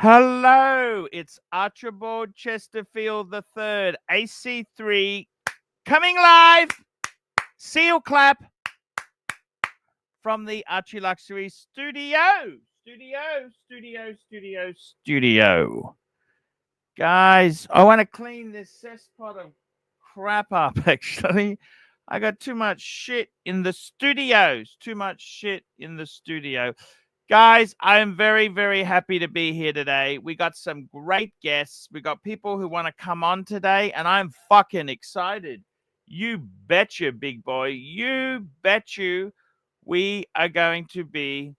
Hello, it's Archibald Chesterfield III, AC3, coming live, seal clap from the Archie Luxury studio. Guys, I want to clean this cesspot of crap up, actually. I got too much shit in the studios. Guys, I am very, very happy to be here today. We got some great guests. We got people who want to come on today, and I'm fucking excited. You betcha, big boy. You bet you we are going to be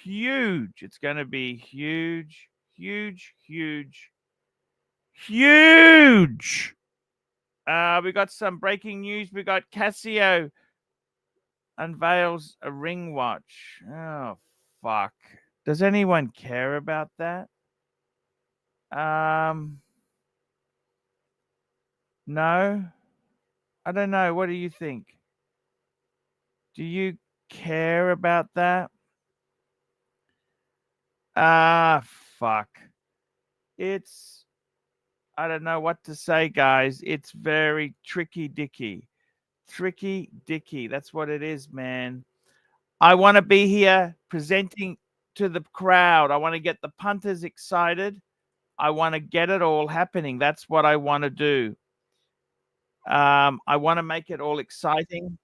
huge. It's going to be huge, huge, huge, huge. We got some breaking news. We got Casio unveils a ring watch. Oh, fuck. Does anyone care about that? No? I don't know. What do you think? Do you care about that? Fuck. I don't know what to say, guys. It's very tricky dicky. Tricky dicky. That's what it is, man. I want to be here presenting to the crowd. I want to get the punters excited. I want to get it all happening. That's what I want to do. I want to make it all exciting.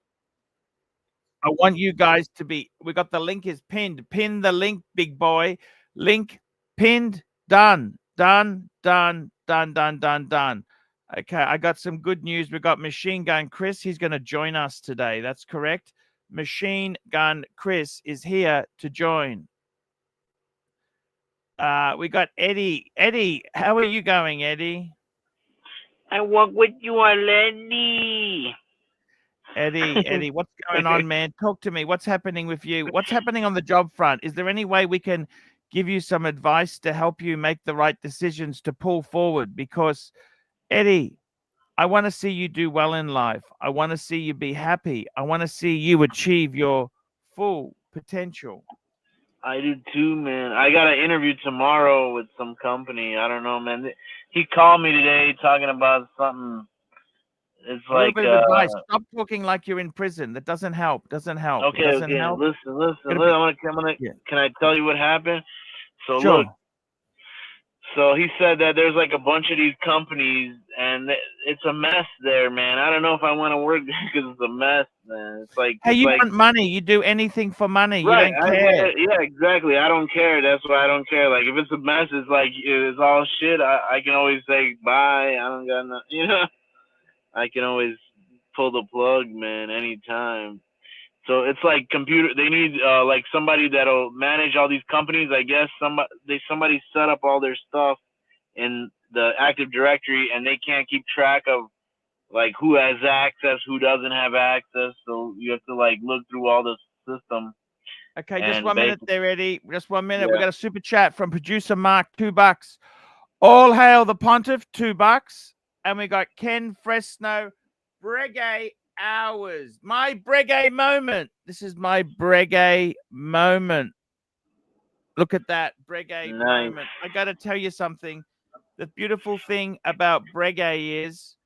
I want you guys to be. We got the link is pinned. Pin the link, big boy. Link pinned. Done. Done. Done. Done. Done. Done. Done. Okay, I got some good news. We got Machine Gun Chris. He's going to join us today. That's correct. Machine Gun Chris is here to join. We got Eddie. Eddie, how are you going, Eddie? I walk with you already. Eddie, what's going on, man? Talk to me. What's happening with you? What's happening on the job front? Is there any way we can give you some advice to help you make the right decisions to pull forward? Because, Eddie, I want to see you do well in life. I want to see you be happy. I want to see you achieve your full potential. I do too, man. I got an interview tomorrow with some company. I don't know, man. He called me today talking about something. It's A little like bit of advice. Stop talking like you're in prison. That doesn't help. Doesn't help. Okay, Doesn't okay. help. Listen. Yeah. Can I tell you what happened? So Sure. look. So he said that there's like a bunch of these companies, and it's a mess there, man. I don't know if I want to work there because it's a mess, man. It's like, hey, you want money? You do anything for money. Right. You don't care. Yeah, exactly. I don't care. That's why I don't care. Like, if it's a mess, it's like, it's all shit. I can always say bye. I don't got nothing. I can always pull the plug, man, anytime. So it's like they need like somebody that'll manage all these companies. I guess somebody set up all their stuff in the Active Directory, and they can't keep track of like who has access, who doesn't have access. So you have to like look through all the system. Okay, just 1 minute there, Eddie. Just 1 minute. Yeah. We got a super chat from producer Mark, $2. All hail the pontiff, $2. And we got Ken Fresno, Breguet hours. My Breguet moment. This is my Breguet moment. Look at that Breguet moment. I got to tell you something. The beautiful thing about Breguet is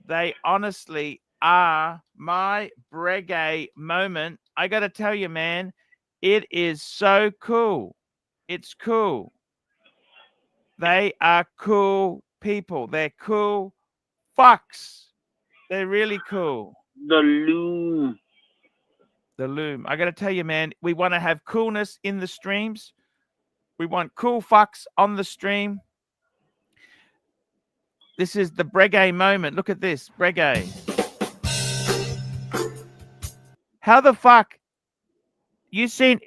they honestly are my Breguet moment. I got to tell you, man, it is so cool. It's cool. They are cool people. They're cool fucks. They're really cool. The loom. I got to tell you, man, we want to have coolness in the streams. We want cool fucks on the stream. This is the Breguet moment. Look at this, Breguet. How the fuck?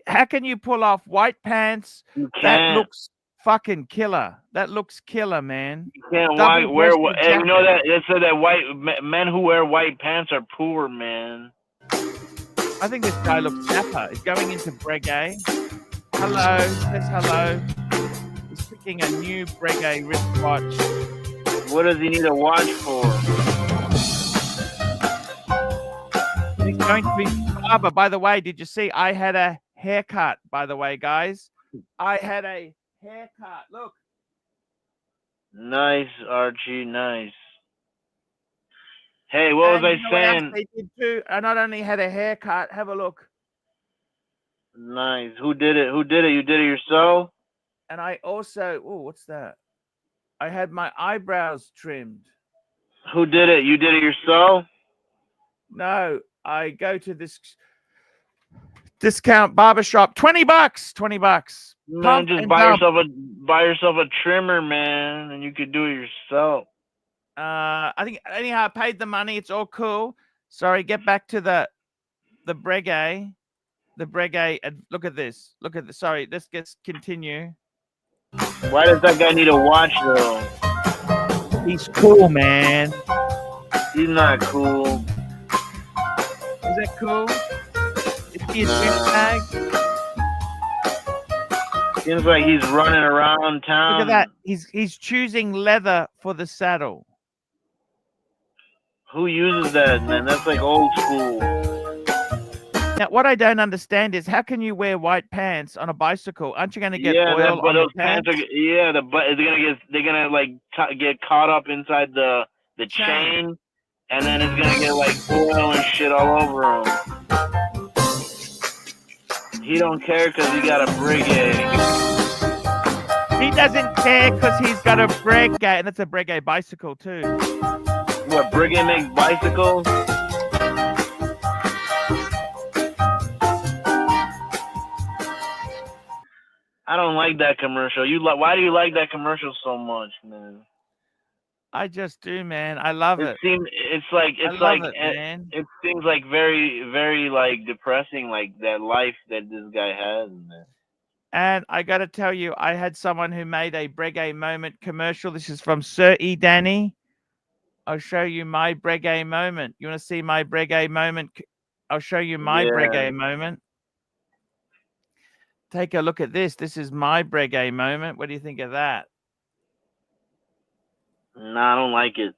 How can you pull off white pants? That looks fucking killer. That looks killer, man. You can't wear. You know that it said that men who wear white pants are poor, man. I think this guy looks dapper. He's going into Breguet. Hello, says hello. He's picking a new Breguet wristwatch. What does he need a watch for? He's going to be barber. By the way, did you see I had a haircut? By the way, guys, I had a haircut. Look. Nice, Archie. Nice. Hey, what was And I you know what else saying? they did too? I not only had a haircut. Have a look. Nice. Who did it? Who did it? You did it yourself? And I also, oh, what's that? I had my eyebrows trimmed. Who did it? You did it yourself? No, I go to this discount barbershop. $20. $20. Man, Pump just and dump. buy yourself a trimmer, man, and you could do it yourself. I think anyhow, I paid the money. It's all cool. Sorry, get back to the Breguet. The Breguet. Look at this. Look at this. Sorry, let's just continue. Why does that guy need a watch though? He's cool, man. He's not cool. Is that cool? Is he a Nah. douchebag? Seems like he's running around Look town. at that. He's choosing leather for the saddle. Who uses that, man? That's like old school. Now, what I don't understand is how can you wear white pants on a bicycle? Aren't you going to get Yeah, oil but on the those pants are they're gonna like get caught up inside the chain, and then it's gonna get like oil and shit all over him. He don't care because he got a Breguet. He doesn't care because he's got a Breguet, and that's a Breguet bicycle too. What, Breguet makes bicycles? I don't like that commercial. Why do you like that commercial so much, man? I just do, man. I love it. It's I like love it, man. it seems like very, very like depressing, like that life that this guy has, man. And I got to tell you, I had someone who made a Breguet moment commercial. This is from Sir E. Danny. I'll show you my Breguet moment. You want to see my Breguet moment? I'll show you my Breguet moment. Take a look at this. This is my Breguet moment. What do you think of that? Nah, I don't like it.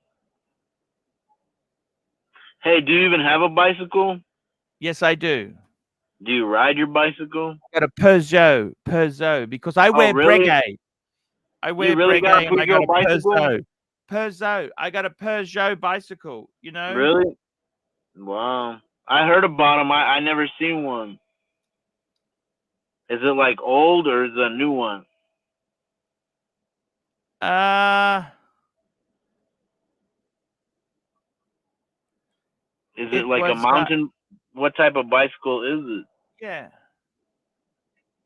Hey, do you even have a bicycle? Yes, I do. Do you ride your bicycle? I got a Peugeot, because I wear really? Breguet. I You wear really got a Breguet and I got Peugeot a bicycle? Peugeot. I got a Peugeot bicycle, you know? Really? Wow. I heard about them. I never seen one. Is it like old or is it a new one? Is it It like a was mountain? What type of bicycle is it? yeah.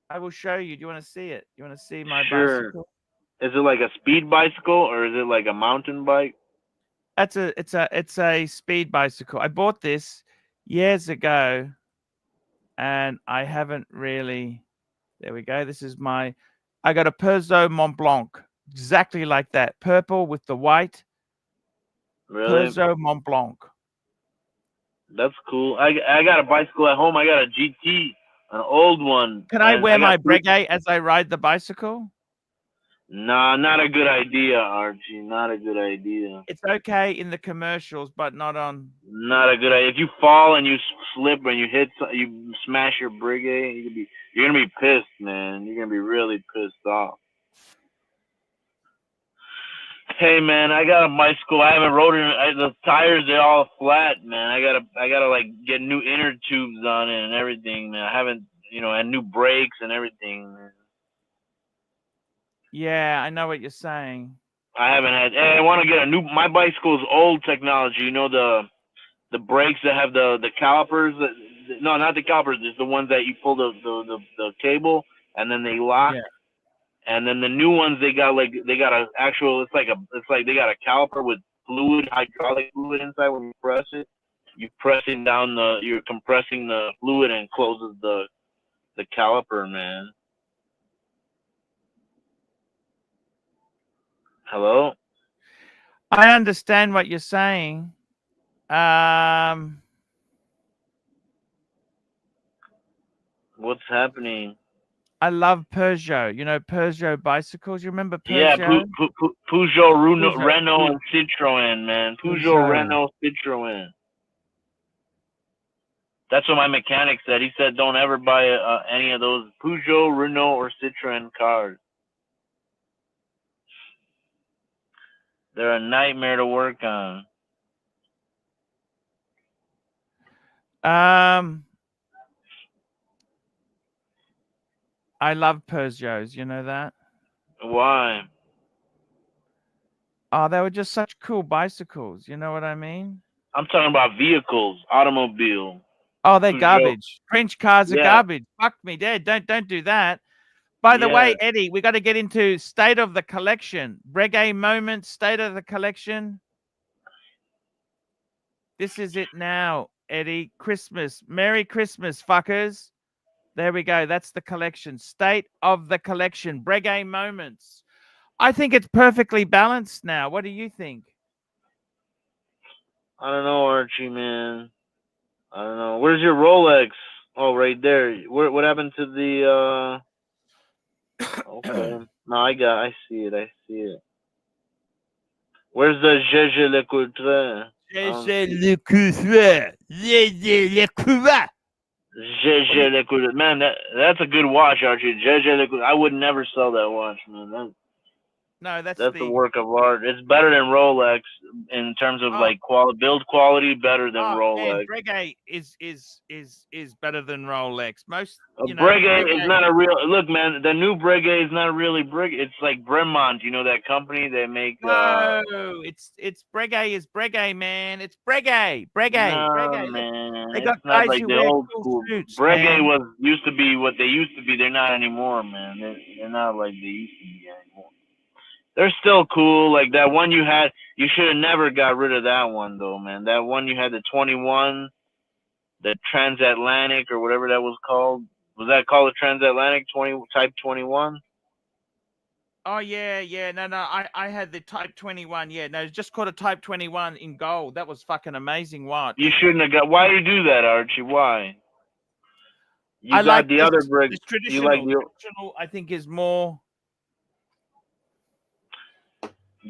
I will show you. Do you want to see it? You want to see my Sure. bicycle? Is it like a speed bicycle or is it like a mountain bike? It's a speed bicycle. I bought this years ago and I haven't really. There we go. This is I got a Peugeot Mont Blanc, exactly like that. Purple with the white. Really? Peugeot Mont Blanc. That's cool. I got a bicycle at home. I got a GT, an old one. Can I And wear I got my Breguet as I ride the bicycle? Nah, not a good idea, Archie. Not a good idea. It's okay in the commercials, but not on. Not a good idea. If you fall and you slip and you smash your Breguet, you're gonna be pissed, man. You're gonna be really pissed off. Hey, man, I got a bicycle. I haven't rode it. The tires they're all flat, man. I gotta like get new inner tubes on it and everything, man. I haven't, and new brakes and everything, man. Yeah, I know what you're saying. I haven't had. Hey, I want to get a new. My bicycle is old technology. You know the brakes that have the calipers. No, not the calipers. It's the ones that you pull the cable and then they lock. Yeah. And then the new ones they got a actual. It's like they got a caliper with hydraulic fluid inside. When you press it, you're compressing the fluid and closes the caliper, man. Hello. I understand what you're saying. What's happening? I love Peugeot. You know Peugeot bicycles. You remember Yeah, Peugeot? Peugeot, Peugeot. Renault, and Citroën, man. Peugeot, Renault, Citroën. That's what my mechanic said. He said, "Don't ever buy any of those Peugeot, Renault, or Citroën cars." They're a nightmare to work on. I love Peugeots. You know that? Why? Oh, they were just such cool bicycles. You know what I mean? I'm talking about vehicles, automobile. Oh, they're Peugeot. garbage. French cars are Yeah, garbage. Fuck me, Dad. Don't do that. By the yeah. way, Eddie, we got to get into state of the collection. Breguet moment, state of the collection. This is it now, Eddie. Christmas. Merry Christmas, fuckers. There we go. That's the collection. State of the collection. Breguet moments. I think it's perfectly balanced now. What do you think? I don't know, Archie, man. I don't know. Where's your Rolex? Oh, right there. What happened to the? Okay. No, I see it. I see it. Where's the Jeje Le Coultre? I don't see Le couvert. Le couvert. What do you, Jeje Le Coultre. Man, that's a good watch, Archie. Jeje Le Coultre. I would never sell that watch, man. no, that's That's a the. work of art. It's better than Rolex in terms of Oh, like build quality. Better than oh man, Rolex. Breguet is better than Rolex. Most, A you know, Breguet is Breguet. not a real look, man. The new Breguet is not really Breguet. It's like Bremont. You know that company they make. No, it's Breguet is Breguet, man. It's Breguet, Breguet, No, Breguet. Look, man. they got It's not guys like who the wear old cool school. suits, Breguet man. was used to be what they used to be. They're not anymore, man. They're not like they used to be anymore. They're still cool. Like that one you had. You should have never got rid of that one though, man. That one you had, the 21, the transatlantic or whatever that was called. Was that called the transatlantic 20 type 21? Oh yeah, yeah. No, no. I had the Type 21. Yeah, no, it's just called a Type 21 in gold. That was fucking amazing You watch. shouldn't have got. Why do you do that, Archie? Why? I You got like the this other brick. this You like traditional. the. Traditional, I think, is more.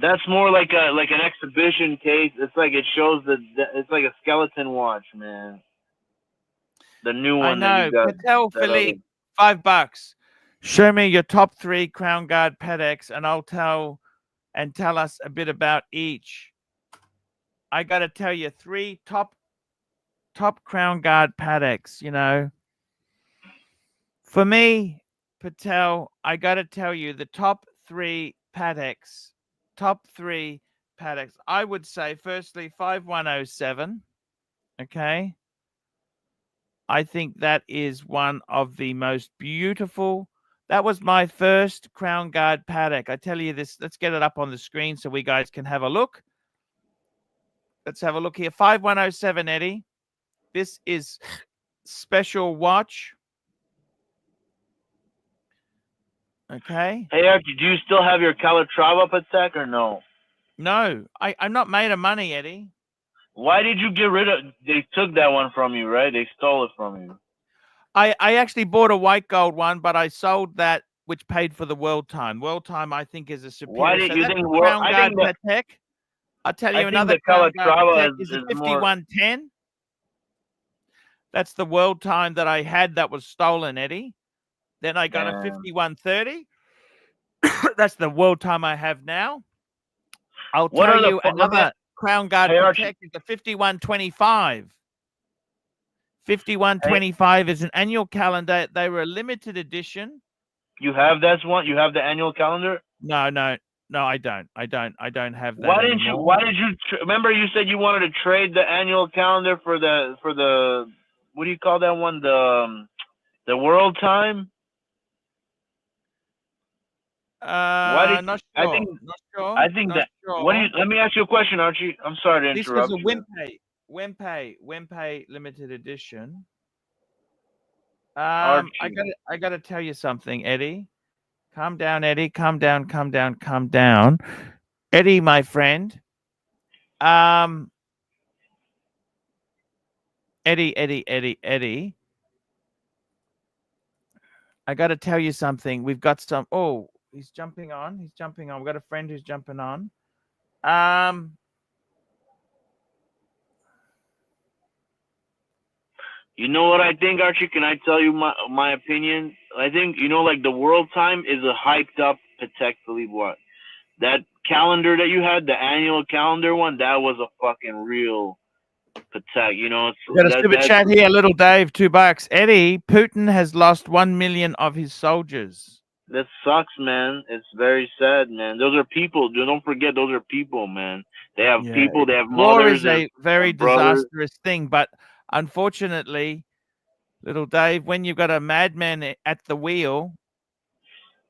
That's more like an exhibition case. It's like it shows it's like a skeleton watch, man. The new I one that you know. got. Patel That other. Philippe, $5. Show me your top 3 Crown Guard Pateks, and I'll tell us a bit about each. I got to tell you, 3 top Crown Guard Pateks. You know, for me, Patel, I got to tell you the top 3 Pateks. Top 3 Pateks. I would say, firstly, 5107. Okay. I think that is one of the most beautiful. That was my first Crown Guard Patek. I tell you this, let's get it up on the screen so we guys can have a look. Let's have a look here. 5107, Eddie. This is special watch. Okay. Hey Archie, do you still have your Calatrava Patek or no? No, I'm not made of money, Eddie. Why did you get rid of? They took that one from you, right? They stole it from you. I actually bought a white gold one, but I sold that, which paid for the World Time. World Time, I think, is a Why superior. did So you that's think? the Well, Crown Guard Patek. I'll tell I you think another the Crown Guard Calatrava Patek is a is more. 5110. That's the World Time that I had that was stolen, Eddie. Then I got a And 5130. That's the World Time I have now. I'll what tell are the? you Let me. another Crown Guard Hey Archie. Patek is the 5125. Hey, 5125 is an annual calendar. They were a limited edition. you have that one? You have the annual calendar? No, no, no, I don't. I don't have that Why didn't you? anymore. Why did you? Remember, you said you wanted to trade the annual calendar for the. What do you call that one? The World Time. Why did Not I sure. think Not sure. I think Not that what do you sure. let me ask you a question, Archie. I'm sorry to This was a interrupt you. Wempe limited edition. Archie. I gotta tell you something, Eddie. Calm down, Eddie. Calm down, calm down, calm down. Eddie, my friend. Um, Eddie. I gotta tell you something. We've got some. Oh, he's jumping on. He's jumping on. We've got a friend who's jumping on. Um, You know what I think, Archie? Can I tell you my opinion? I think like the World Time is a hyped up Patek Philippe watch. That calendar that you had, the annual calendar one, that was a fucking real Patek. You know, it's Got a super that's chat here, little Dave, $2. Eddie, Putin has lost 1 million of his soldiers. that sucks, man. It's very sad, man. Those are people. Don't forget, those are people, man. They have Yeah, people. They have war mothers. is They a very have brothers. disastrous thing, but unfortunately, little Dave, when you've got a madman at the wheel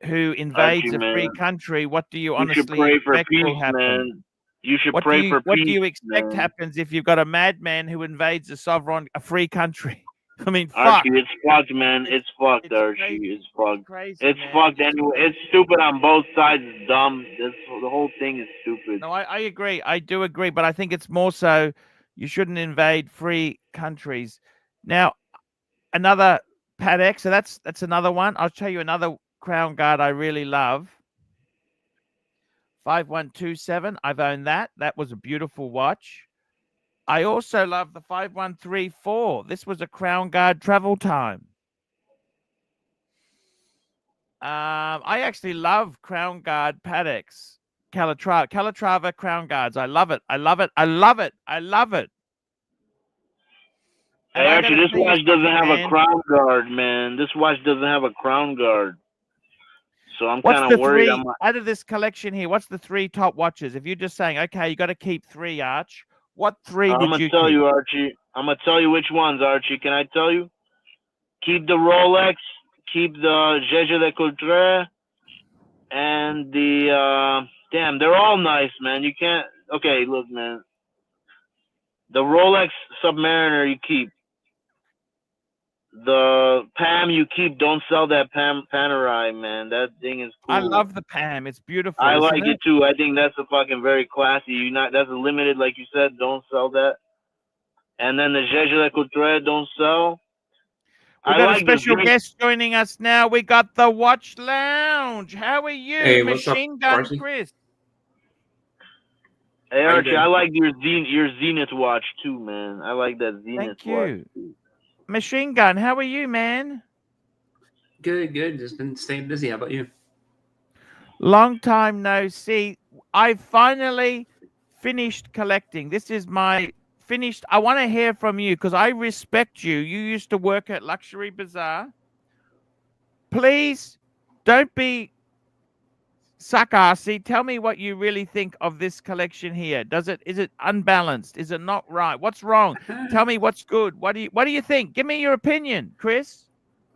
who invades Archie, a free man, country, what do you you should honestly pray for expect will peace, happen? man. You should pray for What do peace, you expect man. happens if you've got a madman who invades a free country? I mean, Archie, fuck. it's fucked, man. It's It's fucked, it's Archie. crazy. It's It's fucked. crazy, It's man. fucked It's anyway. It's crazy. stupid on both sides. It's dumb. The whole thing is stupid. No, I agree. I do agree, but I think it's more so you shouldn't invade free countries. Now, another Patek. So that's another one. I'll show you another Crown Guard I really love. 5127. I've owned that. That was a beautiful watch. I also love the 5134. This was a Crown Guard travel time. I actually love Crown Guard Pateks. Calatrava Crown Guards. I love it. I love it. I love it. I love it. Hey, And I Archie, gotta this tell you watch doesn't something, have a man. crown guard, man. This watch doesn't have a crown guard. So I'm What's kind the of worried. three out of this collection here? What's the three top watches? If you're just saying, okay, you got to keep three, Arch. What three I'm would gonna you tell keep? you, Archie. I'm gonna tell you which ones, Archie. Can I tell you? Keep the Rolex, keep the Jeje de Couture, and the damn. They're all nice, man. You can't. Okay, look, man. The Rolex Submariner you keep. The Pam you keep. Don't sell that Pam Panerai, man. That thing is I cool. love the Pam. It's beautiful, I isn't like it? it too. I think that's a fucking very classy. You not that's a limited, like you said. Don't sell that. And then the Jeje de Couture don't sell. We I got a like the special drink. guest joining us now. We got the Watch Lounge. How are you, Hey, what's up, Machine Gun Archie? Chris? Hey How you Archie, doing? I like your Zenith watch too, man. I like that Zenith Thank watch. you. Machine Gun, how are you, man? Good, good. Just been staying busy. How about you? Long time no see. I finally finished collecting. This is my finished. I want to hear from you because I respect you. You used to work at Luxury Bazaar. Please don't be suck-assy. Tell me what you really think of this collection here. Is it unbalanced? Is it not right? What's wrong? Tell me what's good. What do you think? Give me your opinion, Chris.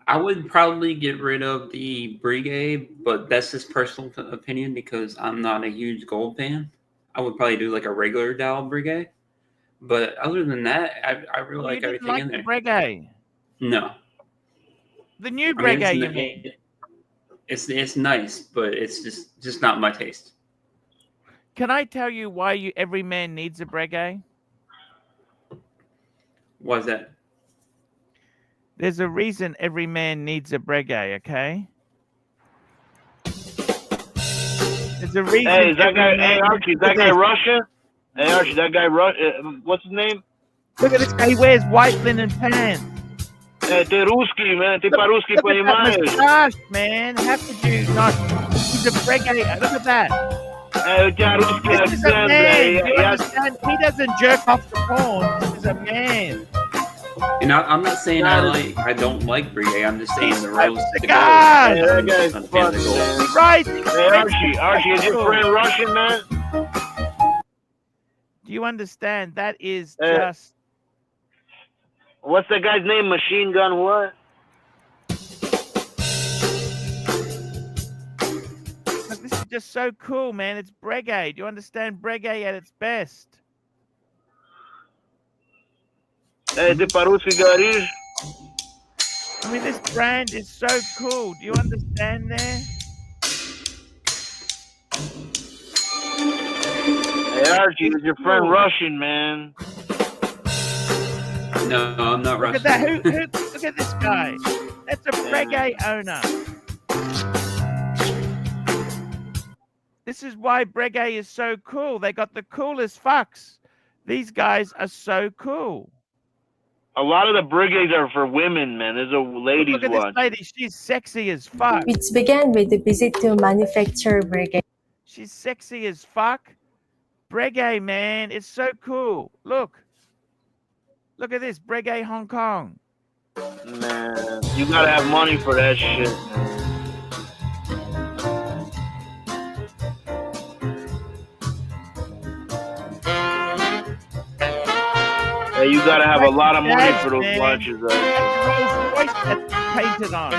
I would probably get rid of the Breguet, but that's just personal opinion because I'm not a huge gold fan. I would probably do like a regular dial Breguet. But other than that, I really Oh, you like didn't everything like in the there. Breguet. No, The new I mean Breguet, you mean? it's nice, but it's just not my taste. Can I tell you why every man needs a Breguet? Why is that? There's a reason every man needs a Breguet, okay? There's a reason Hey, is that every guy? man. Hey Archie, is Look that at guy this. Russian? Hey Archie, that guy what's his name? Look at this guy. He wears white linen pants. Hey, te Ruski, man. Te pa-Ruski Look at that понимаешь? moustache, man. How could you not? He's a Breguet. Look at that. Hey, te Ruski This is a accent, man. Do you yeah. understand? He doesn't jerk off the porn. This is a man. And I'm not saying That I don't like Breguet. I'm just saying He the rose smokes to gold. cigars. Hey, that guy's I'm a fan of fucked, the gold. man. Right. Hey Archie, is your friend Russian, man? Do you understand? That is Hey. just. What's that guy's name? Machine Gun what? Look, this is just so cool, man. It's Breguet. Do you understand? Breguet at its best. Hey, te pa-Ruski говоришь? I mean, this brand is so cool. Do you understand there? Hey Archie, is your friend cool. Russian, man? No, I'm not Look Russian. at that. Look at this guy. That's a Breguet owner. This is why Breguet is so cool. They got the coolest fucks. These guys are so cool. A lot of the Breguets are for women, man. There's a ladies Look at watch. this lady. She's sexy as fuck. Which began with the visit to manufacture Breguet. She's sexy as fuck. Breguet, man, it's so cool. Look at this, Breguet, Hong Kong. Man, you gotta have money for that shit, man. Hey, you gotta have a lot of money for those watches, That's Rolls Royce that's painted on.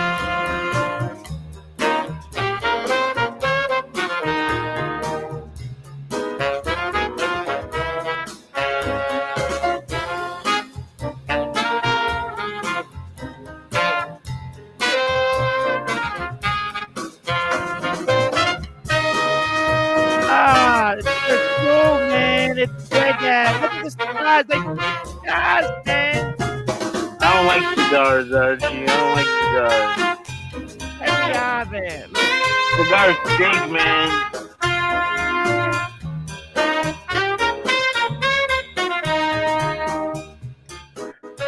It's so cool, man. It's Breguet. Look at the cigars. They cigars, man. I don't like cigars, Archie. I don't like cigars. Heavy are there. Look. Cigars stink, man.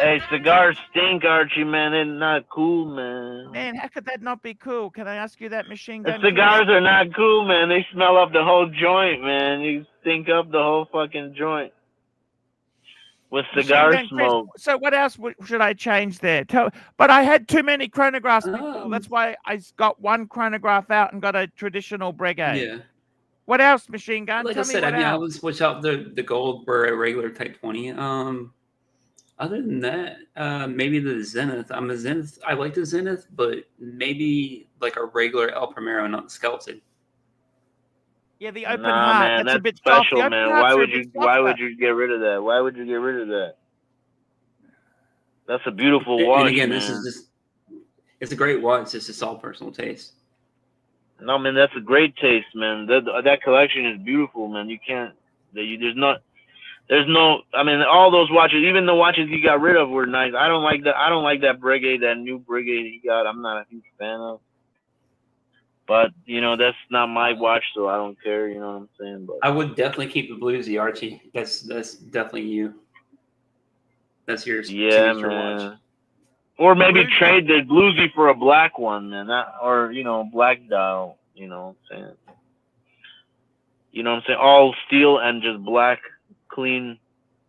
Hey, cigars stink, Archie, man. They're not cool, man. Man, how could that not be cool? Can I ask you that, Machine The Gun? cigars Chris? are not cool, man. They smell up the whole joint, man. You stink up the whole fucking joint with cigar smoke. Chris, so what else should I change there? But I had too many chronographs before. That's why I got one chronograph out and got a traditional Breguet. Yeah. What else, Machine Gun? Like Tell I said, me what I else. would switch out the gold for a regular Type 20. Other than that, maybe the Zenith. I'm a Zenith. I like the Zenith, but maybe like a regular El Primero, not the skeleton. Yeah, the open Nah, heart. man, That's a that's bit special, soft. man. Why would you get rid of that? Why would you get rid of that? That's a beautiful watch, And again, man. this is just, it's a great watch. It's just all personal taste. No, man, that's a great taste, man. That collection is beautiful, man. You can't, there's no, I mean, all those watches, even the watches you got rid of were nice. I don't like that Breguet, that new Breguet he got. I'm not a huge fan of. But, you know, that's not my watch, so I don't care, you know what I'm saying? But I would definitely keep the Bluesy, Archie. That's definitely you. That's your signature watch. Or maybe trade the Bluesy for a black one, man. Or, you know, black dial, you know what I'm saying? You know what I'm saying? All steel and just black, clean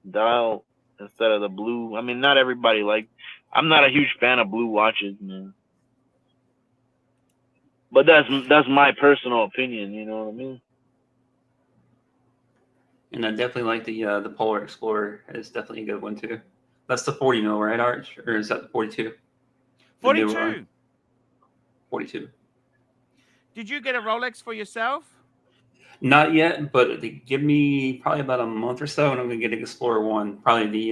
dial instead of the blue. I mean, not everybody I'm not a huge fan of blue watches, man. But that's my personal opinion, you know what I mean? And I definitely like the Polar Explorer. It's definitely a good one too. That's the 40 mil, right, Arch? Or is that the 42? 42. 42. Did you get a Rolex for yourself? Not yet, but they give me probably about a month or so, and I'm gonna get an Explorer 1, probably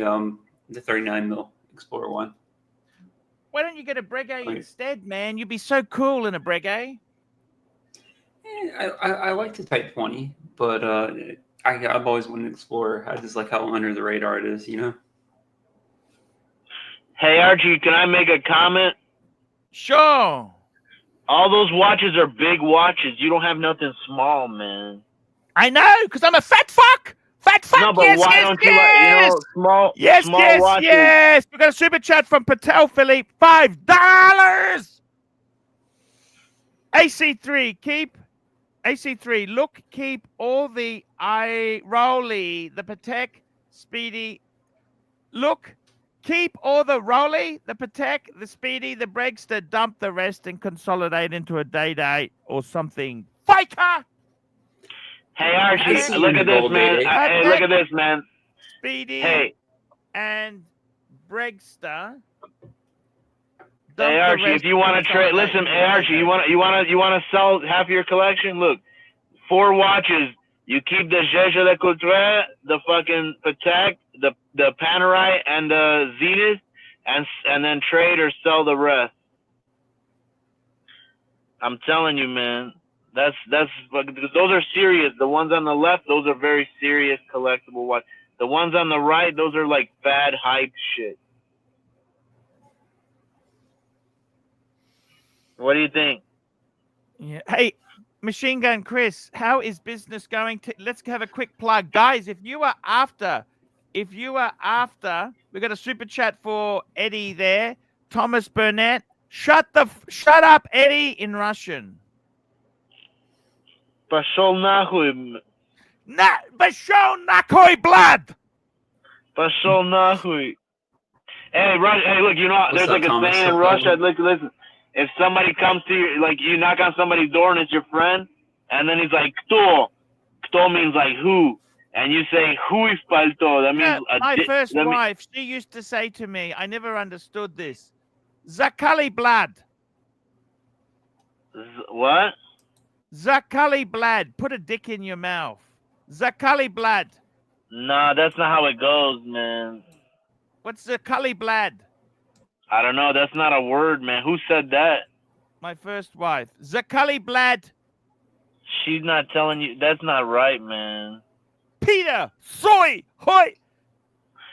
the 39 mil Explorer 1. Why don't you get a Breguet instead, man? You'd be so cool in a Breguet. I like the Type 20, but I've always wanted an Explorer. I just like how under the radar it is, you know? Hey, Archie, can I make a comment? Sure. All those watches are big watches. You don't have nothing small, man. I know, because I'm a fat fuck. Fat fuck. No, but why don't you like, you know, small watches? Yes. We got a super chat from Patel Philippe. $5. AC3, keep all the Rolly, the Patek, Speedy. Keep all the Rolly, the Patek, the Speedy, the Bregster, dump the rest and consolidate into a day or something. Faker! Hey, Archie, look at this, man. Hey, look at this, man. Speedy and Bregster. Hey, Archie, if you want to trade, listen, hey, Archie, you want to sell half your collection? Look, 4 watches. You keep the Jaeger Le Coultre, the fucking Patek, the Panerai, and the Zenith, and then trade or sell the rest. I'm telling you, man. That's because those are serious. The ones on the left, those are very serious collectible watches. The ones on the right, those are like fad hype shit. What do you think? Yeah. Hey, Machine Gun Chris, how is business going? Let's have a quick plug, guys. If you are after, we got a super chat for Eddie there. Thomas Burnett, shut up, Eddie, in Russian. Pashol nahui. Bashon Nakoi blood. Pashol nahui. Hey, Rush, hey, look, you know, What's there's up, like a Thomas? saying in Russia, listen, if somebody comes to you, like, you knock on somebody's door and it's your friend, and then he's like, Kto? Kto means like who? And you say, who is palto? That means My first wife, she used to say to me, I never understood this. Zakali blood. What? Zakali blood. Put a dick in your mouth. Zakali blood. Nah, that's not how it goes, man. What's Zakali blood? I don't know. That's not a word, man. Who said that? My first wife. Zakali blood. She's not telling you. That's not right, man. Peter, soy, hoy.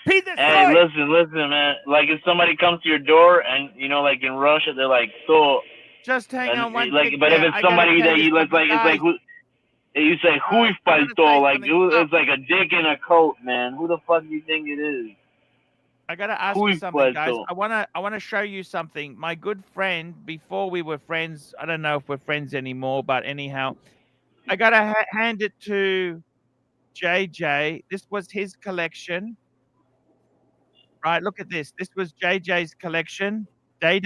Peter, Hey, soy. listen, man. Like, if somebody comes to your door and, you know, like in Russia, they're like, so. Just hang on one like, tick but there. if it's I gotta somebody tell that you, something, it's like, who, you say, who is I wanna say palto? Like, something. it's like a dick in a coat, man. Who the fuck do you think it is? I gotta ask Who you is something, guys. palto? I wanna show you something. My good friend, before we were friends, I don't know if we're friends anymore, but anyhow, I gotta hand it to JJ. This was his collection. Right, look at this. This was JJ's collection. Date.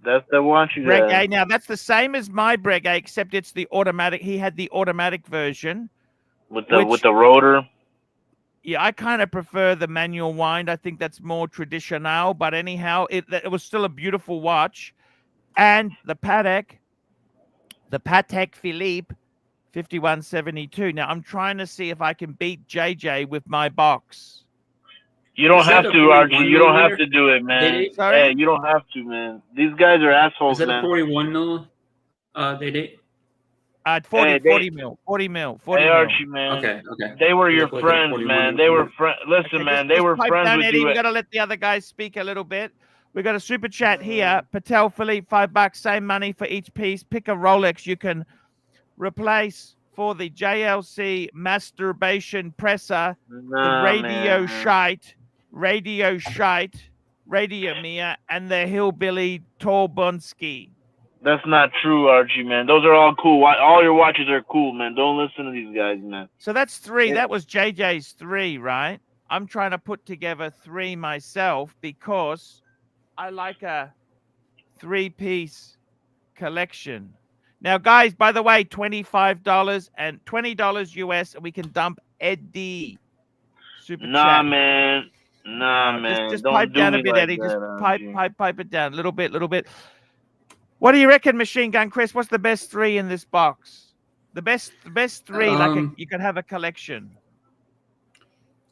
That's the one you got. Breguet. Now that's the same as my Breguet, except it's the automatic. He had the automatic version With the rotor. Yeah, I kind of prefer the manual wind. I think that's more traditional. But anyhow, it was still a beautiful watch, and the Patek Philippe 5172. Now I'm trying to see if I can beat JJ with my box. You don't have to, Archie. You don't have to do it, man. Sorry? Hey, you don't have to, man. These guys are assholes, Is that man. a 41 mil? Day. 40 mil. Hey, Archie, man. Okay. They were your friends, man. They were friends. Listen, Okay, man. They were pipe friends down, with Eddie. you. We got to let the other guys speak a little bit. We got a super chat here. Patel Philippe, $5, same money for each piece. Pick a Rolex you can replace for the JLC masturbation presser, the radio shite, radio Mia, and the hillbilly Torbunski. That's not true, Archie, man. Those are all cool. All your watches are cool, man. Don't listen to these guys, man. So that's 3. That was JJ's 3, right? I'm trying to put together 3 myself because I like a 3-piece collection. Now, guys, by the way, $25 and $20 US, and we can dump Eddie. Super chat. Man. Nah, man. Just Don't pipe do down a me bit, like Eddie. that, Just pipe it down. Little bit. What do you reckon, Machine Gun Chris? What's the best 3 in this box? The best 3, you could have a collection.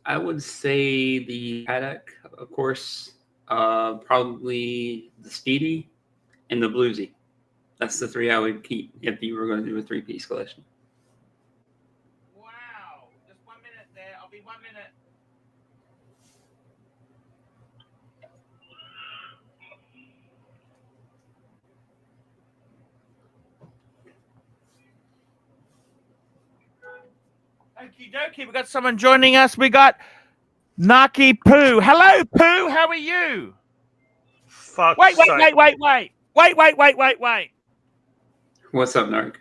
I would say the Patek, of course, probably the Speedy, and the Bluesy. That's the 3 I would keep if you were going to do a 3-piece collection. Wow. Just 1 minute there. I'll be 1 minute. Okie dokie. We got someone joining us. We got Naki Poo. Hello, Poo. How are you? Fuck. Wait. What's up, Narc?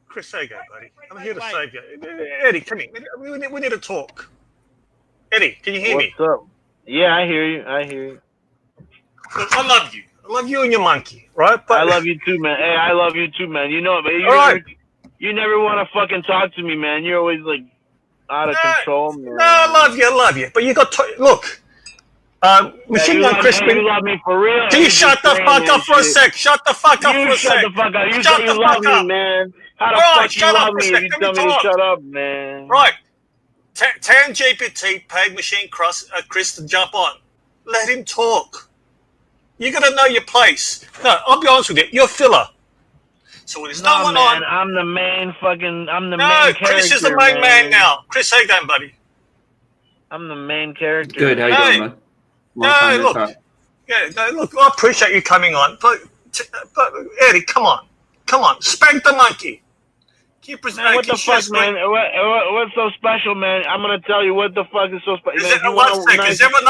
Chris, there you go, buddy. I'm here to save you. Eddie, come here. We need to talk. Eddie, can you hear me? What's up? Yeah, I hear you. Look, I love you. I love you and your monkey, right? But I love you too, man. Hey, I love you too, man. You know it, but you never want to fucking talk to me, man. You're always like out of control, man. No, I love you. But you got to look. Machine Gun Chris, you love me for real. Can you shut the fuck up for a sec? Shut the fuck up for a sec. Shut the fuck up. You shut say the you love fuck me, up. man. How the fuck you love me if you tell me to shut up, man? Right. 10 GPT paid Machine Chris to jump on. Let him talk. You got to know your place. No, I'll be honest with you. You're a filler. So when there's no one on, I'm the main main character. No, Chris is the main man now. Chris, how you going, buddy? I'm the main character. Good, how you doing, man? Look, I appreciate you coming on, but Eddie, come on, spank the monkey. Man, what the fuck, man? What's so special, man? I'm gonna tell you what the fuck is so special. Is everyone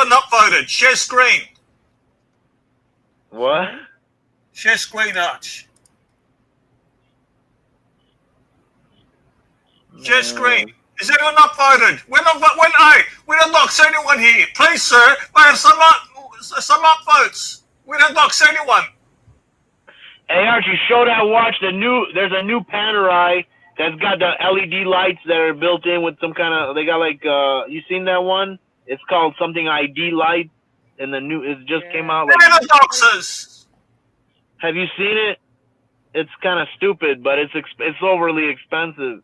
not voted? Share screen. What? Share screen, Arch. Share screen. Is anyone not voted? We're not dox anyone here. Please, sir, we have some upvotes. We don't dox anyone. Hey Archie, show that watch. There's a new Panerai that's got the LED lights that are built in with some kind of. They got like you seen that one? It's called something ID light, and it just came out. Like, they're the doxers. Have you seen it? It's kind of stupid, but it's overly expensive.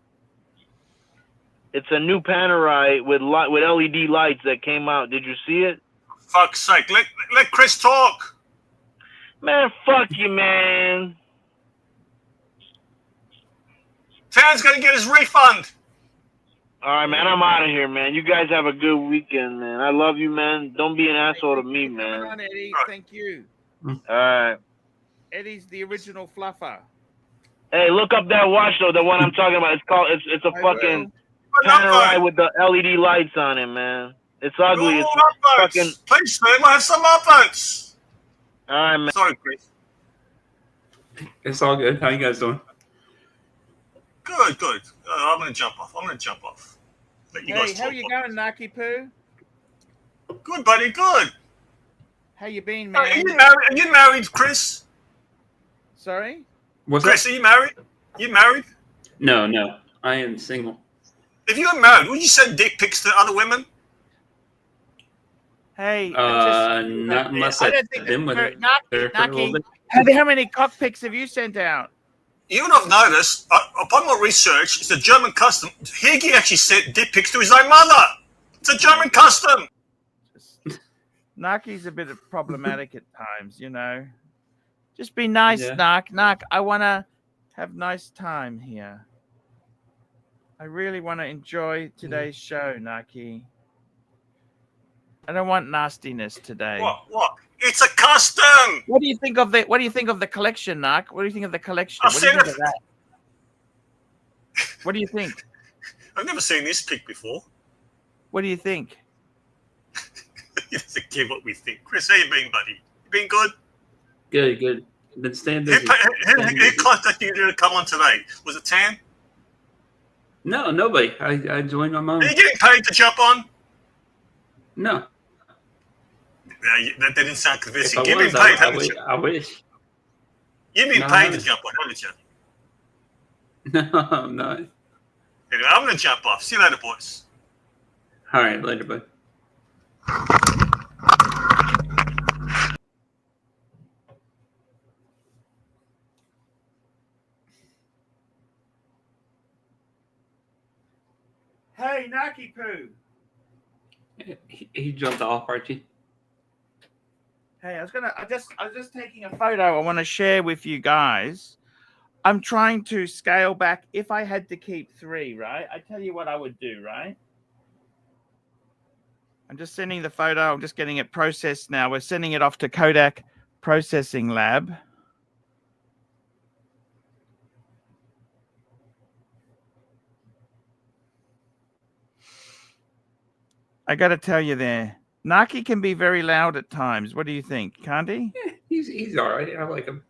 It's a new Panerai with LED lights that came out. Did you see it? Fuck's sake! Let Chris talk. Man, fuck you, man. Tan's gonna get his refund. All right, man. I'm out of here, man. You guys have a good weekend, man. I love you, man. Don't be an asshole to me, man. Come on, Eddie. Thank you. All right. Eddie's the original fluffer. Hey, look up that watch though. The one I'm talking about. It's a fucking Panerai with the LED lights on it, man. It's ugly. It's fucking. Please, sir, we'll have some upvotes. All right, man. Sorry, Chris. It's all good. How you guys doing? Good. I'm gonna jump off. Let you guys Hey, how you going, N-poo? Good, buddy. Good. How you been, man? Are you married, Chris? Sorry? What's Chris, that? are you married? No. I am single. If you were married, would you send dick pics to other women? Hey, Not unless I've been with her for a little bit. How many cockpits have you sent out? You would have noticed, upon my research, it's a German custom. Higgy actually sent dick pics to his own mother. It's a German custom. Naki's a bit problematic at times, you know. Just be nice, Yeah. Nak. I want to have nice time here. I really want to enjoy today's show, Naki. I don't want nastiness today. What? It's a custom. What do you think of the collection, Nak? What do you think of the collection? I've What do you seen think of that? What do you think? I've never seen this pic before. What do you think? He doesn't care what we think. Chris, how you been, buddy? You been good? Good. Been staying busy. Who contacted you to come on today? Was it Tan? No, nobody. I joined my mom. Are you getting paid to jump on? No. That didn't sound convincing. If You've I been was, paid, I haven't you? I wish. You've been No, paid no. to jump on, haven't you? No, I'm not. Anyway, I'm going to jump off. See you later, boys. All right, later, bud. Hey, Naki-poo. He jumped off, Archie. Hey, I was just taking a photo I want to share with you guys. I'm trying to scale back. If I had to keep 3, right? I tell you what I would do, right? I'm just sending the photo. I'm just getting it processed now. We're sending it off to Kodak Processing Lab. I got to tell you there, Naki can be very loud at times. What do you think? Can't he? Yeah, he's all right. I like him.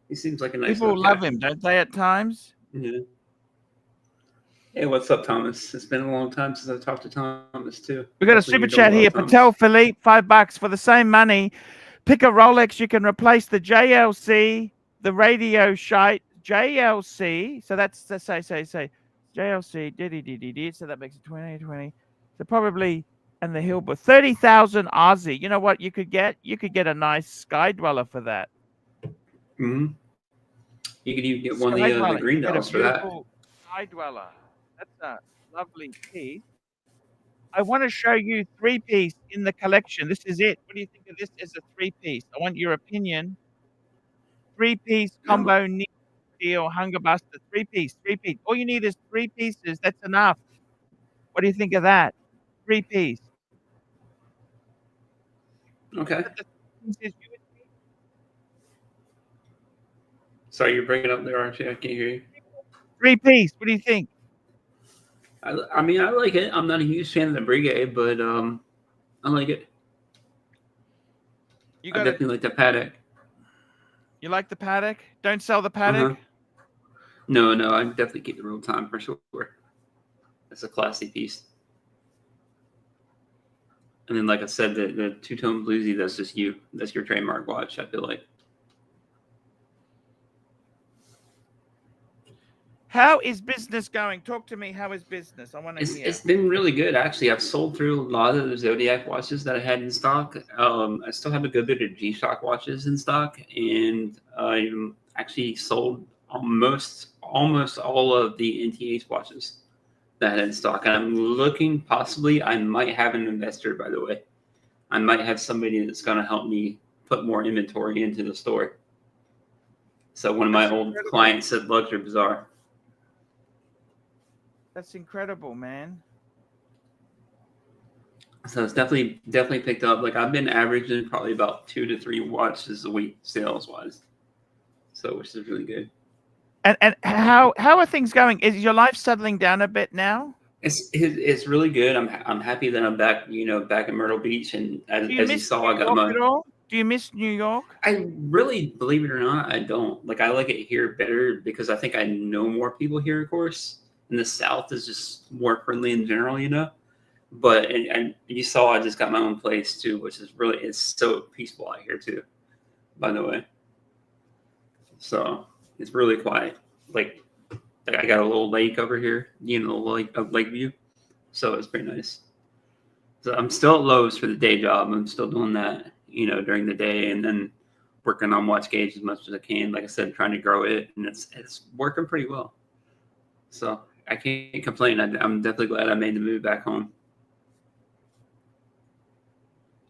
He seems like a nice People little love guy. him, don't they, at times? Yeah. Hey, what's up, Thomas? It's been a long time since I talked to Thomas, too. We got a Hopefully super you're doing chat well, here. Thomas. Patel Philippe, $5 for the same money. Pick a Rolex. You can replace the JLC, the radio shite, JLC. So that's say JLC. So that makes it 20. So probably and the Hilbert 30,000 Aussie. You know what you could get? You could get a nice Sky Dweller for that. Mm-hmm. You could even get one of Sky the Dweller. green You get a dolls for that. beautiful Sky Dweller. That's a lovely piece. I want to show you 3-piece in the collection. This is it. What do you think of this as a 3-piece? I want your opinion. 3-piece combo deal hunger buster. 3-piece. All you need is 3 pieces. That's enough. What do you think of that? 3-piece. Okay. Sorry, you're breaking up there, Archie. I can't hear you. 3-piece. What do you think? I mean, I like it. I'm not a huge fan of the Breguet, but I like it. I definitely like the Patek. You like the Patek? Don't sell the Uh-huh. Patek? No, I definitely keep the real time for sure. It's a classy piece. And then, like I said, the two-tone bluesy, that's just you. That's your trademark watch, I feel like. How is business going? Talk to me. How is business? I want to hear. It's been really good, actually. I've sold through a lot of the Zodiac watches that I had in stock. I still have a good bit of G-Shock watches in stock, and I actually sold almost all of the NTH watches that I had in stock. And I'm looking, possibly, I might have an investor, by the way. I might have somebody that's going to help me put more inventory into the store. So one of my old clients at Luxury Bazaar. That's incredible, man. So it's definitely picked up. Like I've been averaging probably about 2 to 3 watches a week sales wise. So which is really good. And how are things going? Is your life settling down a bit now? It's really good. I'm happy that I'm back, back in Myrtle Beach, and as you saw, I got my. Do you miss New York? I really, believe it or not, I don't. Like I like it here better because I think I know more people here, of course. And the South is just more friendly in general. But and you saw I just got my own place too, which is it's so peaceful out here too, by the way. So it's really quiet. Like I got a little lake over here, lake view. So it's pretty nice. So I'm still at Lowe's for the day job. I'm still doing that, during the day, and then working on watch gauge as much as I can. Like I said, trying to grow it, and it's working pretty well. So I can't complain. I'm definitely glad I made the move back home.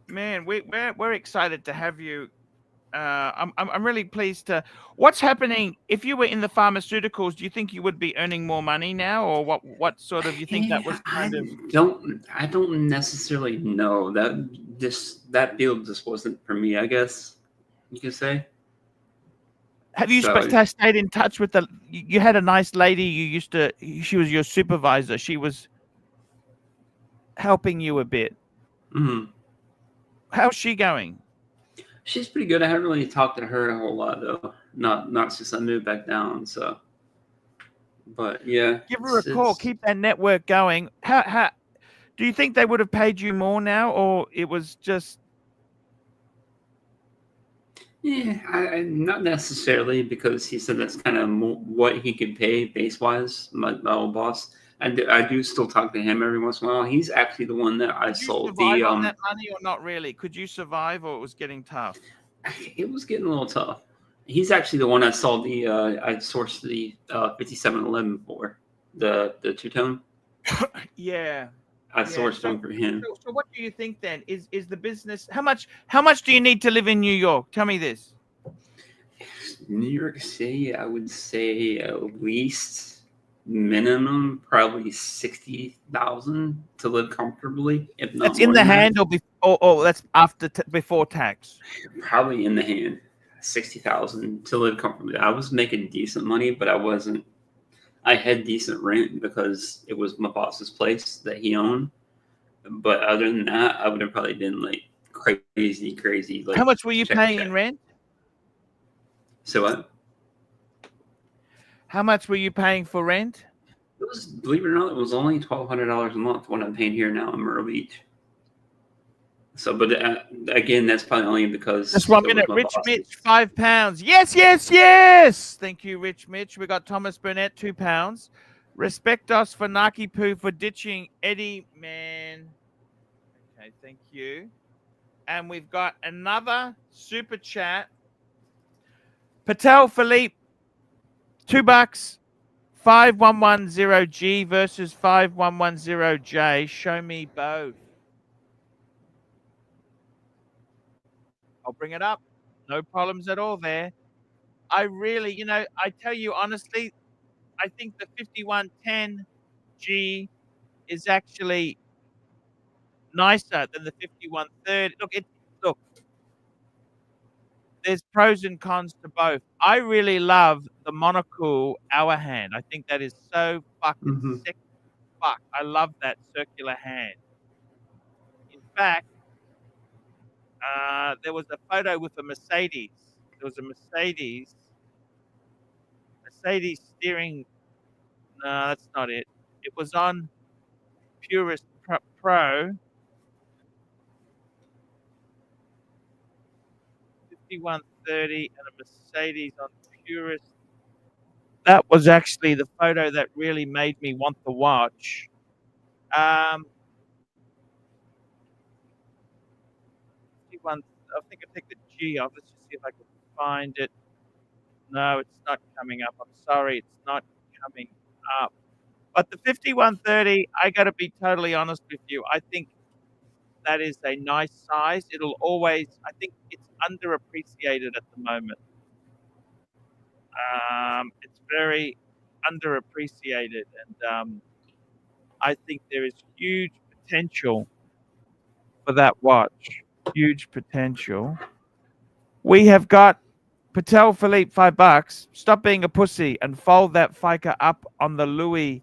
Man, we're excited to have you. I'm really pleased to. What's happening? If you were in the pharmaceuticals, do you think you would be earning more money now, or what sort of you think that was kind of? I don't necessarily know that field just wasn't for me. I guess you could say. Have you stayed in touch with you had a nice lady you used to, she was your supervisor. She was helping you a bit. Mm-hmm. How's she going? She's pretty good. I haven't really talked to her a whole lot though. Not since I moved back down. So, but yeah, give her a call. Keep that network going. How do you think they would have paid you more now, or it was just? Yeah, I not necessarily, because he said that's kind of what he could pay base wise. My old boss. I do still talk to him every once in a while. He's actually the one that I sold the on that money, or not really? Could you survive, or it was getting tough? It was getting a little tough. He's actually the one I sold I sourced the 5711 for the two-tone. Yeah. I sourced one for him. So what do you think then? Is the business, how much do you need to live in New York? Tell me this. New York City, I would say at least minimum probably 60,000 to live comfortably. If not, that's in the hand, or that's before tax. Probably in the hand, 60,000 to live comfortably. I was making decent money, but I wasn't. I had decent rent because it was my boss's place that he owned. But other than that, I would have probably been like crazy. Like, how much were you paying in rent? So what? How much were you paying for rent? It was, believe it or not, it was only $1,200 a month what I'm paying here now in Myrtle Beach. So, but again, that's probably only because. Just 1 minute, Rich Mitch, £5. Yes. Thank you, Rich Mitch. We got Thomas Burnett, £2. Respect us for Naki Poo for ditching Eddie, man. Okay, thank you. And we've got another super chat. Patel Philippe, $2. 5110G versus 5110J. Show me both. I'll bring it up. No problems at all there. I really, I tell you honestly, I think the 5110G is actually nicer than the 5130. Look, there's pros and cons to both. I really love the monocle hour hand. I think that is so fucking sick. Fuck, I love that circular hand. In fact, there was a photo with a Mercedes There was a Mercedes steering. No, that's not it. It was on Purist Pro 5130 and a Mercedes on Purist. That was actually the photo that really made me want the watch. 51. I think I take the G off. Let's just see if I can find it. No, it's not coming up. I'm sorry, it's not coming up. But the 5130, I got to be totally honest with you. I think that is a nice size. It'll always. I think it's underappreciated at the moment. It's very underappreciated, and I think there is huge potential for that watch. Huge potential. We have got Patel Philippe, $5. Stop being a pussy and fold that FICA up on the Louis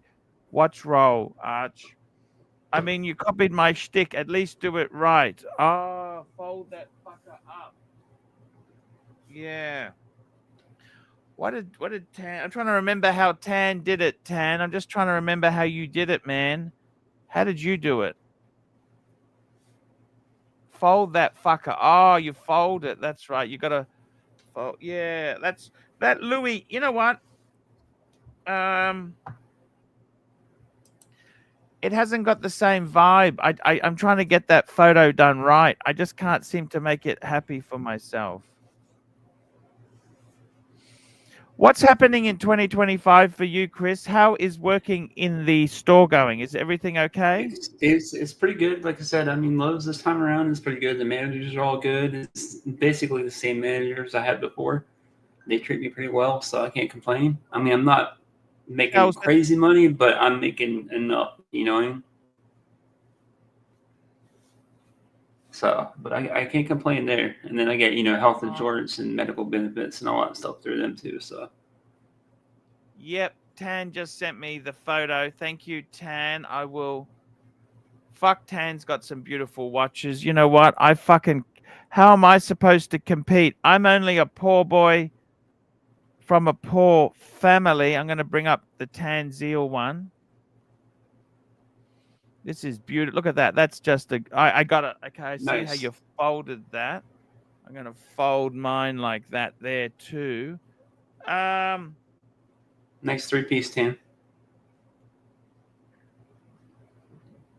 watch roll, Arch. I mean, you copied my shtick. At least do it right. Oh, fold that fucker up. Yeah. What did Tan? I'm trying to remember how Tan did it, Tan. I'm just trying to remember how you did it, man. How did you do it? Fold that fucker. Oh, you fold it. That's right. You gotta fold. Yeah, that's that Louis. You know what? It hasn't got the same vibe. I'm trying to get that photo done right. I just can't seem to make it happy for myself. What's happening in 2025 for you, Chris? How is working in the store going? Is everything okay? It's pretty good. Like I said, I mean, Lowe's this time around is pretty good. The managers are all good. It's basically the same managers I had before. They treat me pretty well, so I can't complain. I mean, I'm not making crazy money, but I'm making enough, you know what I mean? So, but I can't complain there. And then I get, health insurance and medical benefits and all that stuff through them too. So. Yep. Tan just sent me the photo. Thank you, Tan. I will. Fuck, Tan's got some beautiful watches. You know what? How am I supposed to compete? I'm only a poor boy from a poor family. I'm going to bring up the Tan Zeal one. This is beautiful. Look at that. That's just I got it. Okay, I see how you folded that. I'm going to fold mine like that there too. Nice 3-piece Tan.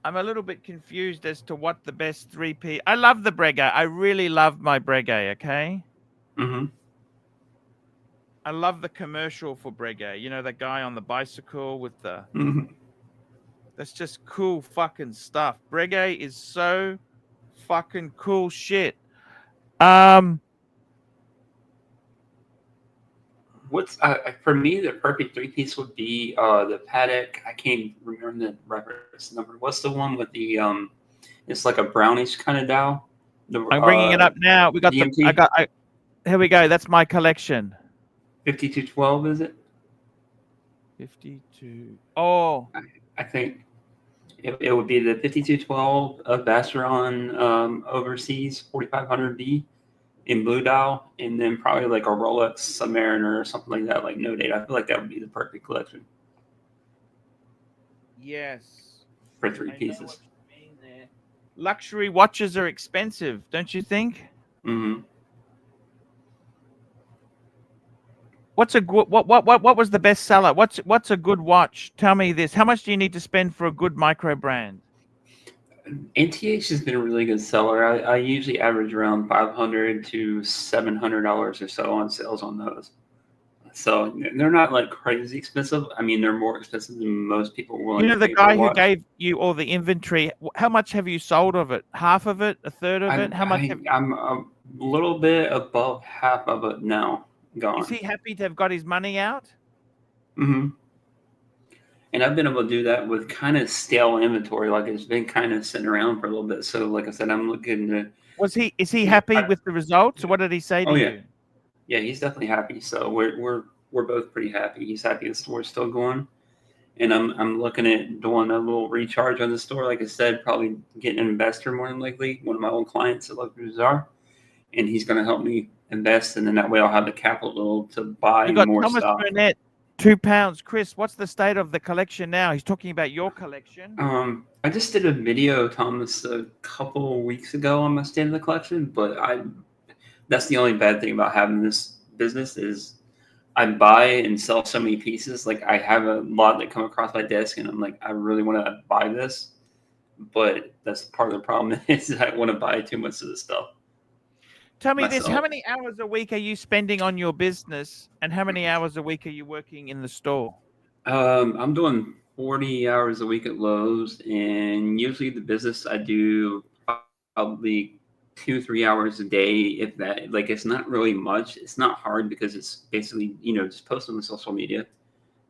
I'm a little bit confused as to what the best 3P. I love the Breguet. I really love my Breguet, okay? Mm-hmm. I love the commercial for Breguet. You know, the guy on the bicycle with the... Mm-hmm. That's just cool fucking stuff. Breguet is so fucking cool shit. What's for me the perfect 3-piece would be the Patek. I can't remember the reference number. What's the one with the it's like a brownish kind of dial? I'm bringing it up now. We got DMT? Here we go. That's my collection. 5212, is it? 52. Oh, I think it would be the 5212 Vacheron Overseas 4500B in blue dial, and then probably like a Rolex Submariner or something like that, like no date. I feel like that would be the perfect collection. Yes. For 3 pieces. What you mean there. Luxury watches are expensive, don't you think? Mm-hmm. What's a good what was the best seller? What's a good watch? Tell me this. How much do you need to spend for a good micro brand? NTH has been a really good seller. I usually average around $500 to $700 or so on sales on those. So they're not like crazy expensive. I mean, they're more expensive than most people willing to pay. You know, the guy who gave you all the inventory, how much have you sold of it? Half of it? A third of it? How much? I'm a little bit above half of it now. Gone. Is he happy to have got his money out? Mm-hmm. And I've been able to do that with kind of stale inventory. Like it's been kind of sitting around for a little bit. So like I said, I'm looking to... Is he happy with the results? What did he say to you? Yeah, he's definitely happy. So we're both pretty happy. He's happy the store's still going. And I'm looking at doing a little recharge on the store. Like I said, probably getting an investor more than likely, one of my old clients at Luxury Bazaar. And he's going to help me invest, and then that way I'll have the capital to buy You got more Thomas stuff. Burnett, £2. Chris, what's the state of the collection now? He's talking about your collection. I just did a video, Thomas, a couple weeks ago on my state of the collection, but that's the only bad thing about having this business is I buy and sell so many pieces. Like I have a lot that come across my desk, and I'm like, I really want to buy this, but that's part of the problem is I want to buy too much of this stuff. Tell me this: how many hours a week are you spending on your business, and how many hours a week are you working in the store? I'm doing 40 hours a week at Lowe's, and usually the business I do probably 2-3 hours a day, if that. Like it's not really much. It's not hard because it's basically just posting on social media,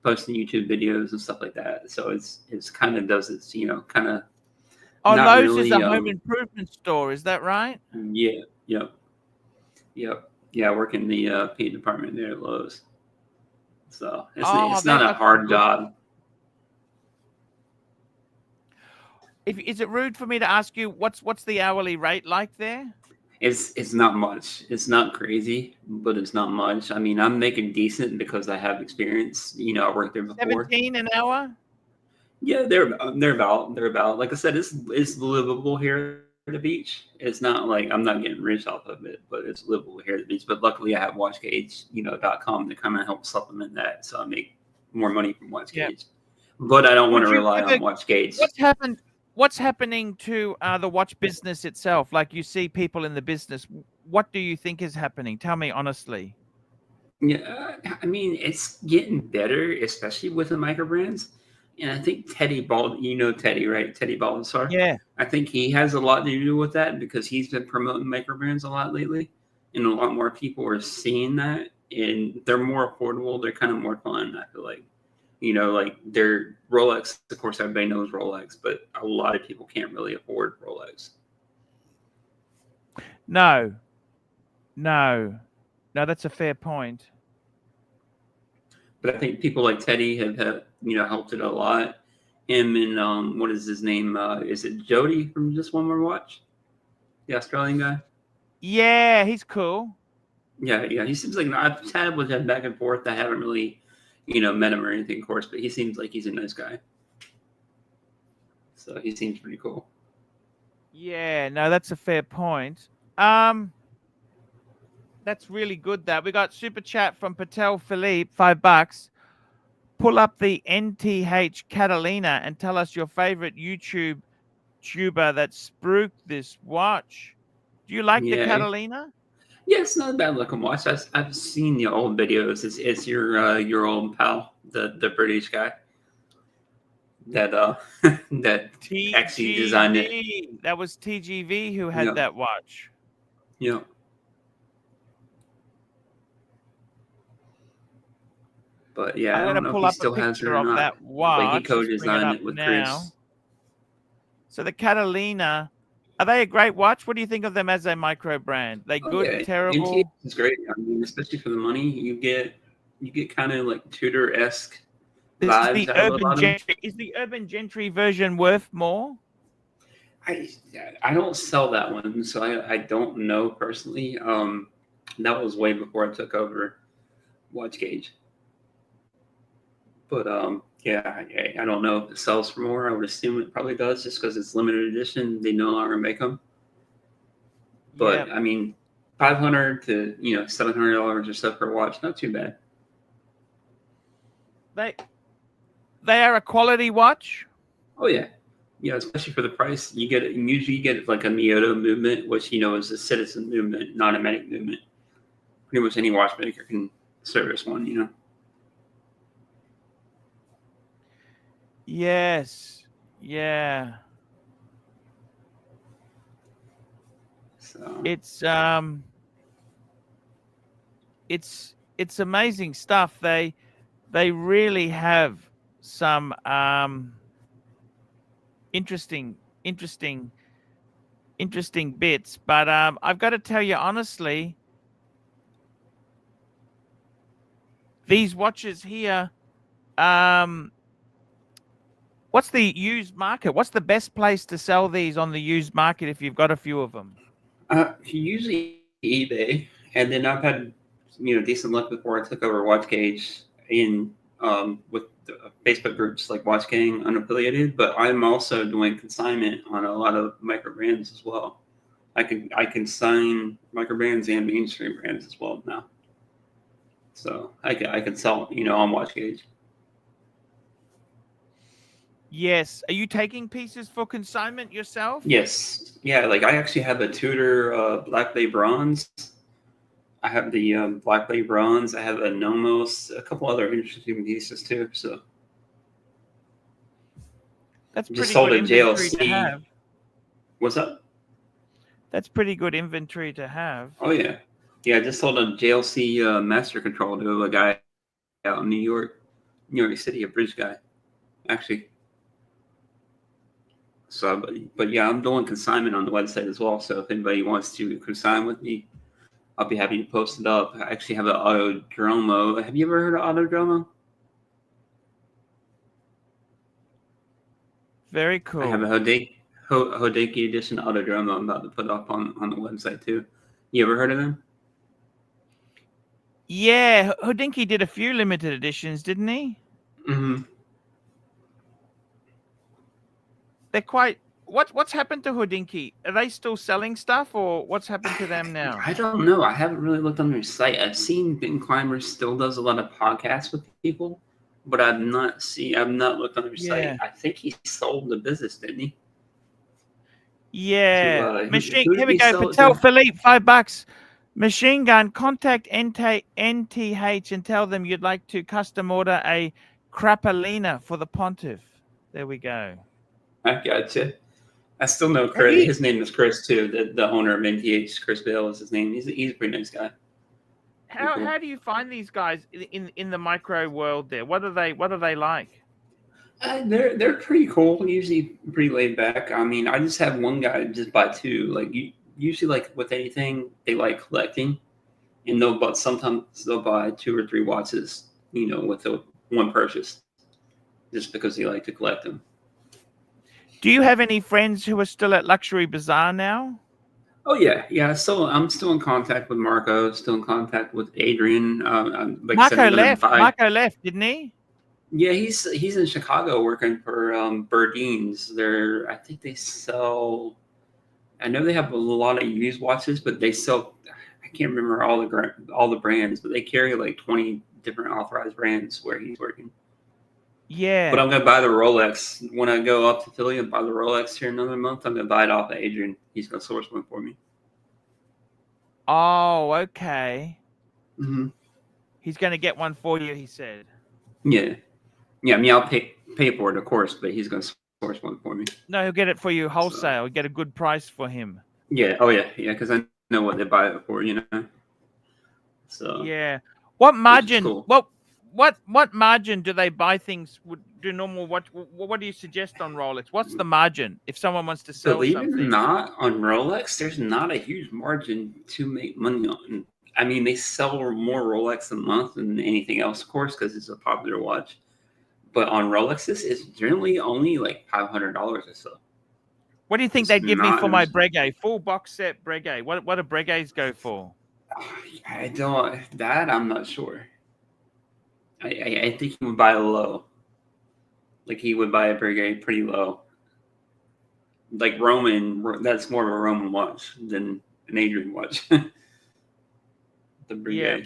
posting YouTube videos and stuff like that. So it's kind of does its kind of. Oh, Lowe's really, is a home improvement store. Is that right? Yeah. Yep. Yeah, I work in the paint department there at Lowe's. So it's not a hard job. Is it rude for me to ask you what's the hourly rate like there? It's not much. It's not crazy, but it's not much. I mean, I'm making decent because I have experience. I worked there before. 17 an hour? Yeah, they're about. Like I said, it's livable here at the beach. It's not like I'm not getting rich off of it, but it's livable here at the beach. But luckily, I have WatchGauge, .com to kind of help supplement that, so I make more money from WatchGauge. Yeah. But I don't want to rely on WatchGauge. What's happening to the watch business itself? Like you see people in the business. What do you think is happening? Tell me honestly. Yeah, I mean, it's getting better, especially with the micro brands. And I think Teddy Bald, Teddy, right? Teddy Baldessar. Yeah. I think he has a lot to do with that because he's been promoting micro brands a lot lately. And a lot more people are seeing that. And they're more affordable. They're kind of more fun, I feel like. Like they're Rolex. Of course, everybody knows Rolex, but a lot of people can't really afford Rolex. No, that's a fair point. But I think people like Teddy have helped it a lot. Him and what is his name? Is it Jody from Just One More Watch? The Australian guy. Yeah, he's cool. Yeah. He seems like I've chatted with him back and forth. I haven't really, met him or anything, of course, but he seems like he's a nice guy. So he seems pretty cool. Yeah, no, that's a fair point. That's really good. That we got super chat from Patel Philippe, $5. Pull up the NTH Catalina and tell us your favorite YouTube tuber that spruiked this watch. Do you like the Catalina? Yeah, it's not a bad looking watch. I've seen the old videos. It's your old pal, the British guy that that actually designed it. That was TGV who had that watch. Yeah. But yeah, I don't know if he still has it or not. That watch. Like he co-designed it with Chris. So the Catalina, are they a great watch? What do you think of them as a micro brand? They good, terrible? It's great. I mean, especially for the money, you get kind of like Tudor-esque vibes. Is the Urban Gentry version worth more? I don't sell that one, so I don't know personally. That was way before I took over WatchGauge. But I don't know if it sells for more. I would assume it probably does, just because it's limited edition. They no longer make them. But I mean, $500 to $700 or so per watch, not too bad. They are a quality watch. Oh yeah, especially for the price. Usually you get like a Miyota movement, which is a citizen movement, not a medic movement. Pretty much any watchmaker can service one. Yes. Yeah. So it's amazing stuff. They really have some interesting bits. But I've got to tell you honestly, these watches here, what's the used market? What's the best place to sell these on the used market if you've got a few of them? Usually eBay, And then I've had decent luck before I took over Watch Gauge in with Facebook groups like Watch Gang Unaffiliated, but I'm also doing consignment on a lot of micro brands as well. I can sign micro brands and mainstream brands as well now. So I can sell on Watch Gauge. Yes. Are you taking pieces for consignment yourself? Yes. Yeah, like I actually have a Tudor Black Bay Bronze. I have the Black Bay Bronze. I have a Nomos, a couple other interesting pieces too. So That's just pretty sold good a inventory to JLC. have. What's up? That's pretty good inventory to have. Oh yeah, I just sold a JLC Master Control to a guy out in New York City, a bridge guy, actually. So, but yeah, I'm doing consignment on the website as well. So if anybody wants to consign with me, I'll be happy to post it up. I actually have an Autodromo. Have you ever heard of Autodromo? Very cool. I have a Hodeki edition Autodromo I'm about to put up on the website too. You ever heard of them? Yeah, Hodinkee did a few limited editions, didn't he? Mm-hmm. They're quite. What's happened to Hodinkee? Are they still selling stuff, or what's happened to them now? I don't know. I haven't really looked on their site. I've seen Ben Clymer still does a lot of podcasts with people, but I've not looked on their site. I think he sold the business, didn't he? Yeah. Who Here did we he go. sell it Patel to? Philippe, $5. Machine Gun, contact NTH and tell them you'd like to custom order a Crapalina for the Pontiff. There we go. I gotcha. I still know Chris. His name is Chris too. The owner of NTH, Chris Bale is his name. He's a pretty nice guy. How do you find these guys in the micro world there? What are they like? They're pretty cool. Usually pretty laid back. I mean, I just have one guy just buy two. Like usually, like with anything, they like collecting, and sometimes they'll buy 2 or 3 watches. With one purchase, just because they like to collect them. Do you have any friends who are still at Luxury Bazaar now? Oh yeah. So I'm still in contact with Marco. Still in contact with Adrian. Marco left, didn't he? Yeah, he's in Chicago working for Burdeen's. I think they sell. I know they have a lot of used watches, but they sell. I can't remember all the brands, but they carry like 20 different authorized brands where he's working. Yeah. But I'm gonna buy the Rolex when I go up to Philly and buy the Rolex here another month. I'm gonna buy it off of Adrian. He's gonna source one for me. Oh, okay. Mm-hmm. He's gonna get one for you. He said. Yeah. I mean, I'll pay for it, of course, but he's gonna source one for me. No, he'll get it for you wholesale. So, get a good price for him. Yeah. Oh yeah. Because I know what they buy it for. So. Yeah. What margin? Cool. What margin do they buy things? Do normal? What do you suggest on Rolex? What's the margin if someone wants to sell Believe something? it or not, on Rolex, there's not a huge margin to make money on. I mean, they sell more Rolex a month than anything else, of course, because it's a popular watch. But on Rolexes, it's generally only like $500 or so. What do you think they'd give me for my Breguet full box set Breguet? What do Breguets go for? I'm not sure. I think he would buy low. Like he would buy a Breguet pretty low. Like Roman, that's more of a Roman watch than an Adrian watch. The Breguet. Yeah.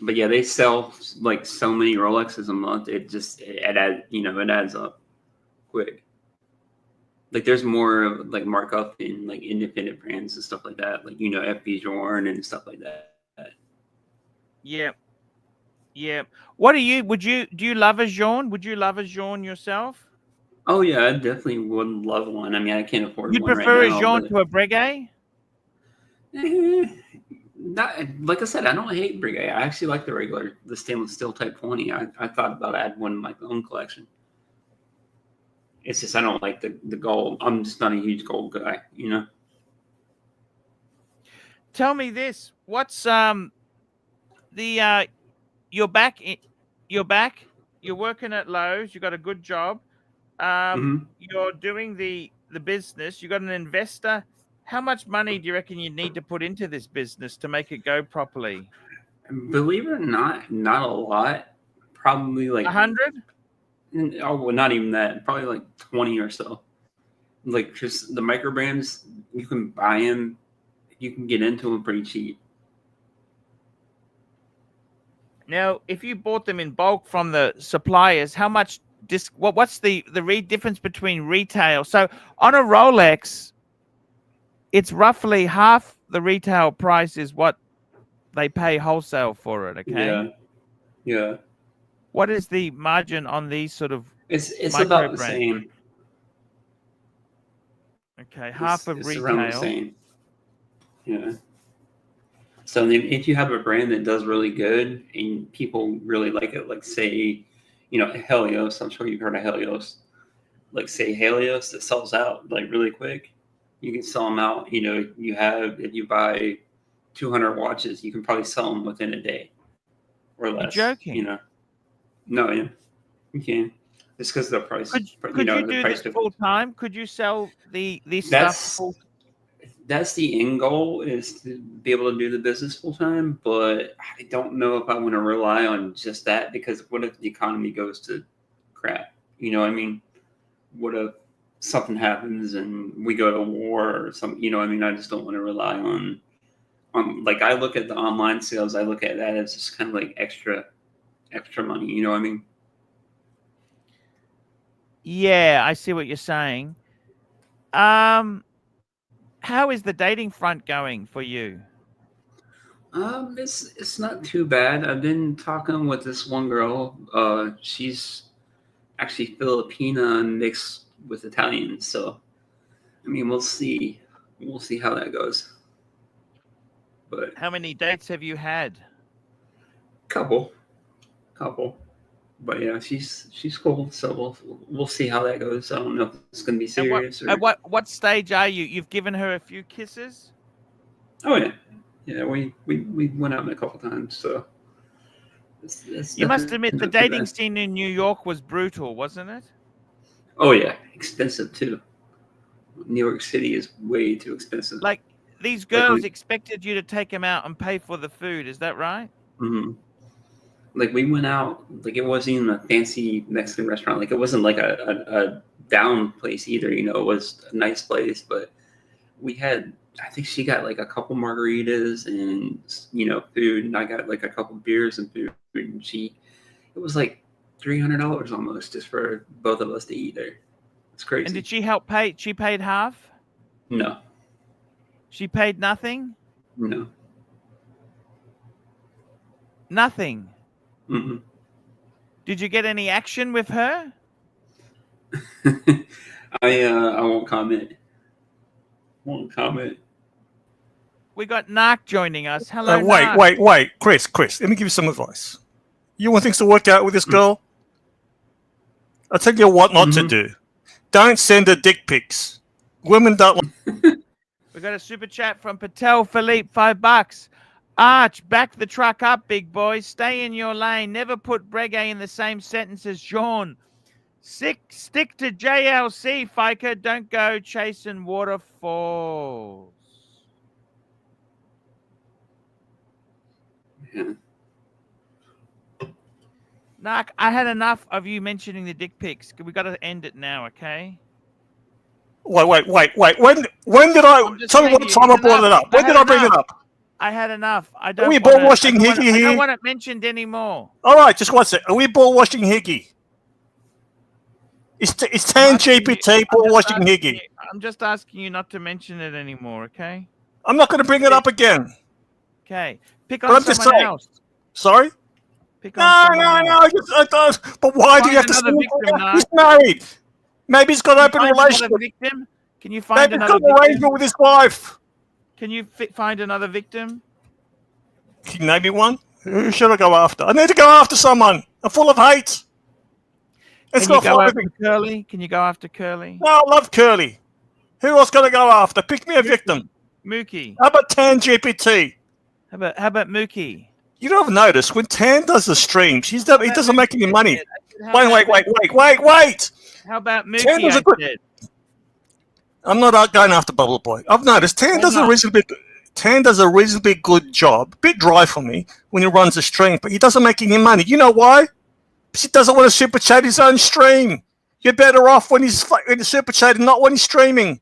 But yeah, they sell like so many Rolexes a month. It adds up quick. Like there's more of like markup in like independent brands and stuff like that. Like FB Journe and stuff like that. Yeah. Yeah. What do you love a Journe? Would you love a Journe yourself? Oh yeah, I definitely would love one. I mean, I can't afford one right now. You prefer a Journe to a Breguet? Not, like I said, I don't hate Breguet. I actually like the stainless steel Type 20. I thought about adding one in my own collection. It's just I don't like the gold. I'm just not a huge gold guy, Tell me this: what's you're back. You're working at Lowe's. You got a good job. You're doing the business. You got an investor How much money do you reckon you need to put into this business to make it go properly? Believe it or not a lot. Probably like 100? Oh, well, not even that. Probably like 20 or so. Like just the micro brands, you can buy them. You can get into them pretty cheap. Now, if you bought them in bulk from the suppliers, how much what's the difference between retail? So on a Rolex, it's roughly half the retail price is what they pay wholesale for it, okay? Yeah. What is the margin on these sort of It's micro about the brands? same. Okay, half of It's retail. around the same. Yeah. So then if you have a brand that does really good and people really like it, like say, Helios, I'm sure you've heard of Helios. Like say Helios, that sells out like really quick. You can sell them out. If you buy 200 watches, you can probably sell them within a day or less. You're joking. No, yeah, you can. It's because of the price. Could you the do price this full difference. time? Could you sell these stuff full? That's the end goal, is to be able to do the business full time. But I don't know if I want to rely on just that, because what if the economy goes to crap? I mean, what if something happens and we go to war or something? I just don't want to rely on like, I look at the online sales. I look at that as just kind of like extra money. You know what I mean? Yeah, I see what you're saying. How is the dating front going for you? It's not too bad. I've been talking with this one girl. She's actually Filipina mixed with Italian. So, I mean, we'll see. We'll see how that goes. But how many dates have you had? Couple. But yeah, she's cool. So we'll see how that goes. I don't know if it's gonna be serious. At what stage are you? You've given her a few kisses? Oh yeah. We went out a couple times. So you must admit the dating scene in New York was brutal, wasn't it? Oh yeah, expensive too. New York City is way too expensive. Like, these girls expected you to take them out and pay for the food. Is that right? Mm-hmm. Like, we went out, like, it wasn't even a fancy Mexican restaurant. Like, it wasn't like a down place either. It was a nice place, but we had, I think she got like a couple margaritas and food, and I got like a couple beers and food, and it was like $300 almost just for both of us to eat there. It's crazy. And did she help pay? She paid half? No. She paid nothing? No. Nothing? Mm-hmm. Did you get any action with her? I won't comment. We got Narc joining us. Hello, wait, Chris. Let me give you some advice. You want things to work out with this girl? I'll tell you what not to do. Don't send her dick pics. Women don't like... We got a super chat from Patel Philippe, $5. Arch, back the truck up, big boy. Stay in your lane. Never put Breguet in the same sentence as Jean. Stick to JLC, Fiker. Don't go chasing waterfalls. Yeah. Narc, I had enough of you mentioning the dick pics. We got to end it now, okay? Wait. When did I... Tell me what time I brought it up. When did I bring it up? I had enough. I don't. Are we ball washing Higgy here? I don't want it mentioned anymore. All right, just one sec. Are we ball washing Higgy? It's Tan GPT ball washing Higgy. I'm just asking you not to mention it anymore, okay? I'm not going to bring it up again. Okay. Pick on someone else. Sorry? Pick on no. But why do you have to say he's married? Maybe he's got an open relationship. Can you find another victim? Maybe he's got an arrangement with his wife. Can you find another victim? Can you name me one? Who should I go after? I need to go after someone. I'm full of hate. Can you go after Curly? Can you go after Curly? No, I love Curly. Who else can I go after? Pick me a victim. Mookie. How about Tan GPT? How about Mookie? You don't have noticed when Tan does the streams, he doesn't make any money. Wait. How about Mookie? I'm not going after Bubble Boy. I've noticed Tan does a reasonably good job. A bit dry for me when he runs a stream, but he doesn't make any money. You know why? Because he doesn't want to super chat his own stream. You're better off when he's super chatting, not when he's streaming.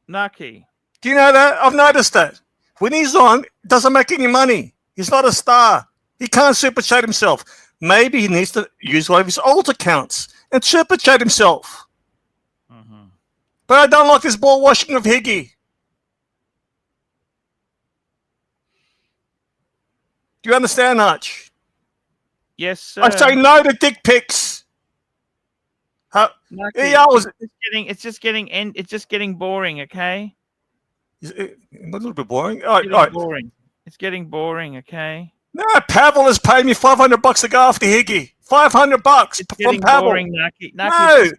Naki. Do you know that? I've noticed that. When he's on, it doesn't make any money. He's not a star. He can't super chat himself. Maybe he needs to use one of his old accounts and super chat himself. Mm-hmm. But I don't like this ball washing of Higgy. Do you understand, Arch? Yes, sir. I say no to dick pics. Naki, it's just getting boring, okay? A little bit boring. Boring. It's getting boring, okay? No, Pavel has paid me $500 to go after Higgy. $500 from Pavel. Boring, Naki. No, I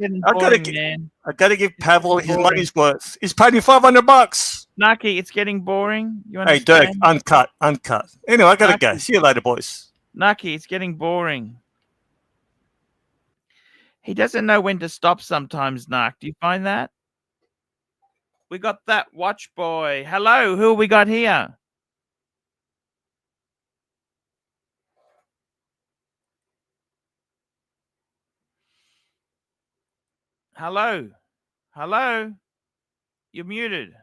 gotta give Pavel his money's worth. He's paid me $500. Naki, it's getting boring. You Hey, understand? Dirk, uncut. Anyway, I gotta go. See you later, boys. Naki, it's getting boring. He doesn't know when to stop sometimes, Nak. Do you find that? We got that watch boy. Hello, who we got here? Hello. Hello. You're muted.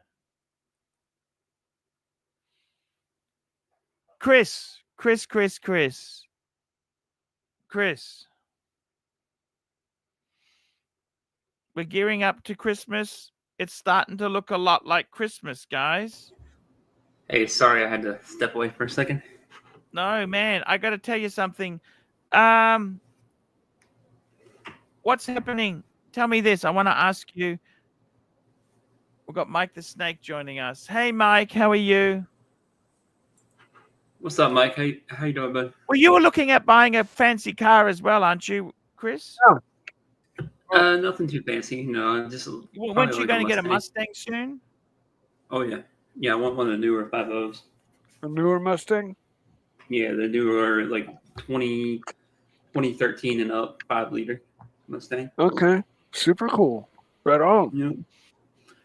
Chris. We're gearing up to Christmas. It's starting to look a lot like Christmas, guys. Hey, sorry, I had to step away for a second. No, man, I got to tell you something. What's happening? Tell me this. I want to ask you. We've got Mike the Snake joining us. Hey, Mike, how are you? What's up, Mike? How you doing, bud? Well, you were looking at buying a fancy car as well, aren't you, Chris? Nothing too fancy. No, just. Weren't you going to get a Mustang soon? Oh yeah, I want one of the newer 5.0s. A newer Mustang? Yeah, the newer 2013 and up 5-liter Mustang. Okay, super cool. Right on. Yeah,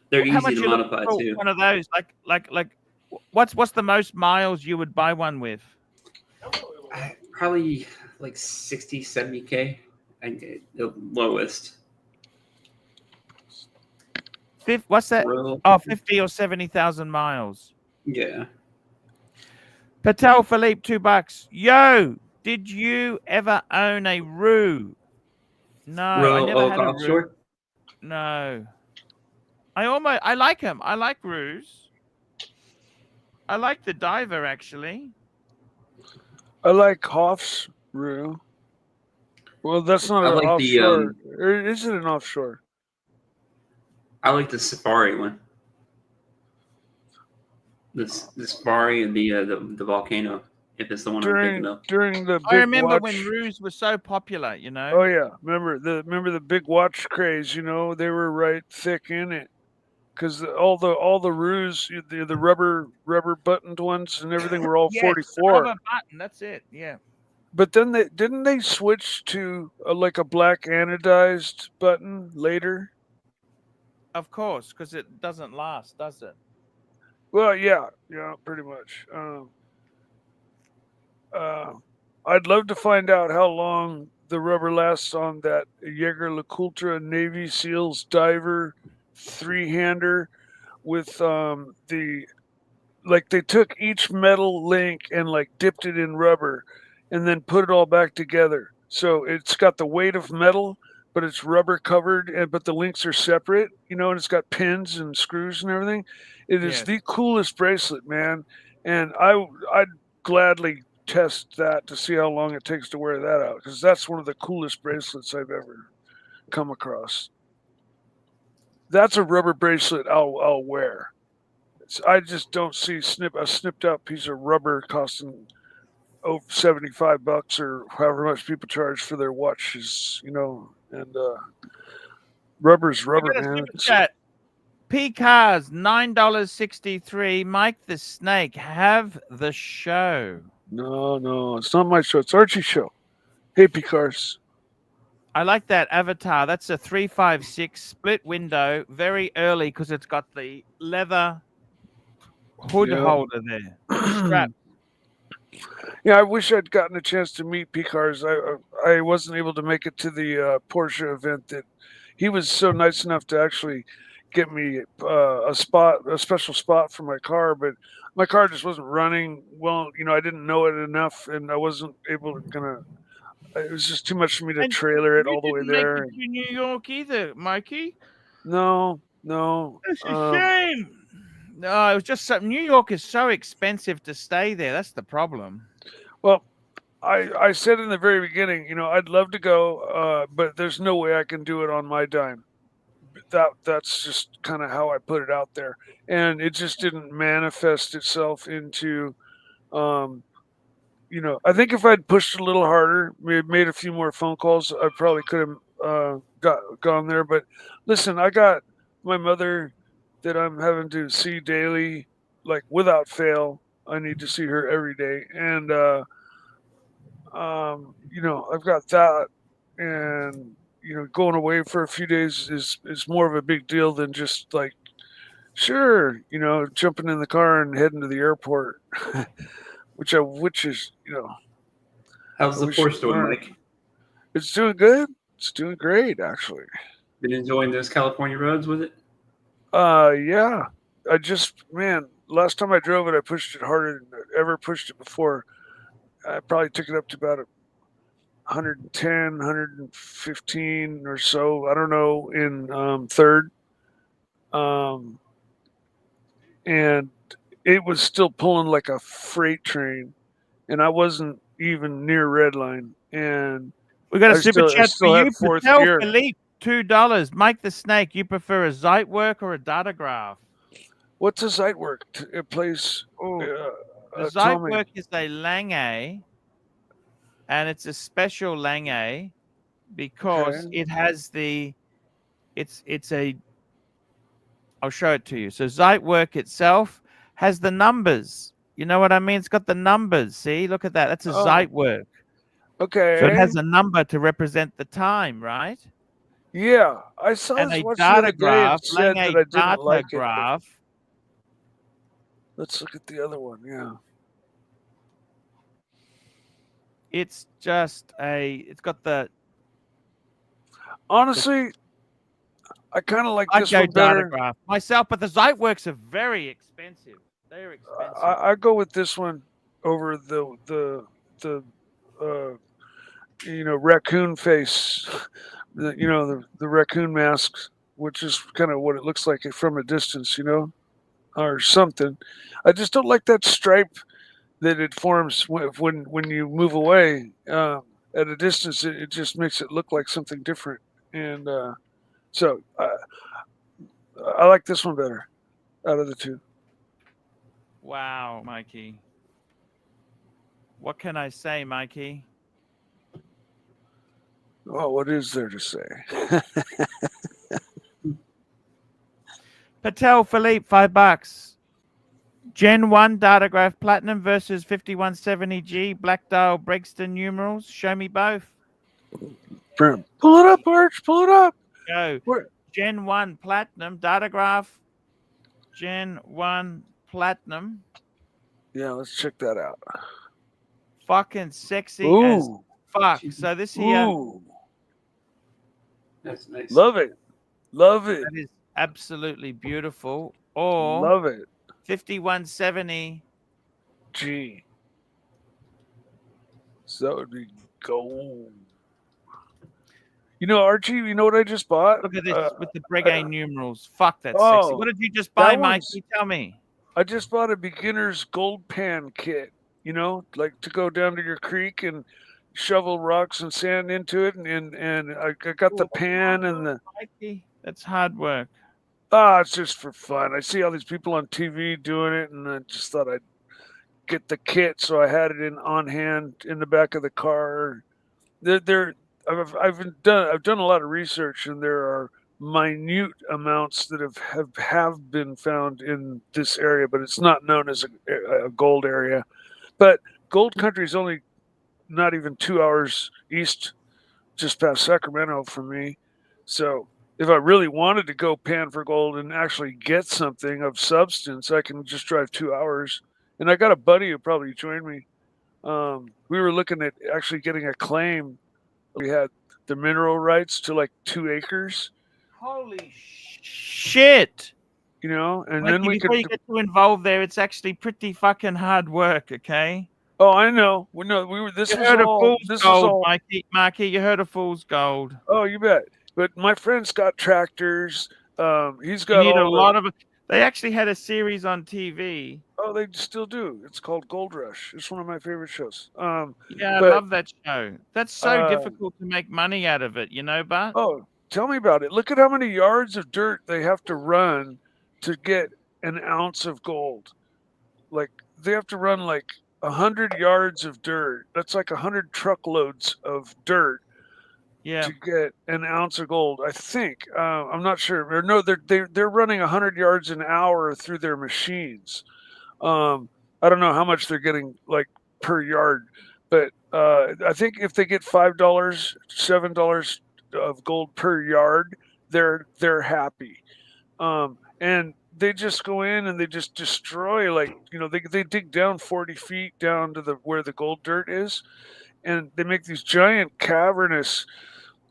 they're easy to modify too. One of those, like, what's the most miles you would buy one with? Probably 60, 70K. The lowest. What's that? Real. 50 or 70,000 miles. Yeah. Patel Philippe, $2. Yo, did you ever own a Roo? No, I never had a Roo. No. I like them. I like Roos. I like the Diver, actually. I like Hoff's Roo. Well, that's not an offshore. Or is it an offshore? I like the Safari one. The Safari and the Volcano, if it's the one I'm thinking of. During the big I remember watch, when Roos were so popular, you know. Oh yeah, remember the big watch craze? You know, they were right thick in it because all the Roos, the rubber buttoned ones and everything were all 44. Rubber button, that's it. Yeah. But then didn't they switch to a black anodized button later? Of course, because it doesn't last, does it? Well, yeah, pretty much. I'd love to find out how long the rubber lasts on that Jaeger-LeCoultre Navy SEALs Diver 3-hander with they took each metal link and dipped it in rubber and then put it all back together. So it's got the weight of metal, but it's rubber covered, but the links are separate, and it's got pins and screws and everything. It is the coolest bracelet, man. And I'd gladly test that to see how long it takes to wear that out, because that's one of the coolest bracelets I've ever come across. That's a rubber bracelet I'll wear. I just don't see a snipped out piece of rubber costing $75 or however much people charge for their watches, and rubber's rubber, man. P Cars, $9.63. Mike the Snake, have the show. No, it's not my show. It's Archie's show. Hey, P Cars. I like that avatar. That's a 356 split window, very early because it's got the leather hood Yeah. holder there. Strap. Yeah, I wish I'd gotten a chance to meet Picars. I wasn't able to make it to the Porsche event. That he was so nice enough to actually get me a special spot for my car, but my car just wasn't running well. I didn't know it enough, and I wasn't able to It was just too much for me to And trailer it you all the way didn't make there. it to New York either, Mikey. No. That's a shame. No, it was just something. New York is so expensive to stay there. That's the problem. Well, I said in the very beginning, I'd love to go, but there's no way I can do it on my dime. That's just kind of how I put it out there, and it just didn't manifest itself into. Um, I think if I'd pushed a little harder, made a few more phone calls, I probably could have gone there. But listen, I got my mother that I'm having to see daily, like without fail. I need to see her every day, and I've got that, and going away for a few days is more of a big deal than just like, sure, jumping in the car and heading to the airport, which is, How's I the wish Porsche I'd doing, learned. Mike? It's doing good. It's doing great, actually. Been enjoying those California roads with it? Yeah. Last time I drove it, I pushed it harder than I ever pushed it before. I probably took it up to about 110, 115 or so. I don't know, in third. Um, and it was still pulling like a freight train, and I wasn't even near red line. And We got a I super still, I chat for still you. had fourth Patel gear. Philippe, $2. Mike the Snake, you prefer a Zeitwerk or a Datograph? What's a site work? It plays. Oh, the Tell me. Zeitwerk is a Lange, and it's a special Lange because Okay. it has it's a I'll show it to you. So Zeitwerk itself has the numbers. You know what I mean? It's got the numbers. See, look at that. That's a Oh, Zeitwerk. So it okay. has a number to represent the time, right? Yeah, I saw And this a watch the other day and datograph, said that Lange I didn't like it, but datograph. let's look at the other one. Yeah. It's just it's got the Honestly, I kind of like I'd this go one better. datograph myself, but the Zeitwerks are very expensive. They're expensive. I go with this one over the uh, raccoon face, the raccoon masks, which is kind of what it looks like from a distance, or something. I just don't like that stripe that it forms when you move away at a distance. It just makes it look like something different, and so I like this one better out of the two. Wow, Mikey. What can I say, Mikey? Oh, what is there to say? Patel Philippe, $5. Gen 1 Datograph Platinum versus 5170G Black Dial Breguet numerals. Show me both. Pull it up, Arch. Pull it up. Go. Where? Gen 1 Platinum Datograph. Gen 1 Platinum. Yeah, let's check that out. Fucking sexy as Ooh. fuck. So this here. Ooh. That's nice. Love it. Love it. That is absolutely beautiful. Or Love it. 5170. Gee. So that would be gold. Archie, you know what I just bought? Look at this with the Breguet numerals. Fuck, that's sexy. Oh, What did you just buy, that one's- Mikey? Tell me. I just bought a beginner's gold pan kit, like to go down to your creek and shovel rocks and sand into it. And I got the pan and the. Mikey, that's hard work. It's just for fun. I see all these people on TV doing it, and I just thought I'd get the kit, so I had it on hand in the back of the car. I've done a lot of research, and there are minute amounts that have been found in this area, but it's not known as a gold area. But gold country is only not even 2 hours east just past Sacramento from me. So if I really wanted to go pan for gold and actually get something of substance, I can just drive 2 hours. And I got a buddy who probably joined me. We were looking at actually getting a claim. We had the mineral rights to like 2 acres, Holy shit! you know, and then Mikey, we before could. you get too involved there, it's actually pretty fucking hard work. Okay. Oh, I know. We know. We were. This You was heard of all. fool's This is gold, all. Mikey. You heard of fool's gold. Oh, you bet. But my friend's got tractors. He's You got need a all lot of. They actually had a series on TV. Oh, they still do. It's called Gold Rush. It's one of my favorite shows. Yeah, I but love that show. That's so uh, difficult to make money out of it, but oh, tell me about it. Look at how many yards of dirt they have to run to get an ounce of gold. Like they have to run like 100 yards of dirt. That's like 100 truckloads of dirt yeah, to get an ounce of gold. I think. I'm not sure. Or no, they're running 100 yards an hour through their machines. I don't know how much they're getting like per yard, but I think if they get $5, $7 of gold per yard, they're happy. And they just go in and they just destroy, like, you know, they dig down 40 feet down to the where the gold dirt is, and they make these giant cavernous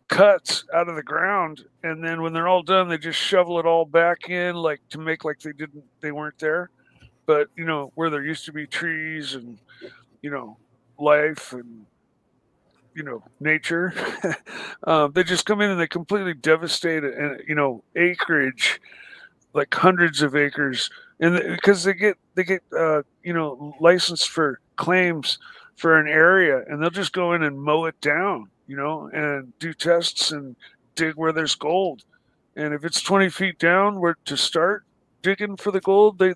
cuts out of the ground, and then when they're all done, they just shovel it all back in, like to make like they weren't there. But you know, where there used to be trees and, you know, life and, you know, nature, they just come in and they completely devastate it, and, you know, acreage, like hundreds of acres, and because they get you know, licensed for claims for an area, and they'll just go in and mow it down, you know, and do tests and dig where there's gold. And if it's 20 feet down where to start digging for the gold, they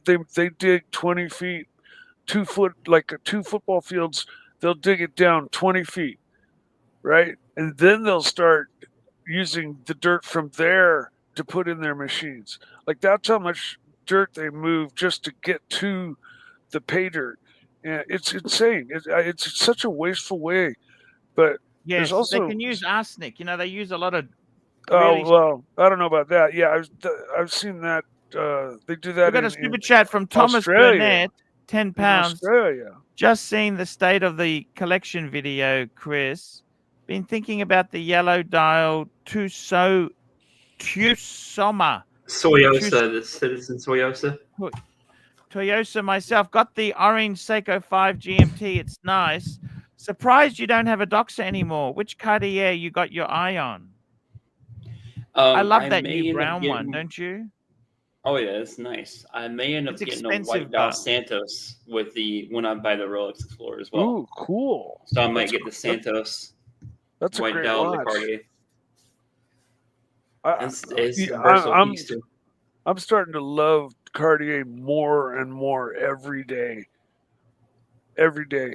dig 20 feet, 2 foot, like 2 football fields. They'll dig it down 20 feet, right? And then they'll start using the dirt from there to put in their machines. Like that's how much dirt they move just to get to the pay dirt. And it's insane. It's such a wasteful way. But yes, there's also they can use arsenic. You know, they use a lot of. oh Really, well, I don't know about that. Yeah, I've seen that. They do that we got a in super chat from Thomas Australia. Burnett, £10. In Australia. Just seen the state of the collection video, Chris. Been thinking about the yellow dial Tusoma. Soyosa, the citizen Soyosa. Toyosa myself. Got the orange Seiko 5 GMT. It's nice. Surprised you don't have a Doxa anymore. Which Cartier you got your eye on? I love that new brown one, don't you? Oh yeah, it's nice. I may end up It's getting a expensive, white dial but- Santos with when I buy the Rolex Explorer as well. Ooh, cool. So I might get the Santos That's a white great dial of the watch. Cartier. It's Yeah, versatile piece too. I'm starting to love Cartier more and more every day. Every day.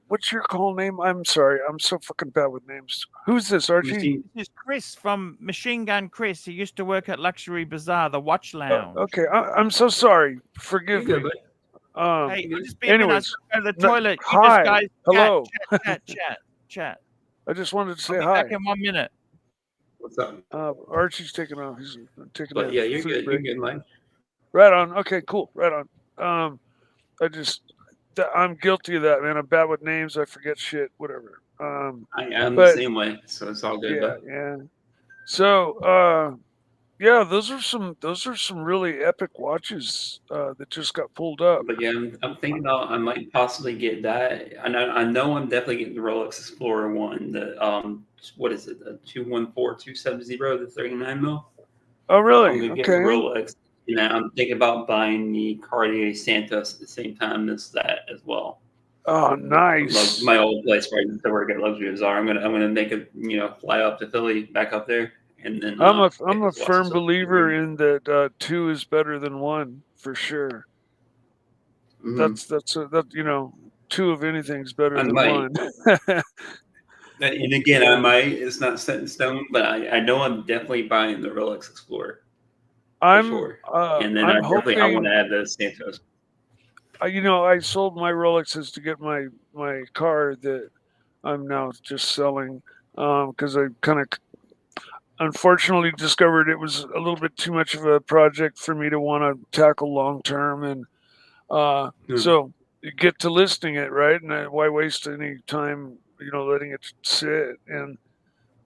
What's your call name? I'm sorry, I'm so fucking bad with names. Who's this, Archie? This is Chris from Machine Gun Chris. He used to work at Luxury Bazaar, the watch lounge. Okay, I'm so sorry. Forgive me. Hey, I'll just be a minute. anyways, I'll go to the toilet. You hi. just guys Hello. chat. I just wanted to say I'll be hi. back in 1 minute. What's up? Archie's taking off. He's taking But a yeah, you're food good. break. You're good, Mike. Right on. Okay, cool. Right on. I'm guilty of that, man. I'm bad with names. I forget shit. Whatever. I'm the same way, so it's all good. Yeah. So, yeah, those are some really epic watches that just got pulled up. But yeah, I'm thinking about I might possibly get that. I know I'm definitely getting the Rolex Explorer one. The what is it? The 214270, the 39 mil. Oh, really? I'm gonna get the Rolex. And I'm thinking about buying the Cartier Santos at the same time as that as well. Oh, nice. My old place where I used to work at Luxury Bazaar. I'm gonna make a fly up to Philly, back up there, and then I'm a firm believer in that 2 is better than 1 for sure. Mm-hmm. That 2 of anything is better than 1. And again, I might. It's not set in stone, but I know I'm definitely buying the Rolex Explorer. For sure. And then I want to add the Santos. I sold my Rolexes to get my car that I'm now just selling because I kind of unfortunately discovered it was a little bit too much of a project for me to want to tackle long term, and so you get to listing it, right? And why waste any time, letting it sit? And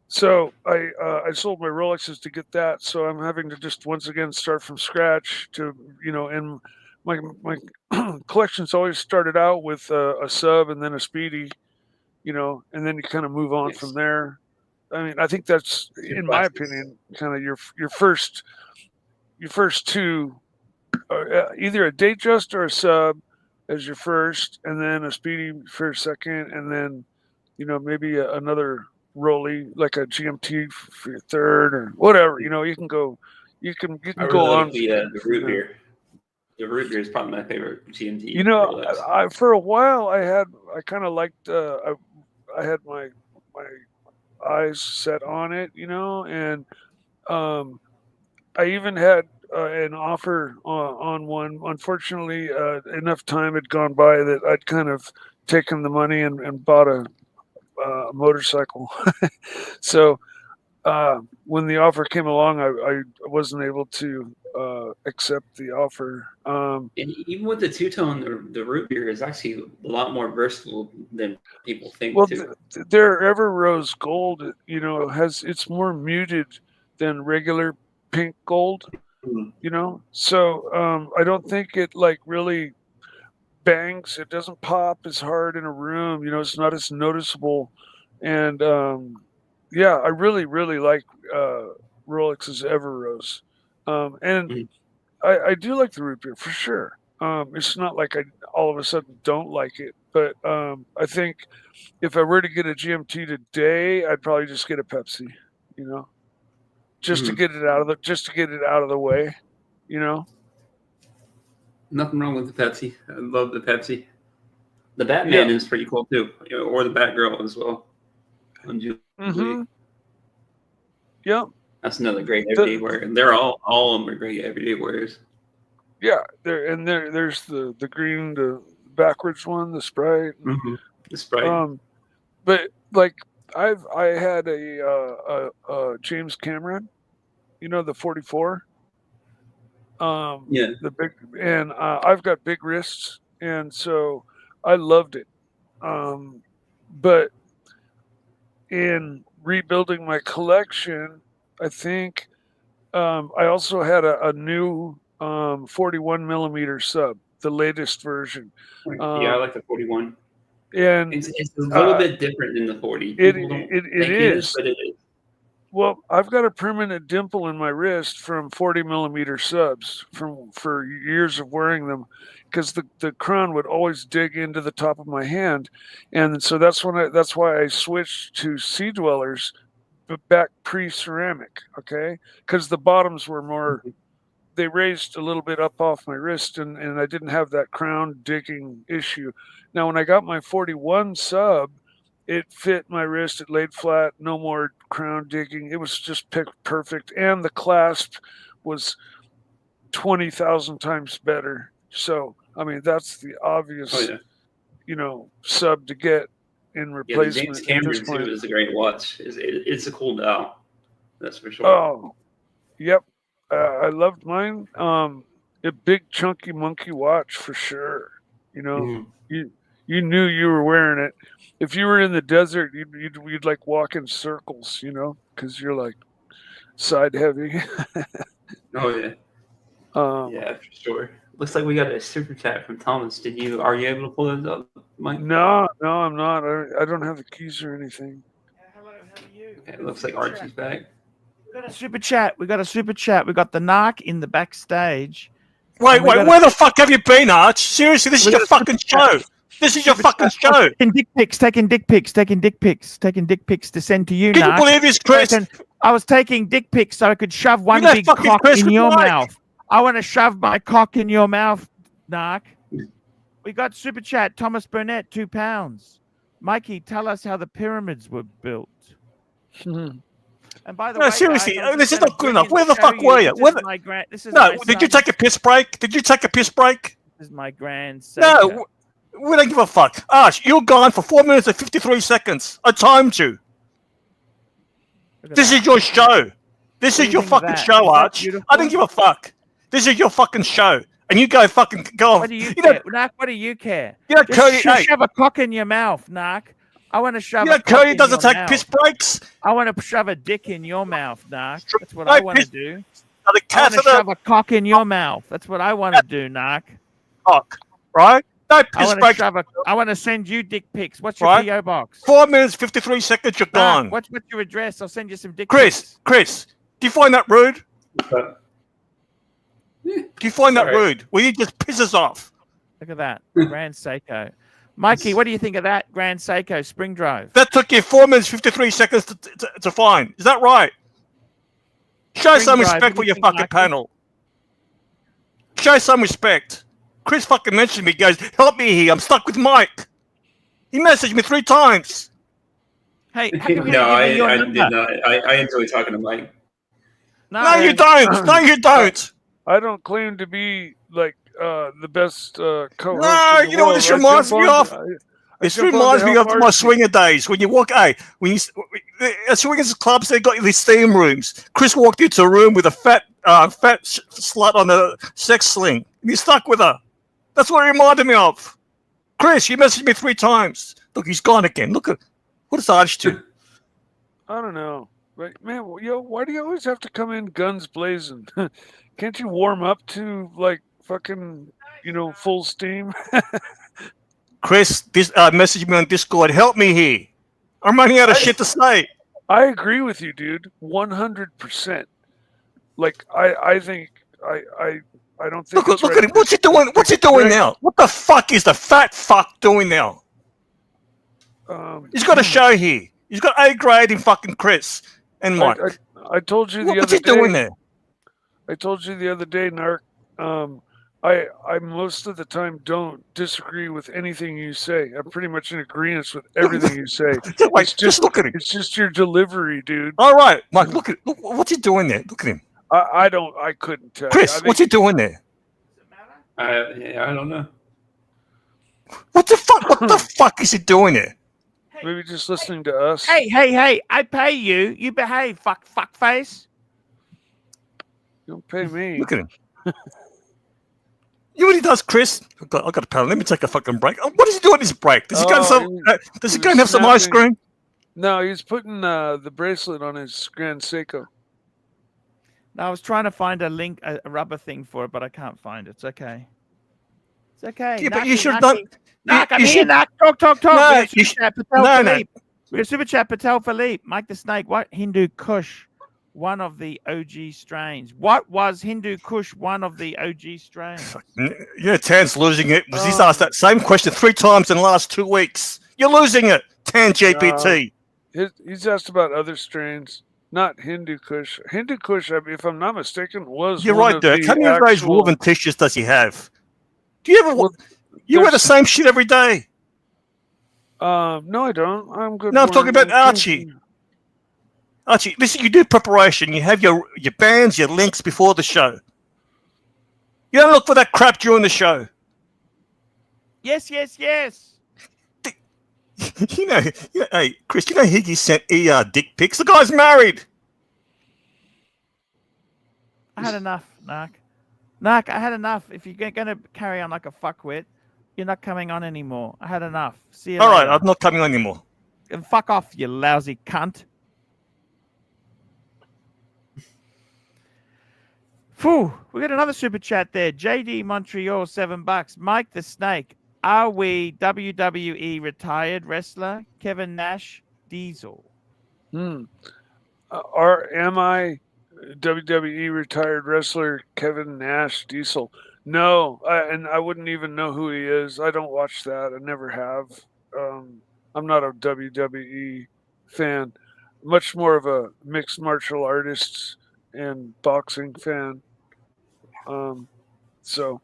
so I sold my Rolexes to get that. So I'm having to just once again start from scratch to and my collections always started out with a sub and then a speedy, and then you kind of move on from there. I mean, I think that's, in my opinion, kind of your first two, either a Datejust or a sub as your first, and then a speedy for your second, and then maybe another Rolly like a GMT for your third or whatever. You can go, you can I go really on. like the root beer. The root beer is probably my favorite GMT. I for a while I kind of liked. I had my eyes set on it, and I even had an offer on one. Unfortunately, enough time had gone by that I'd kind of taken the money and bought a motorcycle. So when the offer came along, I wasn't able to accept the offer. And even with the two-tone, the root beer is actually a lot more versatile than people think. Well, too. their Ever Rose Gold, it's more muted than regular pink gold. So I don't think it like really bangs. It doesn't pop as hard in a room. It's not as noticeable. And yeah, I really, really like Rolex's Ever Rose. And I do like the root beer for sure. It's not like I all of a sudden don't like it, but I think if I were to get a GMT today, I'd probably just get a Pepsi, just to get it out of the way, Nothing wrong with the Pepsi. I love the Pepsi. The Batman is pretty cool too, or the Batgirl as well. Mm-hmm. Yep. That's another great everyday wear. And they're all of them are great everyday wears. Yeah, there's the green, the backwards one, the Sprite. Mm-hmm. The Sprite. But like I had a James Cameron, the 44. The big, and I've got big wrists, and so I loved it. But in rebuilding my collection, I think I also had a new 41 millimeter sub, the latest version. I like the 41. And it's a little bit different than the 40. It is. But it is. Well, I've got a permanent dimple in my wrist from 40 millimeter subs for years of wearing them, because the crown would always dig into the top of my hand, and so that's why I switched to Sea Dwellers, but back pre-ceramic, okay, because the bottoms were more. They raised a little bit up off my wrist, and I didn't have that crown digging issue. Now, when I got my 41 sub, it fit my wrist. It laid flat. No more crown digging. It was just perfect. And the clasp was 20,000 times better. So, I mean, that's the obvious, sub to get in replacement. The James Cameron, too, is a great watch. It's a cool dial. That's for sure. Oh, yep. I loved mine. A big chunky monkey watch for sure. You knew you were wearing it. If you were in the desert, you'd like walk in circles, because you're like side heavy. Oh yeah. Yeah, for sure. Looks like we got a super chat from Thomas. Are you able to pull those up, Mike? No, I'm not. I don't have the keys or anything. Hello, how are you? Okay, it looks like Archie's back. We got a super chat. We got the narc in the backstage. Wait, where the fuck have you been, Arch? Seriously, this is your fucking show. This is your fucking show. Taking dick pics to send to you, Can you believe this, Chris? I was taking dick pics so I could shove one big cock in your mouth. I want to shove my cock in your mouth, narc. We got super chat. Thomas Burnett, £2. Mikey, tell us how the pyramids were built. And by the way, seriously, guys, this is not good enough. Where the fuck were you? Did you take a piss break? Did you take a piss break? is my grand Seiko. No, we don't give a fuck. Arch, you're gone for 4 minutes and 53 seconds. I timed you. Look at This that. is your show. This What is do you your think of fucking that? show, Is that Arch. I beautiful? don't give a fuck. This is your fucking show. And you go fucking go off. What do you know, care? Narc, what do you care? you know, Just Cody, hey, shove a cock in your mouth, Narc. I want to shove you know, a cock Cody in doesn't your take piss mouth. breaks. I want to shove a dick in your mouth, Narc. That's what No I want to piss- do. The I want to catheter shove a cock in your mouth. That's what I want to do, Narc. cock, right? No I piss want to breaks. shove a. I want to send you dick pics. What's your Right. PO box? 4 minutes, 53 seconds, you're Narc, gone. what's your address? I'll send you some dick Chris, pics. do you find that rude? But, Do you find that Sorry. rude? Will you just piss us off? Look at that. Grand Seiko. Mikey, what do you think of that? Grand Seiko Spring Drive. That took you 4 minutes, 53 seconds to find. Is that right? Show Spring some drive, respect what do for you your think, fucking Mikey? panel. Show some respect. Chris fucking mentioned me. He goes, help me here. I'm stuck with Mike. He messaged me 3 times. Hey, how come you no, didn't give me your I number? did not. I enjoy talking to Mike. No, you And- don't. No, you don't. I don't claim to be like the best co-host. No, in the you know what world. this I reminds jump me on- of? I This jump on to reminds me help of my artists. swinger days. When you walk, when you at swingers clubs, they got these theme rooms. Chris walked into a room with a fat slut on a sex sling, and you stuck with her. That's what it reminded me of. Chris, you messaged me 3 times. Look, he's gone again. Look at what does Arch do? I don't know, but man, why do you always have to come in guns blazing? Can't you warm up to like fucking full steam? Chris, message me on Discord. Help me here. I'm running out of shit to say. I agree with you, dude. 100%. Like I think I don't think. Look at him. What's he doing? What's he doing now? What the fuck is the fat fuck doing now? He's got a show here. He's got A grade in fucking Chris and Mike. I told you the What's other he day. doing there? I told you the other day, Narc. I most of the time don't disagree with anything you say. I'm pretty much in agreement with everything you say. Wait, just look at him. It's just your delivery, dude. All right, Mike. Look, what's he doing there? Look at him. I couldn't tell. Chris, you. what's he doing there? I don't know. What the fuck? What the fuck is he doing there? Maybe just listening to us. Hey! I pay you. You behave, fuck face. Don't pay me. Look at him. You know what he does, Chris? I got a panel. Let me take a fucking break. What does he do on his break? Does he go and does he go and have some ice cream? No, he's putting the bracelet on his Grand Seiko. No, I was trying to find a link, a rubber thing for it, but I can't find it. It's okay. It's okay. Yeah, but you should have done. Knock, I'm you here, should- knock. Talk. No, We're you super chat Patel no, no. Philippe. We're super chat Patel Philippe. Mike the Snake. What Hindu Kush? One of the OG strains. What was Hindu Kush? One of the OG strains. Yeah, Tan's losing it because he's asked that same question 3 times in the last 2 weeks. You're losing it, Tan JPT. He's asked about other strains, not Hindu Kush. Hindu Kush, if I'm not mistaken, was You're one right, of Dirk. the How many of those actual- woven tissues does he have? Do you ever? Well, you wear the there's- same shit every day. No, I don't. I'm good. No, I'm talking wearing about the Archie. thing. Archie, listen, you do preparation. You have your bands, your links before the show. You don't look for that crap during the show. Yes. You know, hey, Chris, you know Higgy sent ER dick pics? The guy's married. I had enough, Narc. Narc, I had enough. If you're going to carry on like a fuckwit, you're not coming on anymore. I had enough. See you All right, later. I'm not coming on anymore. And fuck off, you lousy cunt. Phew, we got another super chat there. JD Montreal, $7. Mike the Snake. Are we WWE retired wrestler? Kevin Nash, Diesel. Am I WWE retired wrestler Kevin Nash Diesel? No, and I wouldn't even know who he is. I don't watch that. I never have. I'm not a WWE fan. Much more of a mixed martial artists and boxing fan. So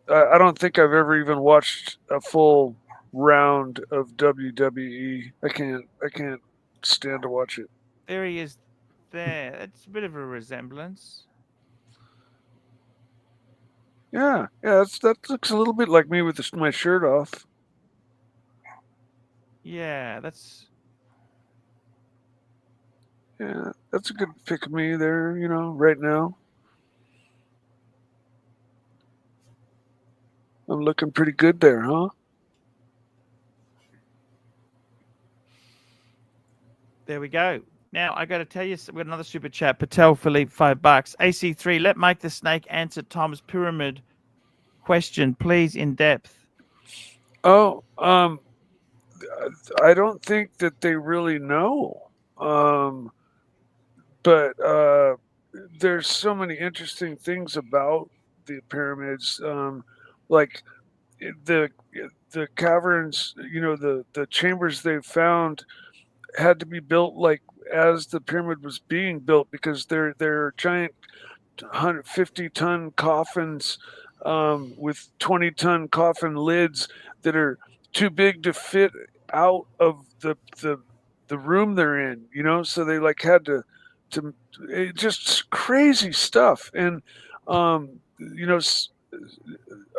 I don't think I've ever even watched a full round of WWE. I can't stand to watch it. There he is there. It's a bit of a resemblance. Yeah, that looks a little bit like me with my shirt off. Yeah, that's Yeah, that's a good pick of me there. Right now I'm looking pretty good there, huh? there we go. Now I got to tell you, we got another super chat. Patel Philippe, $5. AC3, let Mike the Snake answer Tom's pyramid question, please, in depth. Oh, I don't think that they really know. But there's so many interesting things about the pyramids, like the the caverns. The chambers they found had to be built like as the pyramid was being built because they're giant 150-ton coffins with 20-ton coffin lids that are too big to fit out of the room they're in. So they like had to just crazy stuff. And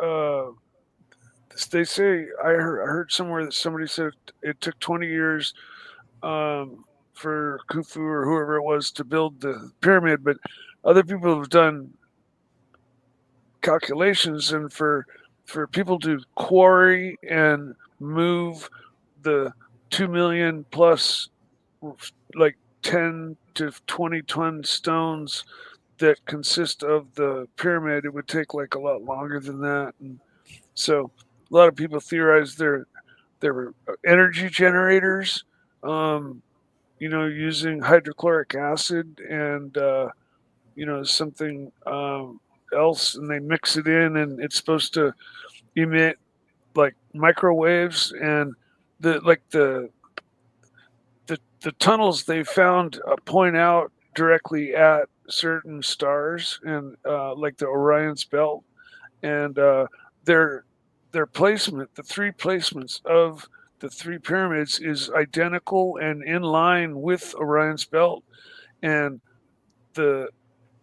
uh, they say I heard somewhere that somebody said it took 20 years for Khufu or whoever it was to build the pyramid, but other people have done calculations, and for people to quarry and move the 2 million plus like 10 to 20-ton stones that consist of the pyramid, it would take like a lot longer than that. And so a lot of people theorize they're energy generators, using hydrochloric acid and something else, and they mix it in, and it's supposed to emit like microwaves. And the tunnels they found point out directly at certain stars, and like the Orion's belt, and their placement, the three placements of the three pyramids, is identical and in line with Orion's belt. And the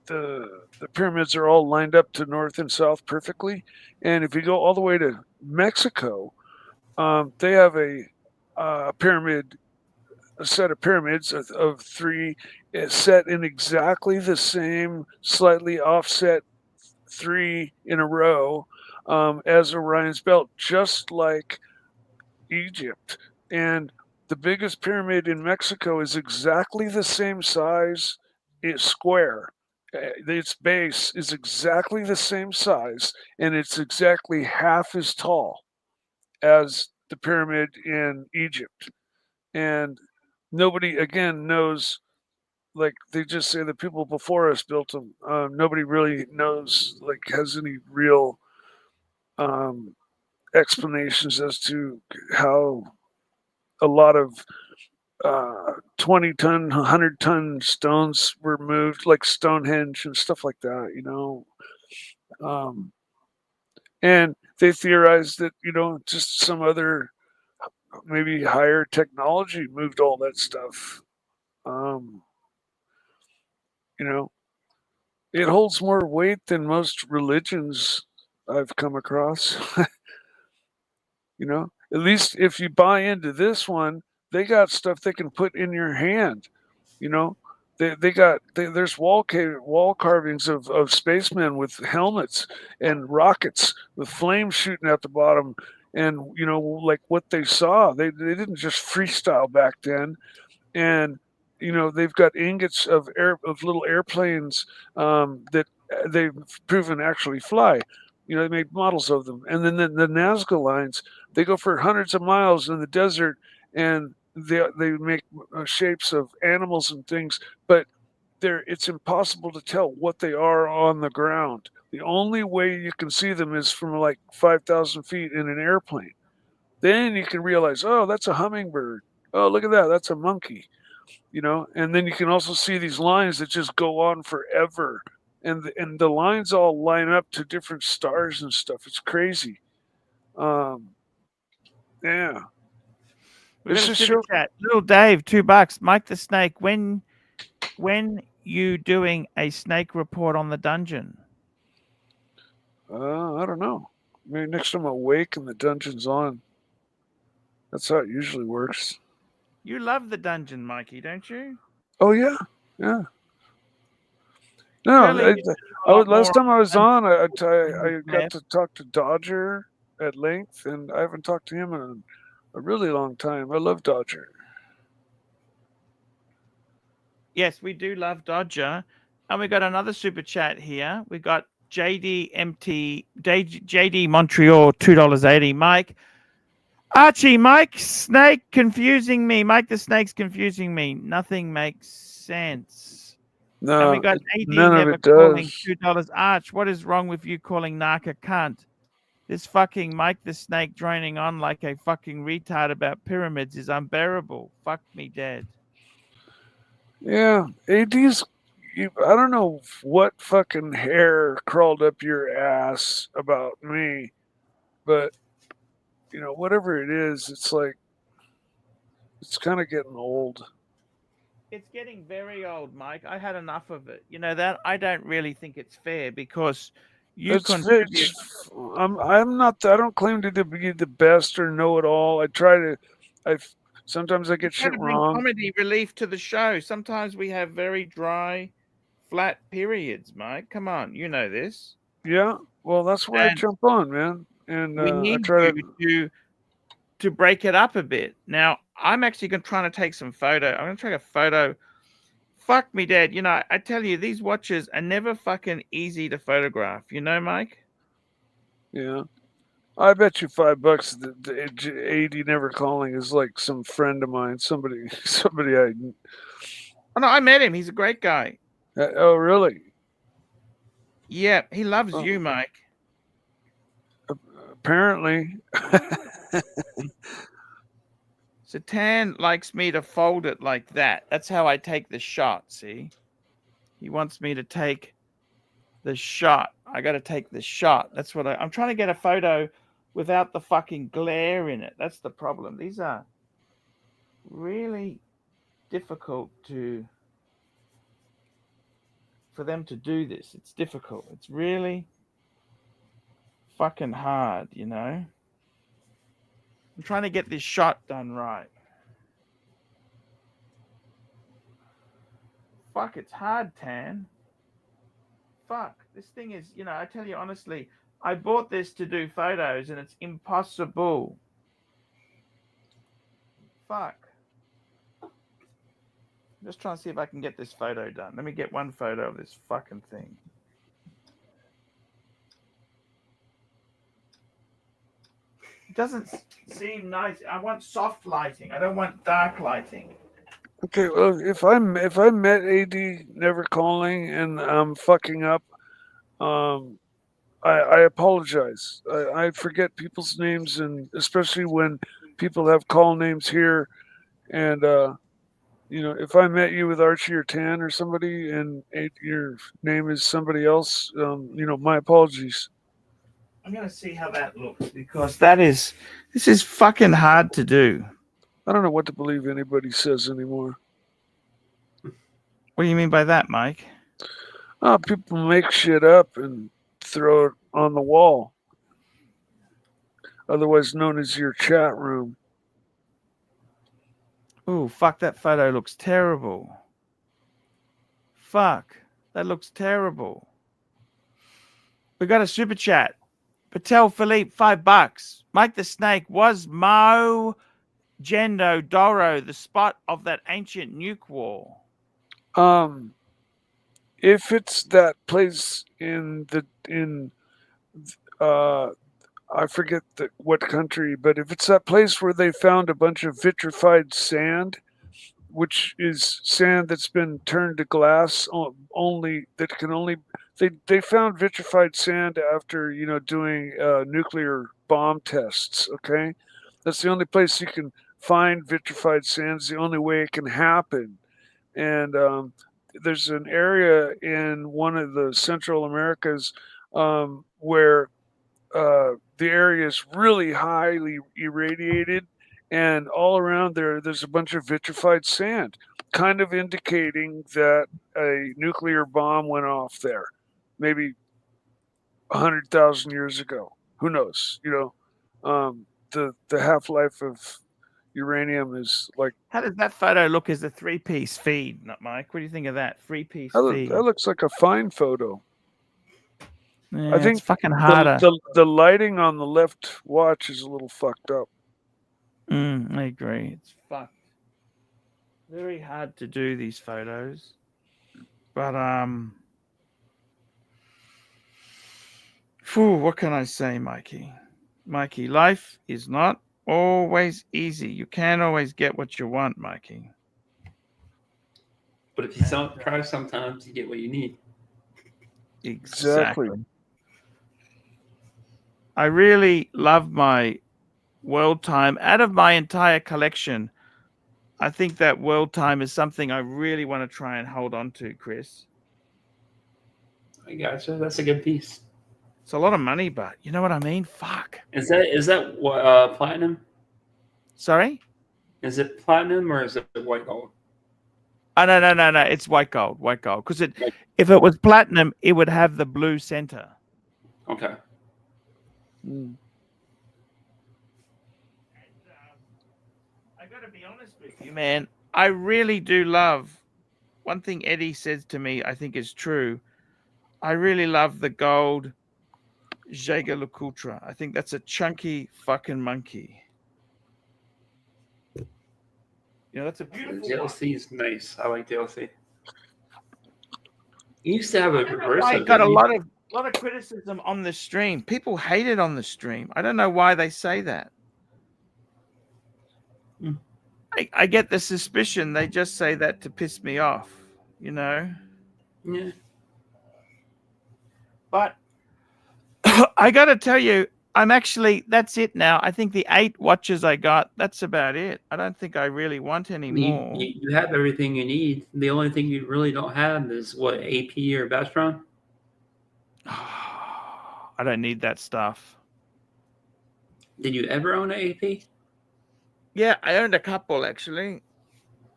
the pyramids are all lined up to north and south perfectly. And if you go all the way to Mexico, they have a set of pyramids of three, set in exactly the same, slightly offset three in a row, as Orion's belt, just like Egypt. And the biggest pyramid in Mexico is exactly the same size. It's square. Its base is exactly the same size, and it's exactly half as tall as the pyramid in Egypt. And nobody, again, knows. Like, they just say the people before us built them. Nobody really knows, like, has any real um, explanations as to how a lot of 20-ton, 100-ton stones were moved, like Stonehenge and stuff like that. Um, and they theorized that, just some other, maybe higher technology moved all that stuff. Um, you know, it holds more weight than most religions I've come across. At least if you buy into this one, they got stuff they can put in your hand. You know, there's wall carvings of spacemen with helmets and rockets with flames shooting out the bottom, and like what they saw. They didn't just freestyle back then. And they've got ingots of little airplanes that they've proven actually fly. They made models of them. And then the Nazca lines, they go for hundreds of miles in the desert, and they make shapes of animals and things, but it's impossible to tell what they are on the ground. The only way you can see them is from like 5,000 feet in an airplane. Then you can realize, oh, that's a hummingbird. Oh, look at that, that's a monkey. And then you can also see these lines that just go on forever, and the lines all line up to different stars and stuff. It's crazy. Yeah. We got This a is super show. chat. Little Dave, $2. Mike the Snake, when you doing a snake report on the dungeon? I don't know. Maybe next time I'm awake and the dungeon's on. That's how it usually works. You love the dungeon, Mikey, don't you? Oh yeah, yeah. No, Surely you know a lot last more time I was dungeon on, I than you got have. to talk to Dodger at length, and I haven't talked to him in a really long time. I love Dodger. Yes, we do love Dodger. And we got another super chat here. We got JD Montreal, $2.80. Mike. Archie, Mike Snake confusing me. Mike the Snake's confusing me. Nothing makes sense. And we No, got AD none of never it calling does. $2. Arch, what is wrong with you calling Narc a cunt? This fucking Mike the Snake droning on like a fucking retard about pyramids is unbearable. Fuck me dead. Yeah, AD's. I don't know what fucking hair crawled up your ass about me, but whatever it is, it's like it's kind of getting old. It's getting very old, Mike. I had enough of it. You know that? I don't really think it's fair because you contribute. I'm not. I don't claim to be the best or know it all. I try to. I sometimes I You get try shit to bring wrong. comedy relief to the show. Sometimes we have very dry, flat periods, Mike. Come on, you know this. Yeah. Well, that's why I And jump on, man. And we I need try you to break it up a bit. Now, I'm actually trying to take some photo. I'm going to take a photo. Fuck me, Dad. You know, I tell you, these watches are never fucking easy to photograph. You know, Mike? Yeah. I bet you $5 the 80 never calling is like some friend of mine. Somebody I. Oh, no, I met him. He's a great guy. Oh, really? Yeah, he loves Oh, you, Mike. apparently. Satan likes me to fold it like that. That's how I take the shot, see? He wants me to take the shot. I got to take the shot. That's what I'm trying to get a photo without the fucking glare in it. That's the problem. These are really difficult for them to do this. It's difficult. It's really fucking hard, you know? I'm trying to get this shot done right. Fuck, it's hard, Tan. Fuck, this thing is, I tell you honestly, I bought this to do photos and it's impossible. Fuck. I'm just trying to see if I can get this photo done. Let me get one photo of this fucking thing. It doesn't seem nice. I want soft lighting. I don't want dark lighting. Okay, well, if I met AD never calling and I'm fucking up, I apologize. I forget people's names, and especially when people have call names here. And if I met you with Archie or Tan or somebody, and your name is somebody else, my apologies. I'm gonna see how that looks because this is fucking hard to do. I don't know what to believe anybody says anymore. What do you mean by that, Mike? Oh, people make shit up and throw it on the wall, otherwise known as your chat room. Ooh, fuck, that photo looks terrible. Fuck, that looks terrible. We got a super chat. Patel Philippe, $5. Mike the Snake, was Mo Gendo Doro the spot of that ancient nuke war? If it's that place I forget what country, but if it's that place where they found a bunch of vitrified sand, which is sand that's been turned to glass only they found vitrified sand after doing nuclear bomb tests. Okay, that's the only place you can find vitrified sand. It's the only way it can happen. And there's an area in one of the Central Americas where the area is really highly irradiated, and all around there's a bunch of vitrified sand, kind of indicating that a nuclear bomb went off there, maybe 100,000 years ago. Who knows? The half-life of uranium is like How does that photo look as a 3-piece feed, Mike? What do you think of that 3-piece feed? that looks like a fine photo. Yeah, I think it's fucking harder. the lighting on the left watch is a little fucked up. I agree. It's fucked. Very hard to do these photos, but what can I say, Mikey? Mikey, life is not always easy. You can't always get what you want, Mikey. But if you try sometimes, you get what you need. Exactly. I really love my world time. Out of my entire collection, I think that world time is something I really want to try and hold on to, Chris. I gotcha. That's a good piece. It's a lot of money, but you know what I mean? Fuck. Is that platinum? Sorry? Is it platinum or is it white gold? Oh, no. It's white gold. White gold. Because if it was platinum, it would have the blue center. Okay. I got to be honest with you, man. I really do love one thing Eddie says to me, I think is true. I really love the gold Jaeger LeCoultre. I think that's a chunky fucking monkey. That's a beautiful DLC is nice. I like DLC. You used to have a reverse. I got a lot of criticism on the stream. People hate it on the stream. I don't know why they say that. I get the suspicion they just say that to piss me off, Yeah. But I got to tell you, that's it now. I think the 8 watches I got, that's about it. I don't think I really want any more. You have everything you need. The only thing you really don't have is AP or Vastron? I don't need that stuff. Did you ever own an AP? Yeah, I owned a couple actually.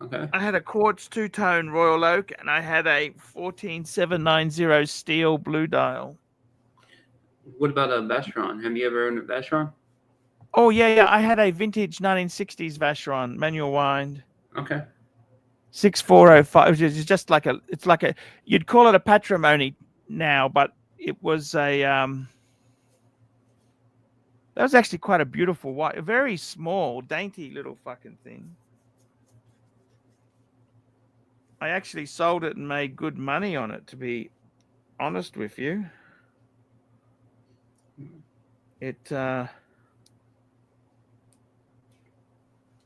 Okay. I had a quartz 2-tone Royal Oak and I had a 14790 steel blue dial. What about a Vastron? Have you ever owned a Vastron? Oh yeah. I had a vintage 1960s Vacheron manual wind. Okay. 6405, which is just like you'd call it a patrimony now, but it was a that was actually quite a beautiful watch, a very small, dainty little fucking thing. I actually sold it and made good money on it, to be honest with you. It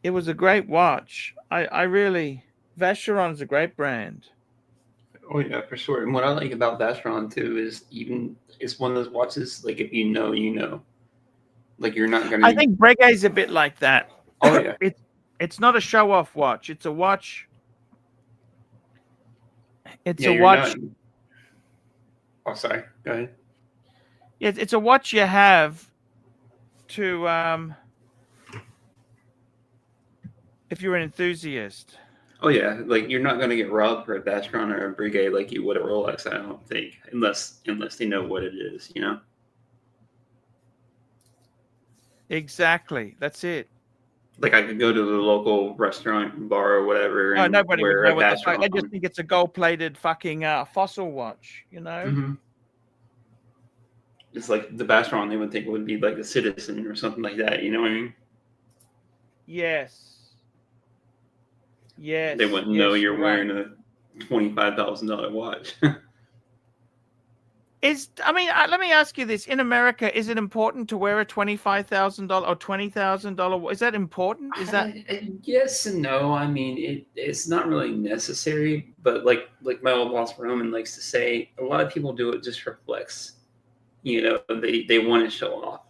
was a great watch. I really, Vacheron's a great brand. Oh yeah, for sure. And what I like about Vastron too is it's one of those watches, like if you know, you know. Like you're not gonna. I think Breguet's a bit like that. Oh yeah. It's not a show-off watch. It's a watch. It's Yeah, a watch. Not... Oh, sorry. Go ahead. It's a watch you have to if you're an enthusiast. Oh yeah, like you're not gonna get robbed for a Vastron or a Breguet like you would a Rolex. I don't think, unless they know what it is, you know. Exactly. That's it. Like I could go to the local restaurant, bar, or whatever. No, and nobody would wear know a what the fuck. Vastron. They just think it's a gold-plated fucking fossil watch, you know? Mm-hmm. It's like the Vastron they would think would be like a Citizen or something like that. You know what I mean? Yes. They wouldn't know you're wearing a $25,000 watch. Let me ask you this: in America, is it important to wear a $25,000 or $20,000? Is that important? Is that yes and no? I mean, it's not really necessary, but like my old boss Roman likes to say, a lot of people do it just for flex. You know, they want to show off.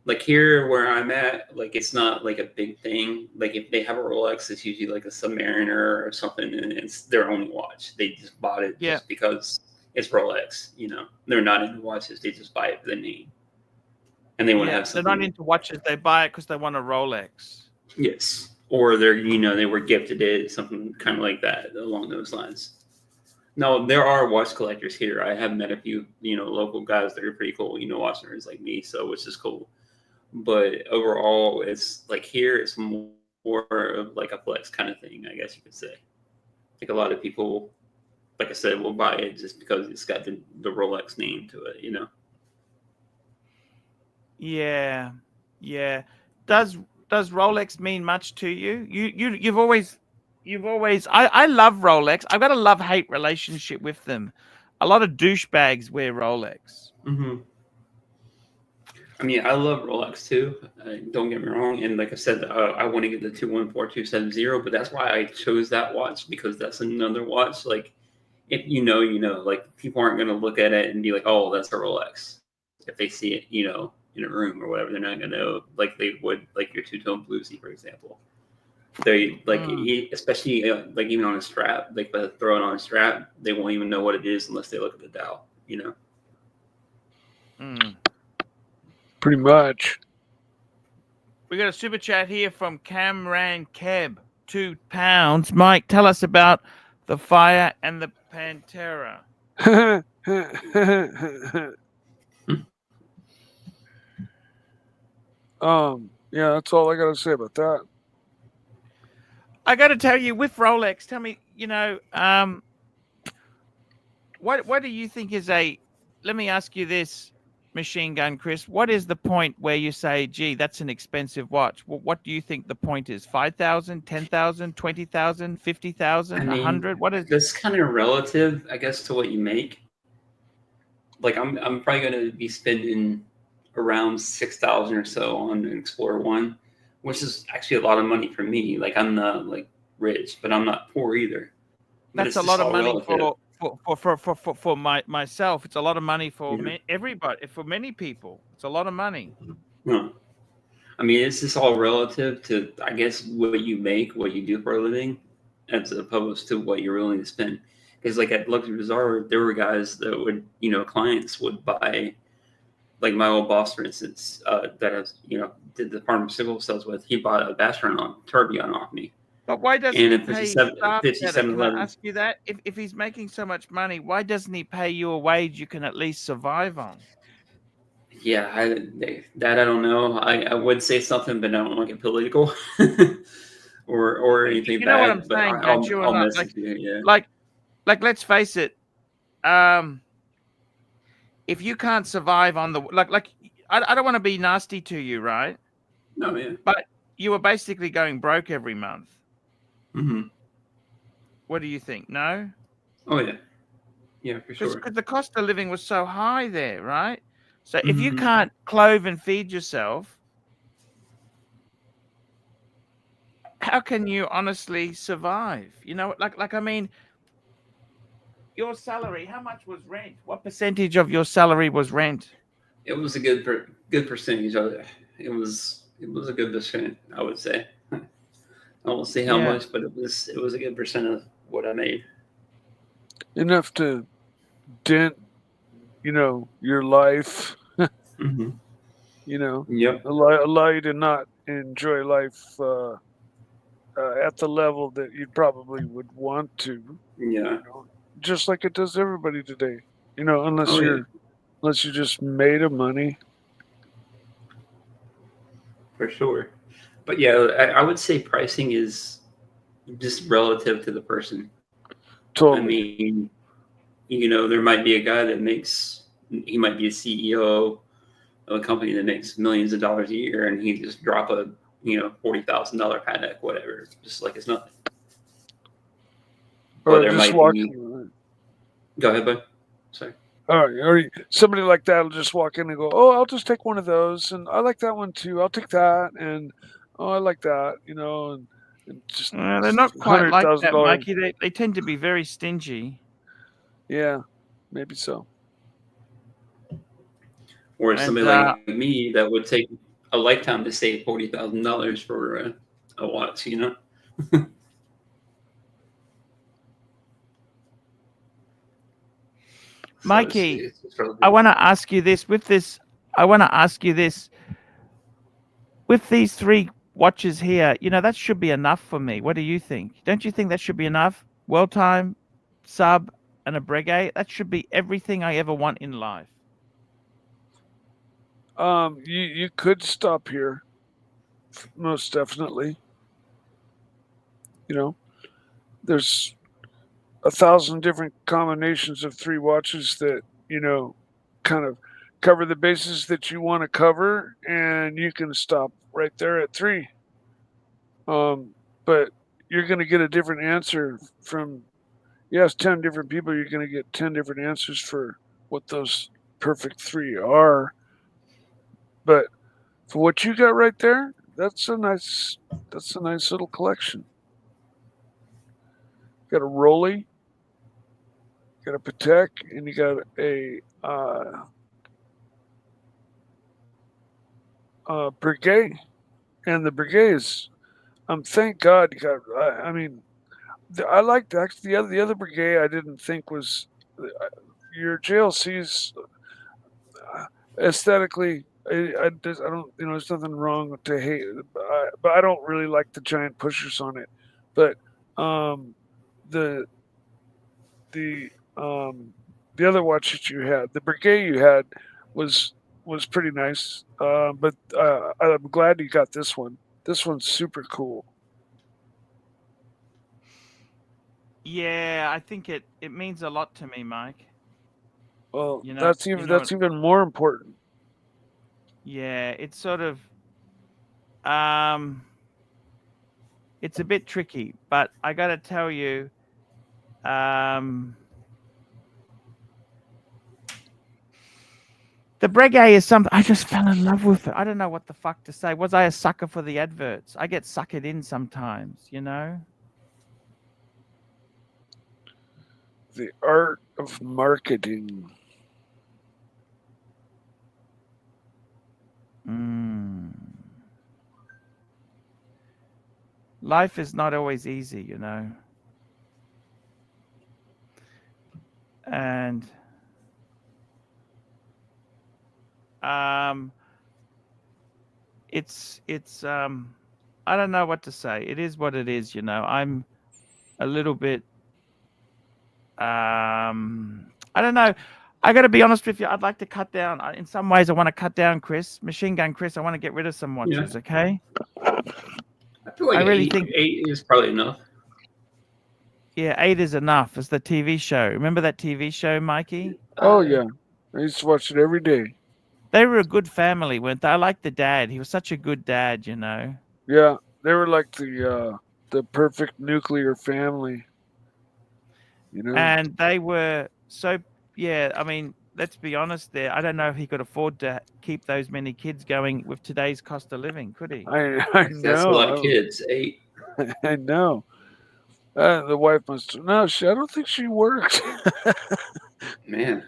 Like here where I'm at, like it's not like a big thing. Like if they have a Rolex, it's usually like a Submariner or something, and it's their only watch. They just bought it just because it's Rolex. You know, they're not into watches. They just buy it for the name, and they want to have something. They're not into watches. They buy it because they want a Rolex. Yes, or they were gifted it, something kind of like that along those lines. No, there are watch collectors here. I have met a few, local guys that are pretty cool, watch nerds like me, so which is cool. But overall, it's like here, it's more of like a flex kind of thing, I guess you could say. Like a lot of people, like I said, will buy it just because it's got the Rolex name to it, Yeah, yeah. Does Rolex mean much to you? You've always I love Rolex. I've got a love-hate relationship with them. A lot of douchebags wear Rolex. Mm-hmm. I mean, I love Rolex too. Don't get me wrong. And like I said, I want to get the 214270, but that's why I chose that watch, because that's another watch. Like, if you know, like people aren't going to look at it and be like, oh, that's a Rolex. If they see it, in a room or whatever, they're not going to know like they would like your two-tone bluesy, for example. They like, especially like even on a strap, like if I throw it on a strap, they won't even know what it is unless they look at the dial, Pretty much. We got a super chat here from Camran Keb, £2. Mike, tell us about the fire and the Pantera. Yeah, that's all I gotta say about that. I got to tell you, with Rolex, tell me, what do you think is let me ask you this, Machine Gun Chris, what is the point where you say, gee, that's an expensive watch? What do you think the point is? 5,000, 10,000, 20,000, 50,000, 100? What is that's kind of relative, I guess, to what you make. Like I'm probably going to be spending around 6,000 or so on an Explorer One, which is actually a lot of money for me. Like I'm not like rich, but I'm not poor either. But that's a lot of money for myself. It's a lot of money for everybody, for many people. It's a lot of money. Huh. I mean, it's just all relative to, I guess, what you make, what you do for a living, as opposed to what you're willing to spend. Because like at Luxury Bazaar, there were guys that would, clients would buy, like my old boss, for instance, that has, did the pharmaceutical sales with, he bought a Vacheron tourbillon off me. But why doesn't he pay his staff better? Can I ask you that? If he's making so much money, why doesn't he pay you a wage you can at least survive on? Yeah, that I don't know. I would say something, but I don't want to get political or anything you know bad. What I'm but saying, I'll message you. Yeah. Like, let's face it. If you can't survive on the I don't want to be nasty to you, right? No, yeah. But you were basically going broke every month. Mm-hmm. What do you think? No? Oh, yeah. Yeah, for sure. Because the cost of living was so high there, right? So if you can't clothe and feed yourself, how can you honestly survive? I mean, your salary, how much was rent? What percentage of your salary was rent? It was a good percentage of it. It was a good percent, I would say. I won't say how much, but it was a good percent of what I made. Enough to dent, your life. Mm-hmm. Yep. Allow you to not enjoy life at the level that you probably would want to. Yeah. Just like it does everybody today. Unless you're just made of money. For sure. But yeah, I would say pricing is just relative to the person. Totally. I mean, there might be a guy that he might be a CEO of a company that makes millions of dollars a year, and he just drop a, $40,000 Patek, whatever, just like it's nothing. Or there just walking. Go ahead, bud. Sorry. Or somebody like that will just walk in and go, "Oh, I'll just take one of those, and I like that one too. I'll take that, and I like that," and just they're not quite like that, Mikey. They tend to be very stingy. Yeah, maybe so. Or somebody like me that would take a lifetime to save $40,000 for a watch, Mikey, I want to ask you this. With these 3 watches here, that should be enough for me. What do you think? Don't you think that should be enough? World time, sub, and a Breguet, that should be everything I ever want in life. You could stop here, most definitely. You know, there's 1,000 different combinations of 3 watches that, kind of cover the bases that you wanna cover, and you can stop right there at 3. But you're gonna get a different answer from you ask 10 different people, you're gonna get 10 different answers for what those perfect 3 are. But for what you got right there, that's a nice little collection. Got a Rolly, got a Patek, and you got a Breguet. And the Breguet is, thank God you got. I mean, I liked actually the other Breguet. I didn't think was your JLC's aesthetically. I don't, there's nothing wrong to hate, but I don't really like the giant pushers on it. But the the the other watch that you had, the Breguet you had, was was pretty nice. But I'm glad you got this one. This one's super cool. Yeah, I think it means a lot to me, Mike. Well, You know, that's you even know, that's even more important. yeah, it's sort of um, it's a bit tricky, but I got to tell you, um, the Breguet is something I just fell in love with it. I don't know what the fuck to say. Was I a sucker for the adverts? I get suckered in sometimes, you know. The art of marketing. Mm. Life is not always easy, you know. And um it's I don't know what to say. It is what it is, you know. I'm a little bit I don't know. I got to be honest with you. I'd like to cut down. In some ways, I want to cut down, Chris. Machine Gun Chris. I want to get rid of some Yeah. watches. Okay. I feel like I really eight, think 8 is probably enough. yeah, 8 is enough. It's the TV show. Remember that TV show, Mikey? Oh yeah, I used to watch it every day. They were a good family, weren't they? I like the dad. He was such a good dad, you know. Yeah, they were like the perfect nuclear family. You know. And they were so yeah. I mean, let's be honest. There, I don't know if he could afford to keep those many kids going with today's cost of living. Could he? I That's a lot of know. kids. 8. I know. The wife must. No, I don't think she worked. Man.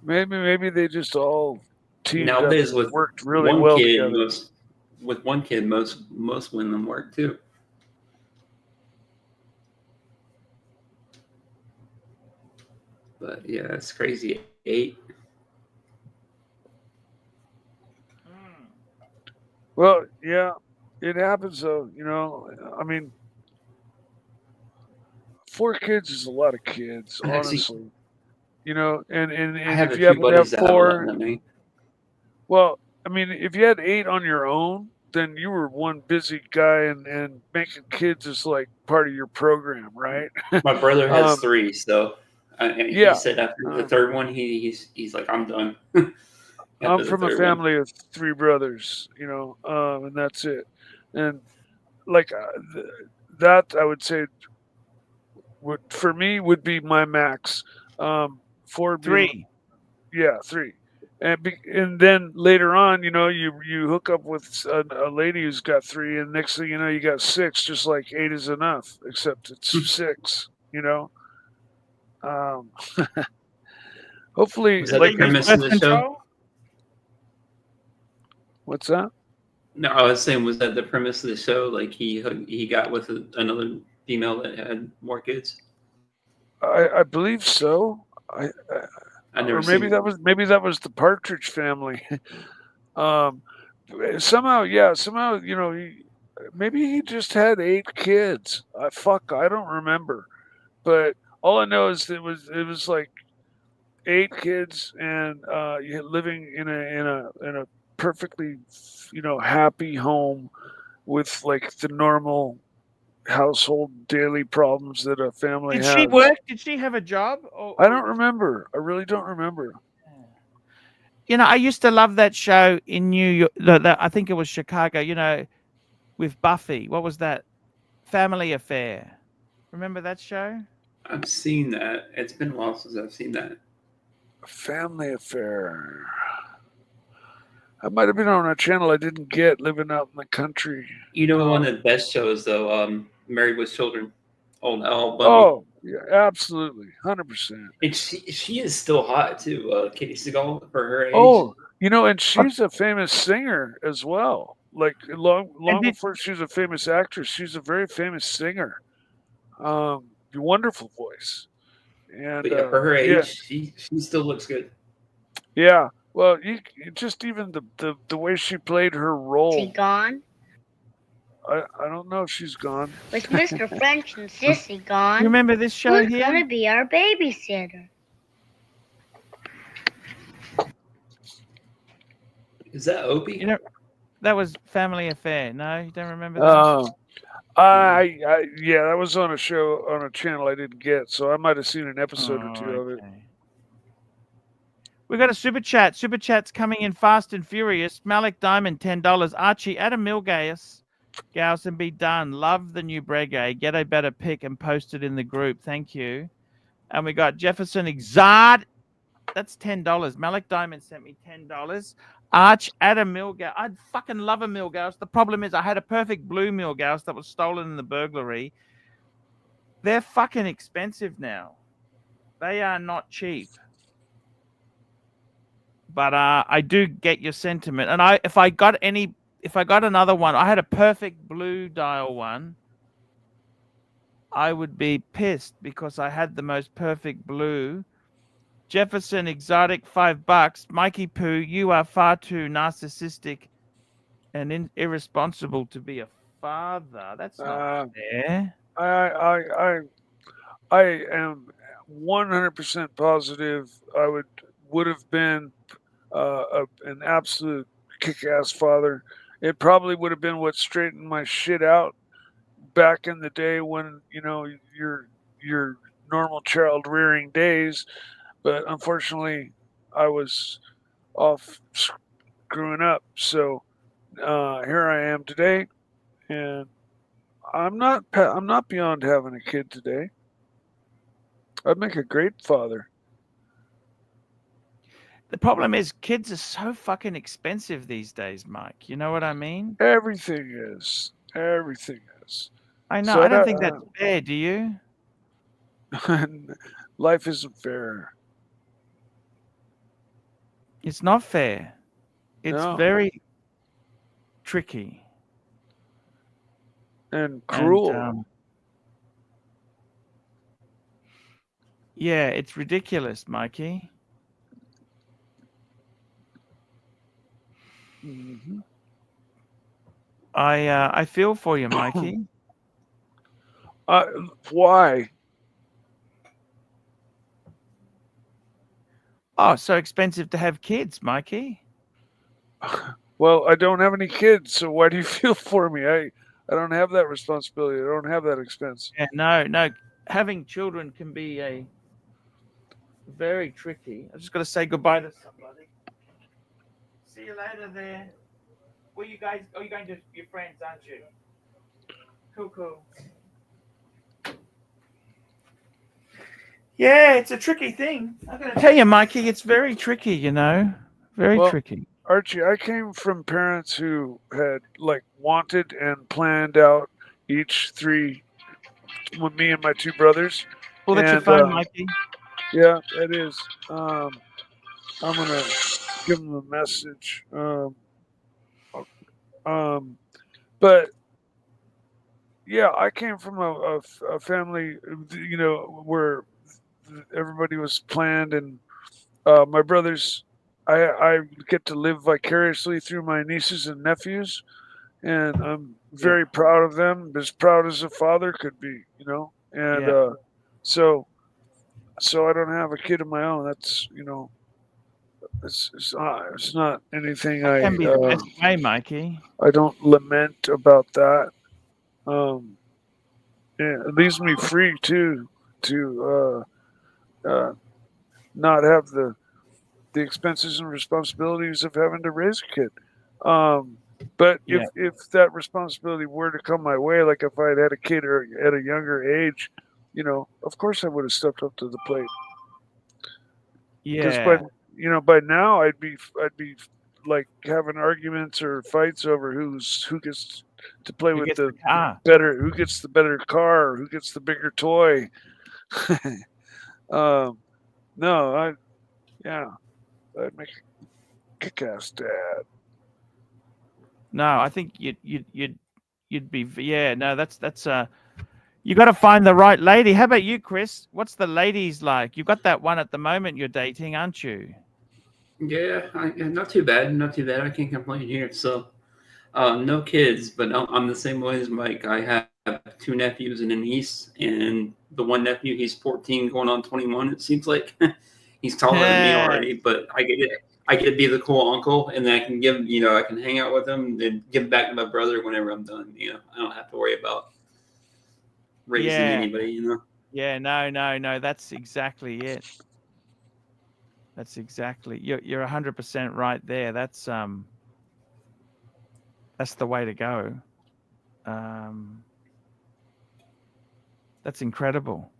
Maybe they just all teamed up Nowadays, and with worked really one well kid, together. most women work too. But yeah, it's crazy. 8. Well, yeah, it happens though. I mean, 4 kids is a lot of kids, Actually, honestly. And I have if a you few happen to have buddies that have a lot 4, than me. well, I mean, if you had 8 on your own, then you were one busy guy, and making kids is like part of your program, right? My brother has um, 3, so he yeah. said after the third one, he's like, I'm done. I'm After the from a third one. family of 3 brothers, and that's it. And like that, I would say would for me would be my max. 4 would be 3. 3. And then later on, you hook up with a lady who's got 3, and next thing you know, you got 6. Just like 8 is enough, except it's 6. Um, hopefully, Was that like the premise of the show? what's that? No, I was saying, was that the premise of the show? Like he got with another female that had more kids? I believe so. I never Or maybe seen. that was the Partridge Family. um, somehow, maybe he just had 8 kids. I don't remember, but All I know is it was like 8 kids, and living in a perfectly happy home with like the normal household daily problems that a family Did she has. work? Did she have a job? I don't remember. I really don't remember. I used to love that show in New York. I think it was Chicago. With Buffy. What was that? Family Affair. Remember that show? I've seen that. It's been a while since I've seen that. Family Affair. I might have been on a channel I didn't get living out in the country. One of the best shows though, Married with Children. Old Al Bundy. Oh, yeah, absolutely. 100%. And she is still hot too, Katie Seagal for her age. Oh, and she's a famous singer as well. Like long before she was a famous actress, she's a very famous singer. Wonderful voice. And But yeah, for her age, she still looks good. Yeah. Well, you just even the way she played her role. Is he gone? I don't know if she's gone. With Mr. French and Sissy gone, You remember this show who's here? gonna be our babysitter? Is that Opie? That was Family Affair. No, you don't remember that? Yeah, that was on a show on a channel I didn't get, so I might have seen an episode or two of it. We got a super chat. Super chat's coming in fast and furious. Malik Diamond, $10. Archie, Adam Milgais, Gauss and be done. Love the new Breguet. Get a better pick and post it in the group. Thank you. And we got Jefferson Exard. That's $10. Malik Diamond sent me $10. Arch, Adam Milgauss. I'd fucking love a Milgauss. The problem is I had a perfect blue Milgauss that was stolen in the burglary. They're fucking expensive now. They are not cheap. But I do get your sentiment. And if I got another one, I had a perfect blue dial one, I would be pissed because I had the most perfect blue. Jefferson Exotic, $5. Mikey Poo, you are far too narcissistic and irresponsible to be a father. That's not fair. I am 100% positive I would have been an absolute kick-ass father. It probably would have been what straightened my shit out back in the day when your normal child rearing days. But unfortunately, I was off screwing up. So here I am today, and I'm not beyond having a kid today. I'd make a great father. The problem is kids are so fucking expensive these days, Mike. You know what I mean? Everything is. I know. So I don't think that's fair. Do you? Life isn't fair. It's not fair. It's very tricky. And cruel. And, yeah, it's ridiculous, Mikey. Mm-hmm. I feel for you, Mikey. Why? Oh, so expensive to have kids, Mikey. Well, I don't have any kids, so why do you feel for me? I don't have that responsibility. I don't have that expense. Yeah, no. Having children can be very tricky. I just got to say goodbye to somebody. See you later there. Well, you guys, you're going to your friends, aren't you? Cool. Yeah, it's a tricky thing. I'm going to tell you, Mikey, it's very tricky, Very tricky. Archie, I came from parents who had wanted and planned out each three, me and my two brothers. Well, that's your phone, Mikey. Yeah, it is. I'm gonna give them a message. But yeah, I came from a family, where everybody was planned, and my brothers. I get to live vicariously through my nieces and nephews, and I'm very proud of them, as proud as a father could be, And so so I don't have a kid of my own. That's it's not anything That can be the best way, Mikey. I don't lament about that. Um, it leaves me free too to not have the expenses and responsibilities of having to raise a kid. But Yeah. if that responsibility were to come my way, like if I had a kid or at a younger age, of course I would have stepped up to the plate. Because Yeah. by now I'd be like having arguments or fights over who gets to play Who with gets the the car? who gets the better car, who gets the bigger toy. um, no, I'd make a kick-ass dad. No, I think you'd be yeah. No, that's you got to find the right lady. How about you, Chris? What's the ladies like? You've got that one at the moment you're dating, aren't you? Yeah, not too bad. Not too bad. I can't complain here. So, no kids, but I'm the same way as Mike. I have two nephews and a niece, and the one nephew, he's 14, going on 21. It seems like he's taller than me Yeah. already, but I get it. I get to be the cool uncle, and then I can give, I can hang out with him and give back to my brother whenever I'm done. I don't have to worry about raising Yeah. anybody. Yeah. No. That's exactly it. That's exactly you're 100% right there. That's the way to go. Um, that's incredible.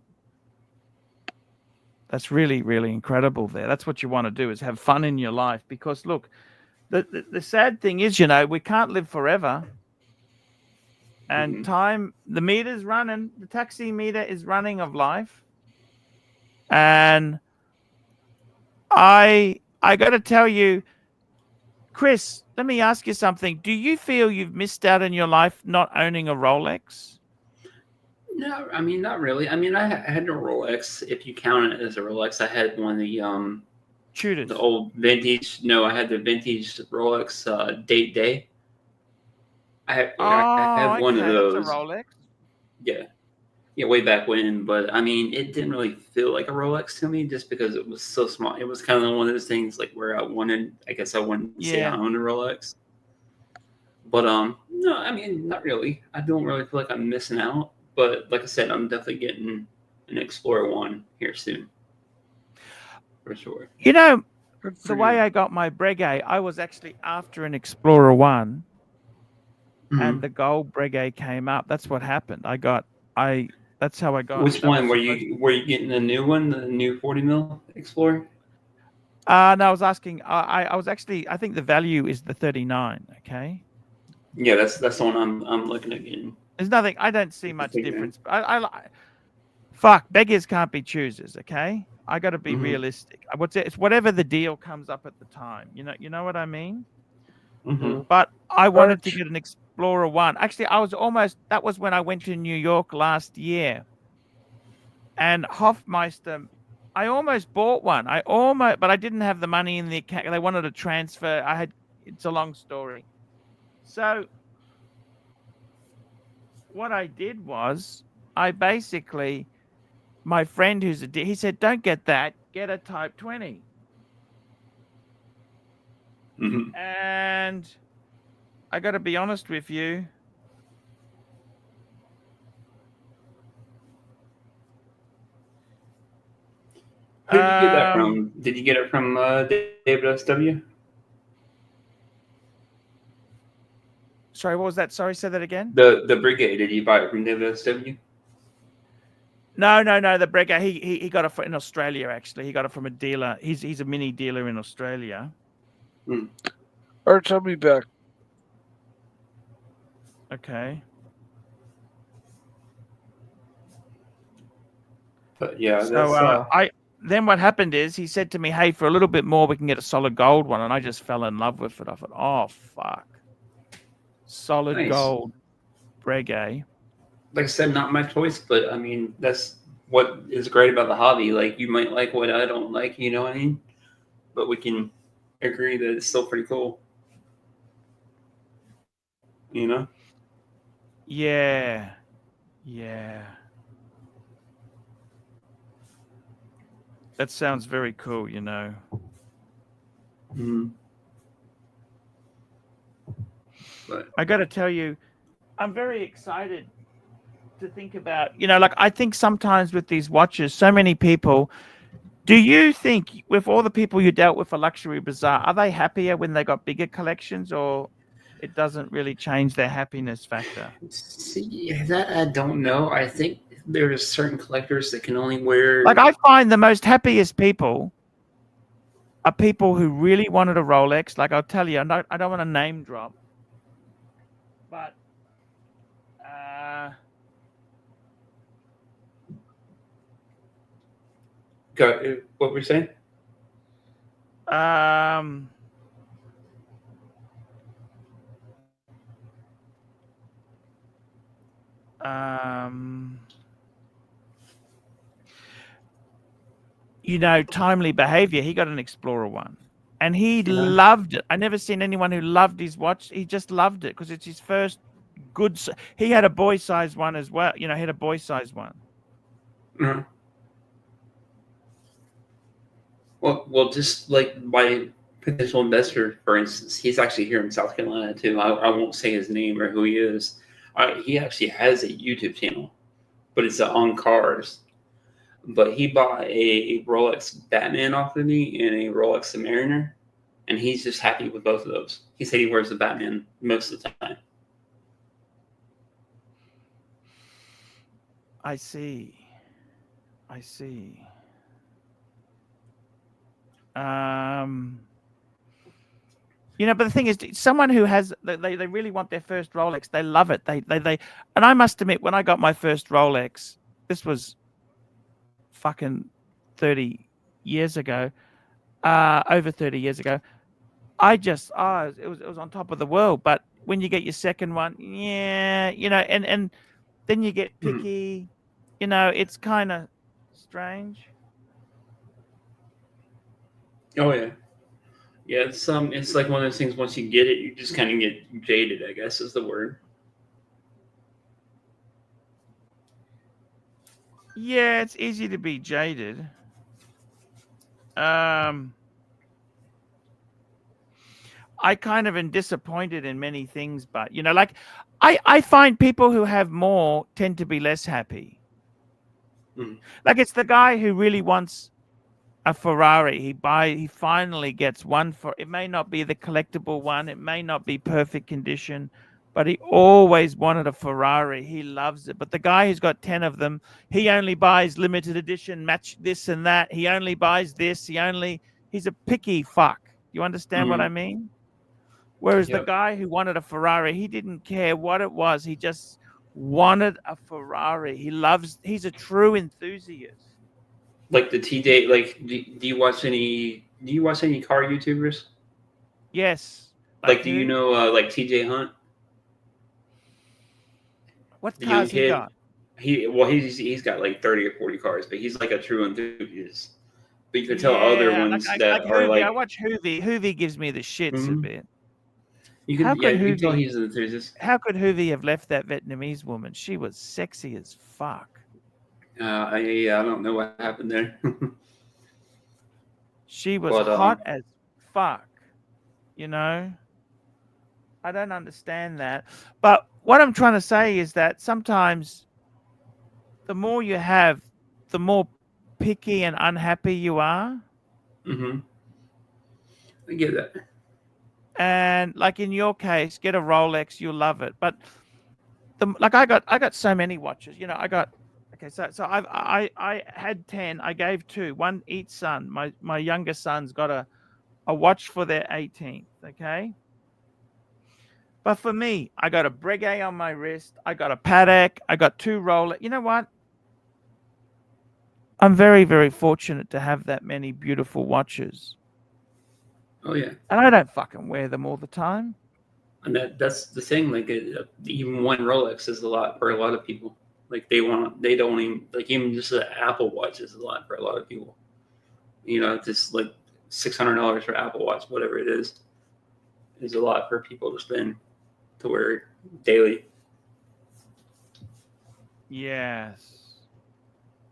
That's really, really incredible there. That's what you want to do is have fun in your life because look, the sad thing is, we can't live forever. And time, the meter's running, the taxi meter is running of life. And I got to tell you, Chris, let me ask you something. Do you feel you've missed out in your life not owning a Rolex? No, I mean, not really. I mean, I had no Rolex. If you count it as a Rolex, I had one of the Tudors. old vintage. No, I had the vintage Rolex date day. I have one of Okay, that's a those. Rolex. Yeah, yeah, way back when. But I mean, it didn't really feel like a Rolex to me, just because it was so small. It was kind of one of those things like where I guess I wanted to say I Yeah. owned a Rolex. But no, I mean, not really. I don't really feel like I'm missing out. But like I said, I'm definitely getting an Explorer One here soon, for sure. Good for The way you. I got my Breguet, I was actually after an Explorer One, and Mhm. the gold Breguet came up. That's what happened. That's how I got it. Which That was one were supposed. you getting the new one, the new 40 mil Explorer? No, I was asking. I was actually. I think the value is the 39. Okay. Yeah, that's the one I'm looking at getting. There's nothing. I don't see The much figure. difference. Fuck, beggars can't be choosers. Okay. I got to be Mhm. realistic. It's whatever the deal comes up at the time. You know what I mean. Mhm. But I wanted to Arch, get an Explorer One. Actually, that was when I went to New York last year. And Hofmeister, I almost bought one. But I didn't have the money in the account. They wanted a transfer. It's a long story. So what I did was, my friend he said, don't get that, get a Type 20. Mhm. And I got to be honest with you. Who did you get that Um, from? Did you get it from David SW? sorry, what was that? Sorry, say that again. The Brigade. Did you buy it from David SW? No. The Breguet, he got it in Australia. Actually, he got it from a dealer. He's a mini dealer in Australia. Arch, I'll be back. Okay. But yeah, So that's then what happened is he said to me, "Hey, for a little bit more, we can get a solid gold one," and I just fell in love with it. I thought, "Oh fuck, solid nice. gold Breguet." Like I said, not my choice, but I mean that's what is great about the hobby. Like you might like what I don't like, you know what I mean? But we can agree that it's still pretty cool. You know? Yeah, yeah. That sounds very cool, you know. Mhm. But I got to tell you, I'm very excited to think about, you know, like I think sometimes with these watches, so many people, do you think with all the people you dealt with for Luxury Bazaar, are they happier when they got bigger collections, or it doesn't really change their happiness factor? see, that I don't know. I think there's certain collectors that can only wear. Like I find the most happiest people are people who really wanted a Rolex. Like I'll tell you, I don't want to name drop, but What were you saying? um, um, you know, Timely Behavior. He got an Explorer one, and he Yeah. loved it. I never seen anyone who loved his watch. He just loved it because it's his first good. He had a boy size one as well. You know, he had a boy size one. Uh-huh. Well, just like my potential investor, for instance, he's actually here in South Carolina too. I won't say his name or who he is. He actually has a YouTube channel, but it's on cars. But he bought a Rolex Batman off of me and a Rolex Submariner, and he's just happy with both of those. He said he wears the Batman most of the time. I see. I see. You know, but the thing is, someone who has they really want their first Rolex, they love it. They and I must admit, when I got my first Rolex, this was fucking 30 years ago, over 30 years ago. I just it was on top of the world. But when you get your second one, yeah, you know, and then you get picky, you know, it's kind of strange. Oh yeah, yeah. It's like one of those things. Once you get it, you just kind of get jaded. I guess is the word. Yeah, it's easy to be jaded. I kind of am disappointed in many things, but you know, like I find people who have more tend to be less happy. Mm. Like it's the guy who really wants a Ferrari. He finally gets one. For it may not be the collectible one, it may not be perfect condition, but he always wanted a Ferrari. He loves it. But the guy who's got 10 of them, he only buys limited edition, match this and that. He only buys this. He's a picky fuck. You understand what I mean? Whereas the Yep. guy who wanted a Ferrari, he didn't care what it was. He just wanted a Ferrari. He's a true enthusiast. Like the TJ. Like, do you watch any? Do you watch any car YouTubers? Yes. Like, do you who? know like TJ Hunt, What the young cars he kid? got? He's got like 30 or 40 cars, but he's like a true enthusiast. But you can tell other Yeah, ones like that are Hoovy. I like watch Hoovy. Hoovy gives me the shits a bit. you How could can tell Hoovy? he's an enthusiast. How could Hoovy have left that Vietnamese woman? She was sexy as fuck. I don't know what happened there. She was But hot as fuck. You know, I don't understand that. But what I'm trying to say is that sometimes the more you have, the more picky and unhappy you are. I get that. And like in your case, get a Rolex, you'll love it. But I got so many watches. You know, so I had 10. I gave 2, one each son. My younger son's got a watch for their 18th. Okay. But for me, I got a Breguet on my wrist. I got a Patek. I got 2 Rolex. You know what? I'm very, very fortunate to have that many beautiful watches. Oh yeah, And I don't fucking wear them all the time. and that's the thing. Like even one Rolex is a lot for a lot of people. Like they don't even like even just an Apple Watch is a lot for a lot of people. You know, just like $600 for Apple Watch, whatever it is a lot for people to spend to wear daily. Yes.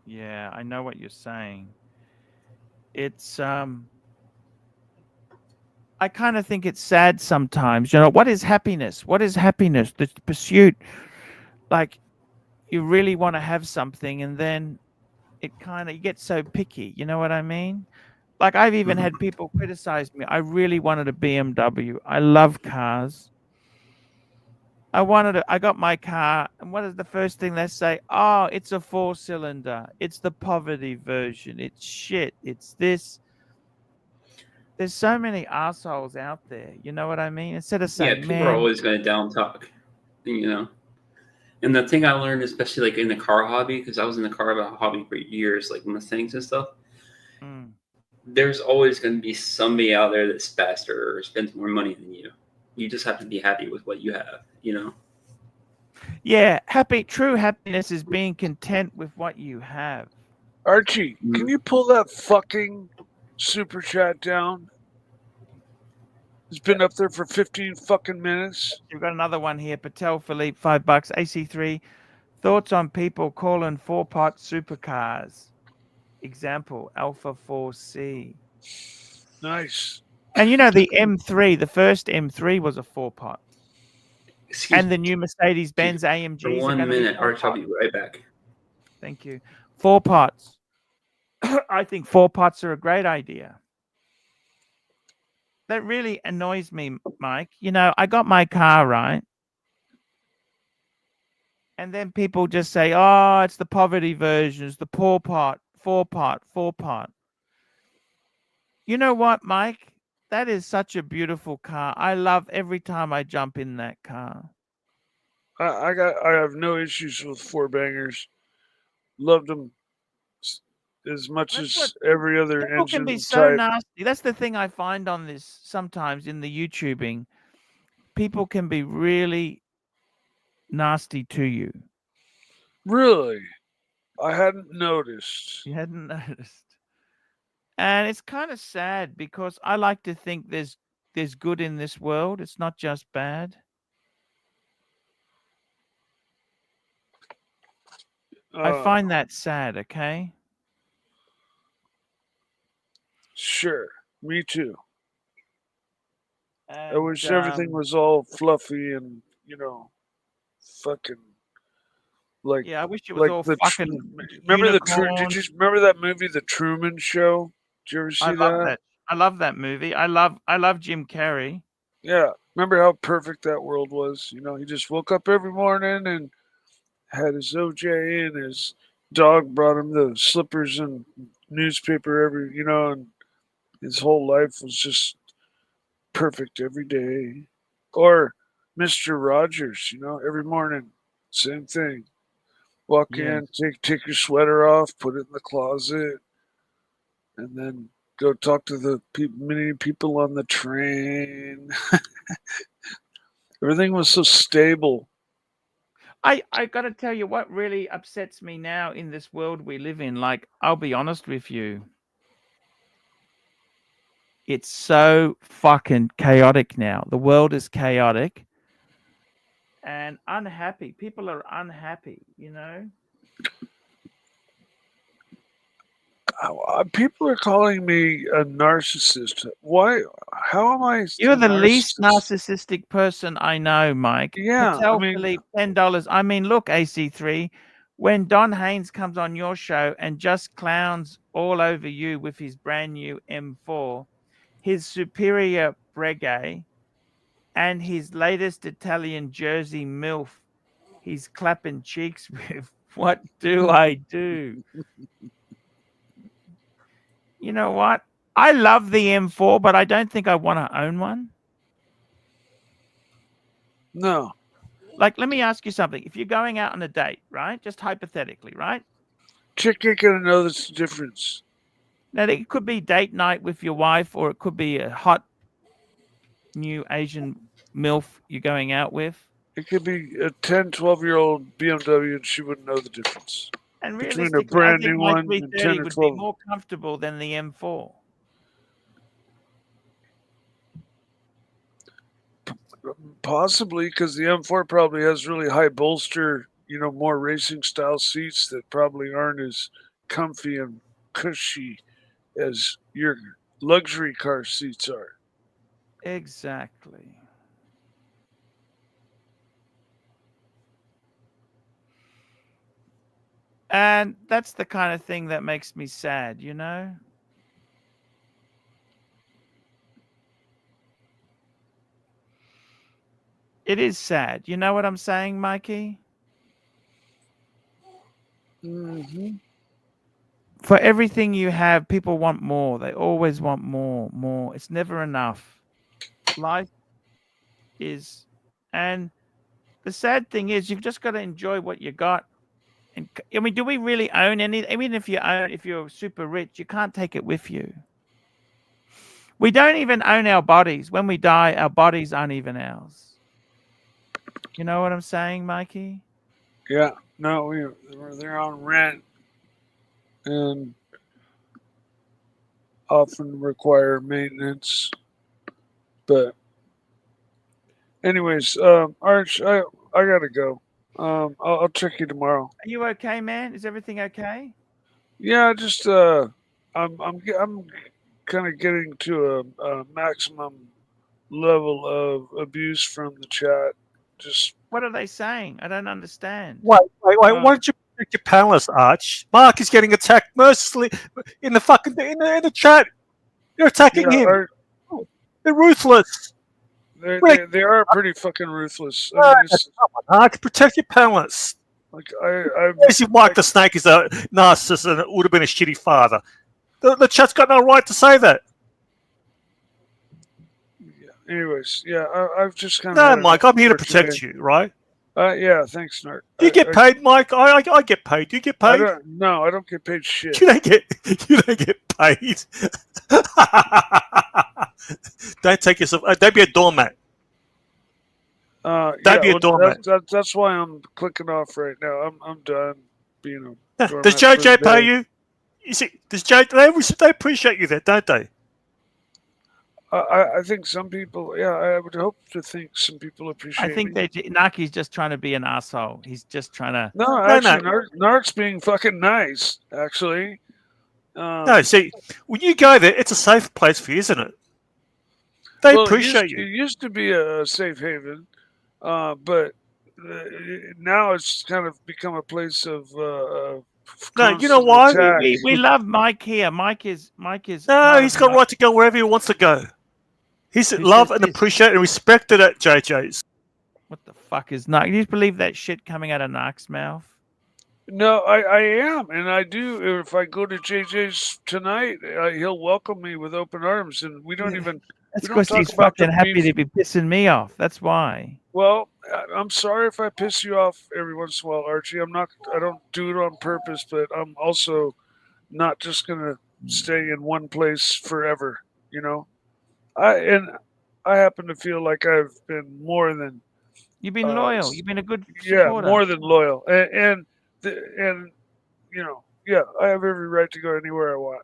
Yeah, I know what you're saying. it's I kind of think it's sad sometimes. You know, what is happiness? What is happiness? The pursuit. Like, you really want to have something, and then it kind of, you get so picky. You know what I mean? Like, I've even had people criticize me. I really wanted a BMW. I love cars. I got my car, and what is the first thing they say? Oh, it's a 4-cylinder. It's the poverty version. It's shit. It's this. There's so many assholes out there. You know what I mean? Instead of Yeah, saying, people are man, always going to down talk, you know. And the thing I learned, especially like in the car hobby, because I was in the car hobby for years, like Mustangs and stuff. mm, There's always going to be somebody out there that's faster or spends more money than you. You just have to be happy with what you have, you know. yeah, true happiness is being content with what you have. Archie, can you pull that fucking super chat down? It's been up there for 15 fucking minutes. You've got another one here. Patel Philippe, $5. AC3. Thoughts on people calling 4-pot supercars? Example, Alpha 4C. Nice. And you know, the M3, the first M3 was a 4-pot. Excuse And the new Mercedes Benz for AMGs are 1 going to be minute, Arch, I'll 4-pot. be right back. Thank you. 4-pots. I think 4-pots are a great idea. That really annoys me, Mike. You know, I got my car, right? And then people just say, oh, it's the poverty version, it's the poor pot, 4-pot, 4-pot. You know what, Mike? That is such a beautiful car. I love every time I jump in that car. I have no issues with 4-bangers. Loved them as much That's as every other People can be engine so type. nasty. That's the thing I find on this sometimes in the YouTubing. People can be really nasty to you. Really? I hadn't noticed. You hadn't noticed. And it's kind of sad because I like to think there's good in this world. It's not just bad. I find that sad, okay? Sure. Me too. I And, wish everything was all fluffy and, fucking like yeah, I wish it was all the fucking remember unicorn. did you remember that movie The Truman Show? Did you ever see I love that? that. I love that movie. I love Jim Carrey. Yeah. Remember how perfect that world was? He just woke up every morning and had his OJ and his dog brought him the slippers and newspaper and his whole life was just perfect every day. Or Mr. Rogers, every morning, same thing. Walk Yes. in, take your sweater off, put it in the closet, and then go talk to the many people on the train. Everything was so stable. I got to tell you what really upsets me now in this world we live in. Like, I'll be honest with you. It's so fucking chaotic now. The world is chaotic and unhappy. People are unhappy, People are calling me a narcissist. Why? How am I? You're the least narcissistic person I know, Mike. Yeah, Patel Philippe, $10. I mean, look, AC3, when Don Haynes comes on your show and just clowns all over you with his brand new M4, his superior Breguet, and his latest Italian Jersey MILF, he's clapping cheeks with, what do I do? You know what? I love the M4, but I don't think I want to own one. No. Like, let me ask you something. If you're going out on a date, right? Just hypothetically, right? Chick ain't gonna know the difference. Now, it could be date night with your wife, or it could be a hot new Asian MILF you're going out with. It could be a 10, 12-year-old BMW, and she wouldn't know the difference. And Between a realistically, brand I think new my one and 10 330 or would 12. be more comfortable than the M4. Possibly, because the M4 probably has really high bolster, more racing style seats that probably aren't as comfy and cushy as your luxury car seats are. Exactly. And that's the kind of thing that makes me sad, you know? It is sad. You know what I'm saying, Mikey? Mm-hmm. For everything you have, people want more. They always want more, more. It's never enough. Life is, and the sad thing is, you've just got to enjoy what you got. And I mean, do we really own any? Even if if you're super rich, you can't take it with you. We don't even own our bodies. When we die, our bodies aren't even ours. You know what I'm saying, Mikey? Yeah. No, they're on rent and often require maintenance. But anyways, Arch, I gotta go. I'll check you tomorrow. Are you okay, man? Is everything okay? Yeah, just I'm kind of getting to a maximum level of abuse from the chat. Just What are they saying? I don't understand. Wait. Why uh, don't you protect your panelists, Arch? Mark is getting attacked mercilessly in the fucking in the chat. They're attacking yeah, him. They're ruthless. they are pretty fucking ruthless. I mean, this Arch, protect your panelists. like I Yes, if Mike the Snake is a narcissist and it would have been a shitty father. The chat's got no right to say that. anyways, yeah, I've just kind of No, had Mike, enough I'm here to for protect today. you, right? Yeah, thanks, Nart. Do you get paid, Mike? I get paid. Do you get I paid? I don't get paid shit. You don't get paid. Don't take yourself. Don't be a doormat. Don't be a doormat. That's why I'm clicking off right now. I'm done being a doormat Does for the JJ pay day. you? You see, does JJ? They appreciate you there, don't they? I think some people, yeah, I would hope to think some people I appreciate think me. that Naki's just trying to be an asshole. He's just trying to. No, No. actually, Nart's being fucking nice. Actually, No, see, when you go there, it's a safe place for you, isn't it? They well, appreciate it you. used to be a safe haven, but now it's kind of become a place of No, you know constant why? attack. We love Mike here. Mike is. No, part he's of got my- right to go wherever he wants to go. He's Who loved says and this? appreciated and respected at JJ's. What the fuck is Narc? Do you believe that shit coming out of Narc's mouth? No, I am, and I do. If I go to JJ's tonight, he'll welcome me with open arms, and we don't even That's we don't because talk he's about the fucking happy beef. to be pissing me off. That's why. Well, I'm sorry if I piss you off every once in a while, Archie. I'm not. I don't do it on purpose, but I'm also not just gonna stay in one place forever. You know, I happen to feel like I've been more than You've been loyal. You've been a good yeah, supporter. more than loyal, and you know, yeah, I have every right to go anywhere I want,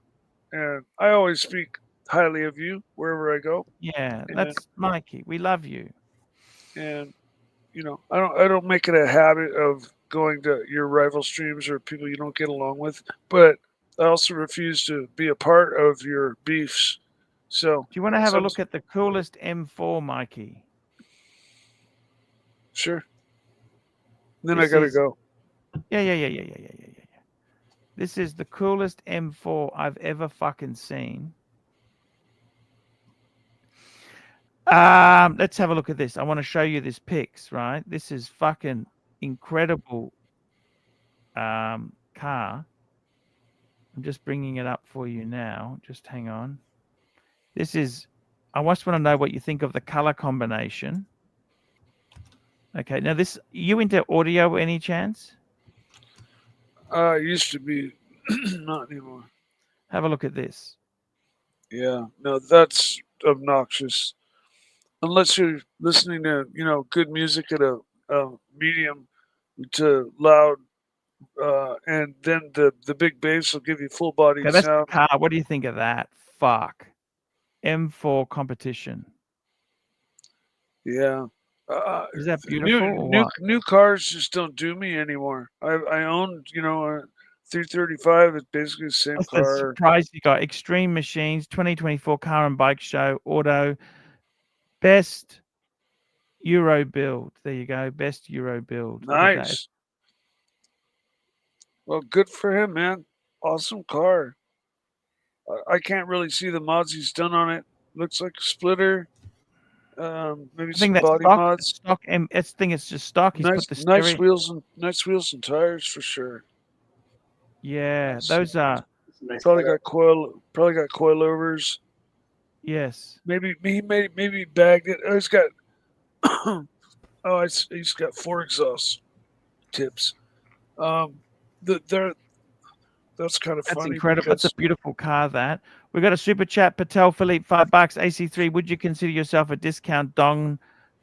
and I always speak highly of you wherever I go, Yeah, and that's Mikey. We love you. and you know, I don't make it a habit of going to your rival streams or people you don't get along with, but I also refuse to be a part of your beefs. So, Do you want to have a some, look at the coolest M4, Mikey? sure. Then I This gotta is go. yeah. This is the coolest M4 I've ever fucking seen. Let's have a look at this. I want to show you this pics, right? This is fucking incredible car. I'm just bringing it up for you now. Just hang on. This is I just want to know what you think of the color combination. Okay, now this you into audio any chance? Used to be, not anymore. Have a look at this. Yeah, no, that's obnoxious. Unless you're listening to good music at a medium to loud, and then the big bass will give you full body Okay, that's the sound. car. What do you think of that? Fuck. M4 competition. Yeah. Is that beautiful or what? New cars just don't do me anymore. I owned 335 is basically the same That's a car. surprise you got. Extreme Machines 2024 Car and Bike Show Auto Best Euro Build. There you go. Best Euro Build. Look at that. Nice. Well, good for him, man. Awesome car. I can't really see the mods he's done on it. Looks like a splitter. Maybe I some think that's body stock. mods. Stock. I think it's just stock. He's Nice, put the nice stereo. wheels and tires for sure. Yeah, Nice. those are. Probably got coilovers. Yes. Maybe he bagged it. Oh, he's got. He's got 4 exhaust tips. That's kind of That's funny. incredible. That's a beautiful car. That we got a super chat. Patel Philippe $5. AC3. Would you consider yourself a discount Don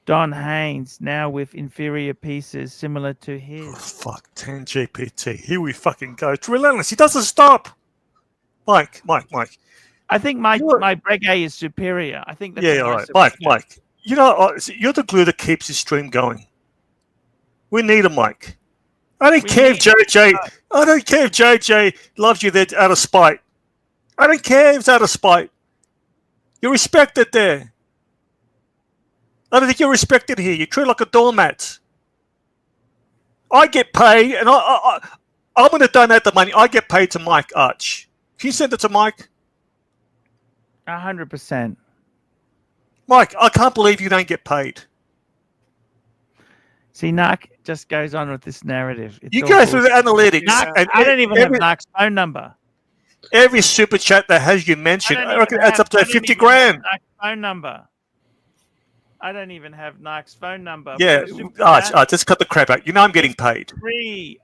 Haynes now with inferior pieces similar to his? Oh, fuck, 10 GPT. Here we fucking go. It's relentless. He doesn't stop. Mike. I think my Breguet is superior. I think that's Yeah, all right. Mike. You know, you're the glue that keeps this stream going. We need a Mike. I don't care if JJ loves you there out of spite. I don't care if it's out of spite. You're respected there. I don't think you're respected here. You're treated like a doormat. I get paid, and I'm going to donate the money. I get paid to Mike Arch. Can you send it to Mike? 100%. Mike, I can't believe you don't get paid. See, Narc just goes on with this narrative. You go through the analytics. Narc, and I don't even have Narc's phone number. Every super chat that has you mentioned, I reckon that's up to 50 grand. Narc's phone number. I don't even have Narc's phone number. Yeah, just cut the crap out. You know I'm getting paid.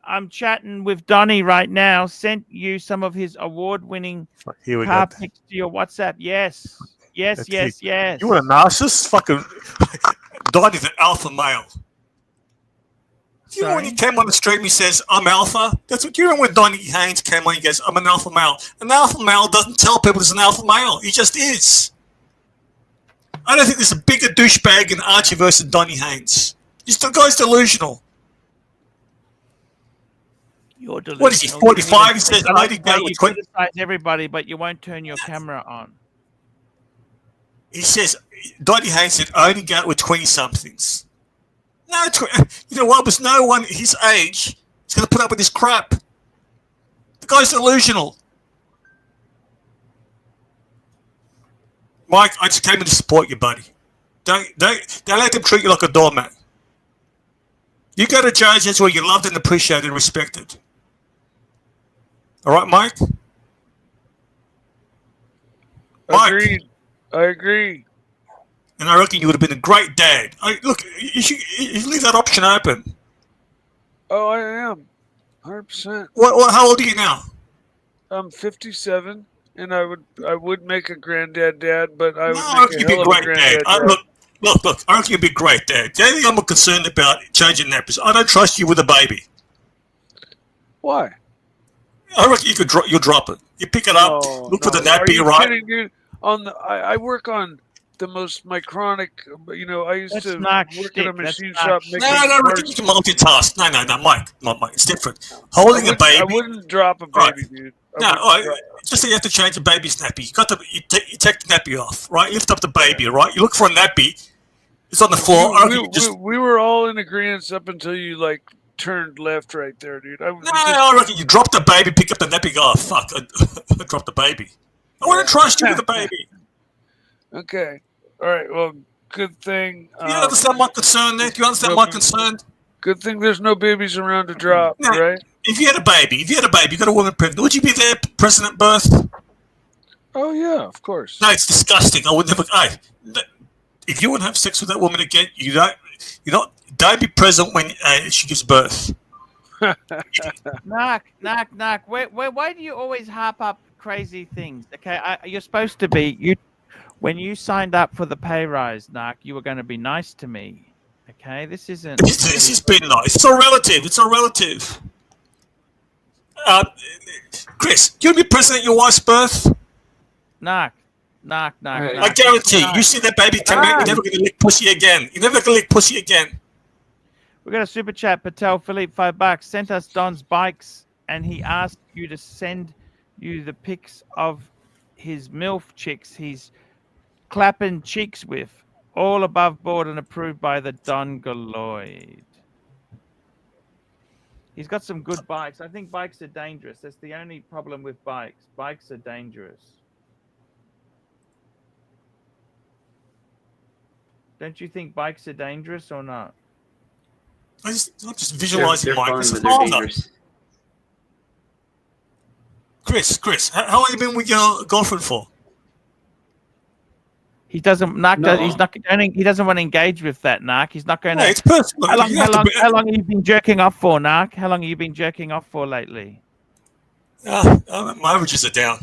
I'm chatting with Donnie right now. Sent you some of his award-winning car pics to your WhatsApp. Yes. You want a narcissist? Fucking Donnie's an alpha male. Do you know when he came on the stream, he says, I'm alpha? Do you remember when Donnie Haynes came on, he goes, I'm an alpha male. An alpha male doesn't tell people he's an alpha male. He just is. I don't think there's a bigger douchebag in Archie versus Donnie Haynes. The guy's delusional. You're delusional. What is he, 45? He says, I didn't go with 20. You criticize everybody, but you won't turn your camera on. He says, Donnie Haynes said, I only go with 20-somethings. No, you know what? There's no one his age is going to put up with this crap. The guy's delusional. Mike, I just came in to support you, buddy. Don't let them treat you like a doormat. You go to judges where you're loved and appreciated and respected. All right, Mike? Agreed. I agree. And I reckon you would have been a great dad. Look, you should leave that option open. Oh, I am. 100%. How old are you now? I'm 57, and I would make a granddad dad, but I would reckon you'd be a great dad. Look, I reckon you'd be a great dad. The only thing I'm concerned about changing nappies, I don't trust you with a baby. Why? I reckon you'll drop it. You pick it up, look for the nappy, right? Kidding, dude? I work on the most micronic, I used to work in a machine shop. No, you can multitask. No, Mike, it's different. Holding a baby. I wouldn't drop a baby, dude. Just say you have to change a baby's nappy. You take the nappy off, right? Lift up the baby, right? You look for a nappy. It's on the floor. We were all in agreement up until you turned left right there, dude. I reckon you drop the baby, pick up the nappy, go, oh, fuck, I dropped the baby. I wouldn't trust you with the baby. Okay. All right. Well, good thing. Do you understand my concern there? Do you understand my concern? Good thing there's no babies around to drop, right? If you had a baby, you got a woman pregnant, would you be there present at birth? Oh, yeah, of course. No, it's disgusting. I would never. If you want to have sex with that woman again, don't be present when she gives birth. Knock. Why do you always harp up crazy things? Okay, you're supposed to be when you signed up for the pay rise, Narc, you were going to be nice to me. Okay, this isn't. This has been nice. It's all relative. Chris, do you want to be present at your wife's birth? Knock. I guarantee you see that baby come out, you're never going to lick pussy again. We're going to super chat Patel Philippe $5. Sent us Don's bikes and he asked you to send you the pics of his MILF chicks he's clapping cheeks with, all above board and approved by the Don Galoid. He's got some good bikes. I think bikes are dangerous. That's the only problem with bikes. Bikes are dangerous. Don't you think bikes are dangerous or not? I'm just visualizing They're Mike fun, as a but they're father. dangerous. Chris, how long you been with your girlfriend for? He doesn't. Narc. No. He's not. He doesn't want to engage with that. Narc. He's not going Yeah, to. it's personal. How long? You How have to long? be- How long have you been jerking off for, Narc? How long have you been jerking off for lately? My averages are down.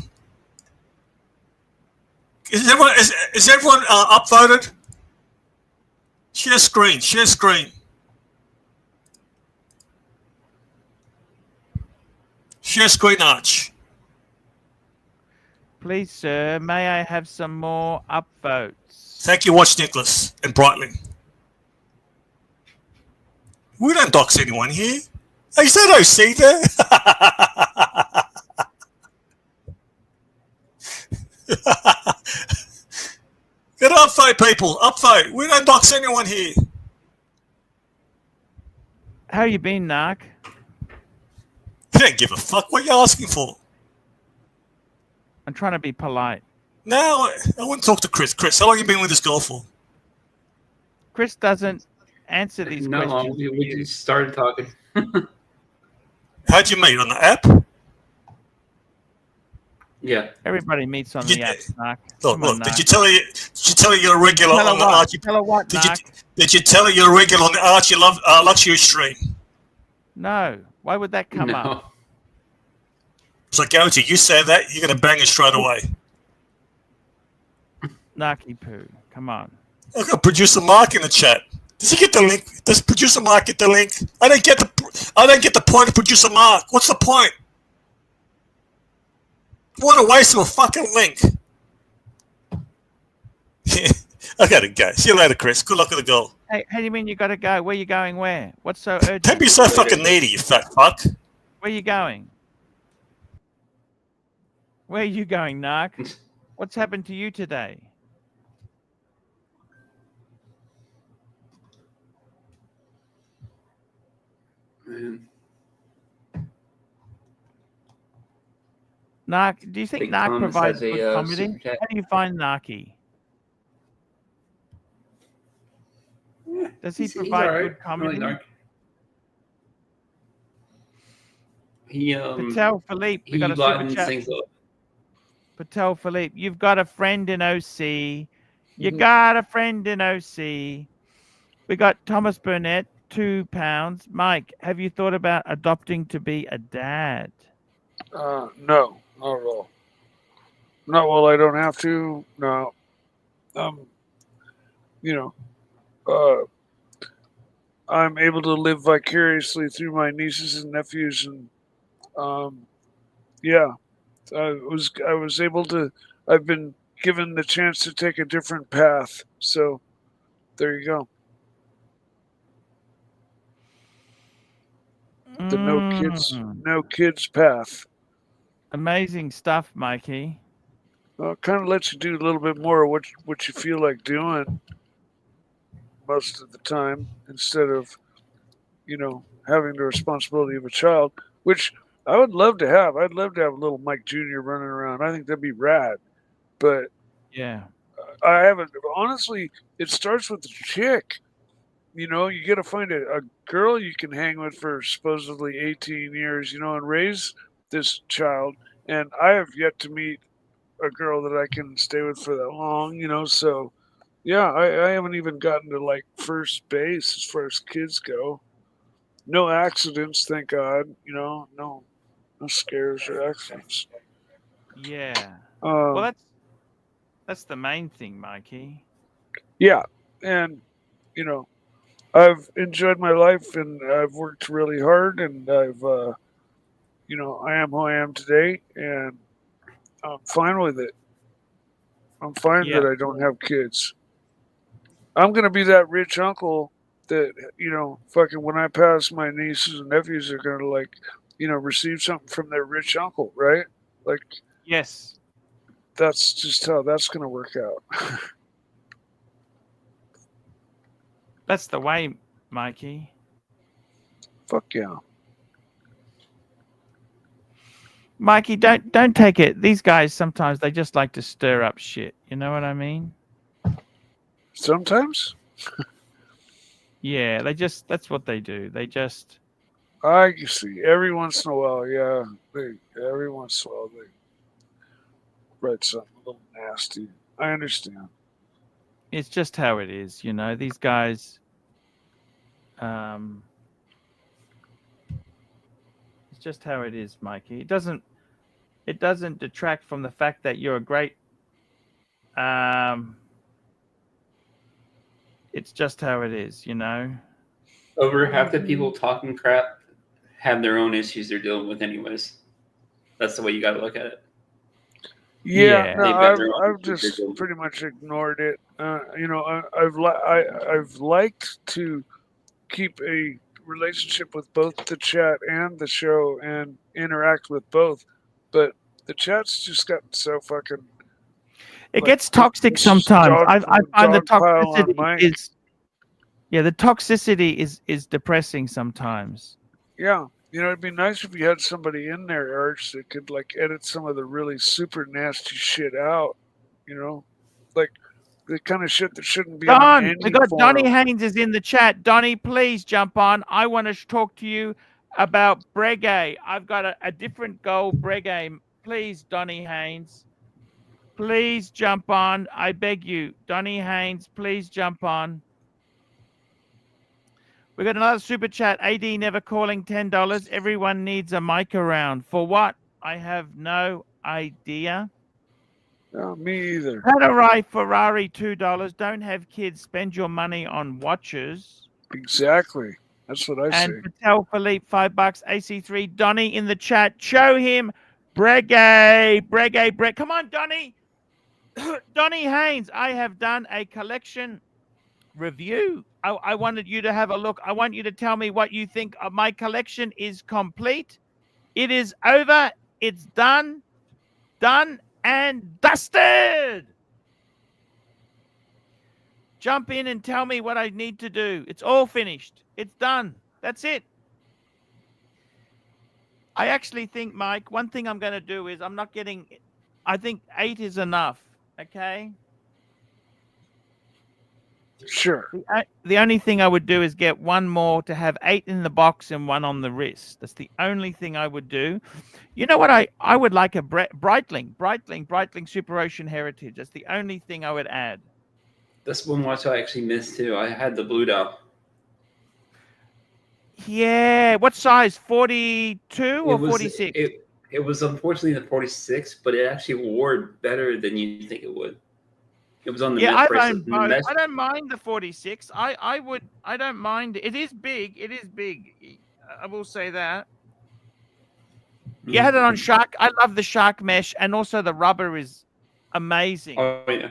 Is everyone upvoted? Share screen. Share screen. Share screen, Arch. Please, sir, may I have some more upvotes? Thank you, Watch Nicholas and Brightling. We don't dox anyone here. Hey, is that OC there? Get upvote, people. Upvote. We don't dox anyone here. How you been, Narc? You don't give a fuck. What are you asking for? I'm trying to be polite. No, I want to talk to Chris. Chris, how long have you been with this girl for? Chris doesn't answer these No, questions. we just started talking. How'd you meet? On the app? Yeah. Everybody meets on You the app, did. Narc. Look, Come on, did Narc. you tell her you're a regular Tell her on the what? Archie? Tell her what, Narc? Did you tell her you're a regular on the Archie luxury stream? No. Why would that come up? No. So I guarantee you say that, you're going to bang her straight away. Narky poo. Come on. I've got producer Mark in the chat. Does he get the link? Does producer Mark get the link? I don't get the point of producer Mark. What's the point? What a waste of a fucking link. I gotta go. See you later, Chris. Good luck with the goal. Hey, how do you mean you got to go? Where you going? Where? What's so urgent? Don't be so fucking needy, you fat fuck. Where you going? Where are you going, Narc? What's happened to you today? Man. Narc, do you think Big Narc Thomas provides has a, good comedy? super chat. How do you find Narky? Does he He's provide alright. good comedy? Really dark. He Patel Philippe, we got a super lightens chat. things up. Patel Philippe, you've got a friend in OC. You Mhm. got a friend in OC. We got Thomas Burnett, £2. Mike, have you thought about adopting to be a dad? No, not at all. Not while I don't have to. No. I'm able to live vicariously through my nieces and nephews, and yeah, I was able to. I've been given the chance to take a different path, so there you go. The no kids path. Amazing stuff, Mikey. Well, it kind of lets you do a little bit more of what you feel like doing most of the time, instead of, having the responsibility of a child, which I would love to have. I'd love to have a little Mike Jr. running around. I think that'd be rad. But Yeah. I haven't. Honestly, it starts with the chick. You got to find a girl you can hang with for supposedly 18 years, and raise this child. And I have yet to meet a girl that I can stay with for that long, so yeah, I haven't even gotten to like first base as far as kids go. No accidents, thank God, no scares or accidents. Yeah. Well, that's the main thing, Mikey. Yeah, and I've enjoyed my life, and I've worked really hard, and I've I am who I am today, and I'm fine with it. I'm fine that I don't have kids. I'm gonna be that rich uncle that fucking when I pass, my nieces and nephews are gonna like received something from their rich uncle, right? Like Yes. that's just how that's going to work out. That's the way, Mikey. Fuck yeah. Mikey, don't take it. These guys sometimes they just like to stir up shit. You know what I mean? Sometimes Yeah, that's what they do. They just I see every once in a while, yeah. Every once in a while they write something a little nasty. I understand. it's just how it is, These guys it's just how it is, Mikey. It doesn't detract from the fact that you're a great it's just how it is, Over half the people talking crap have their own issues they're dealing with, anyways. That's the way you got to look at it. Yeah, Yeah. no, They've got their own I've issues they're just dealing with. pretty much ignored it. I've liked to keep a relationship with both the chat and the show and interact with both, but the chat's just gotten so fucking. It like, gets toxic this sometimes. I find the dog pile on toxicity Mike. the toxicity is depressing sometimes. Yeah, it'd be nice if you had somebody in there, Arch, that could like edit some of the really super nasty shit out. Like the kind of shit that shouldn't be on Don, any we got Donnie forum. Haynes is in the chat. Donnie, please jump on. I want to talk to you about Breguet. I've got a different gold Breguet. Please, Donnie Haynes. Please jump on. I beg you. Donnie Haynes, please jump on. We got another super chat. AD never calling $10. Everyone needs a mic around. For what? I have no idea. No, me either. Panerai Ferrari $2. Don't have kids. Spend your money on watches. Exactly. That's what I And say. Patel Philippe $5. AC3 Donnie in the chat. Show him Breguet. Come on, Donnie. Donnie Haynes. I have done a collection review. I wanted you to have a look. I want you to tell me what you think of my collection. Is complete. It is over. It's done and dusted. Jump in and tell me what I need to do. It's all finished. It's done. That's it. I actually think, Mike, one thing I'm going to do is I think 8 is enough. Okay. Sure. The only thing I would do is get one more to have 8 in the box and 1 on the wrist. That's the only thing I would do. You know what? I would like a Breitling Super Ocean Heritage. That's the only thing I would add. That's one watch I actually missed too. I had the blue dial. Yeah. What size? 42 or 46? It was unfortunately the 46, but it actually wore better than you think it would. It was on the Yeah, mesh I bracelet. don't mind the 46. I don't mind. It is big. I will say that. You had it on shark. I love the shark mesh, and also the rubber is amazing. Oh yeah.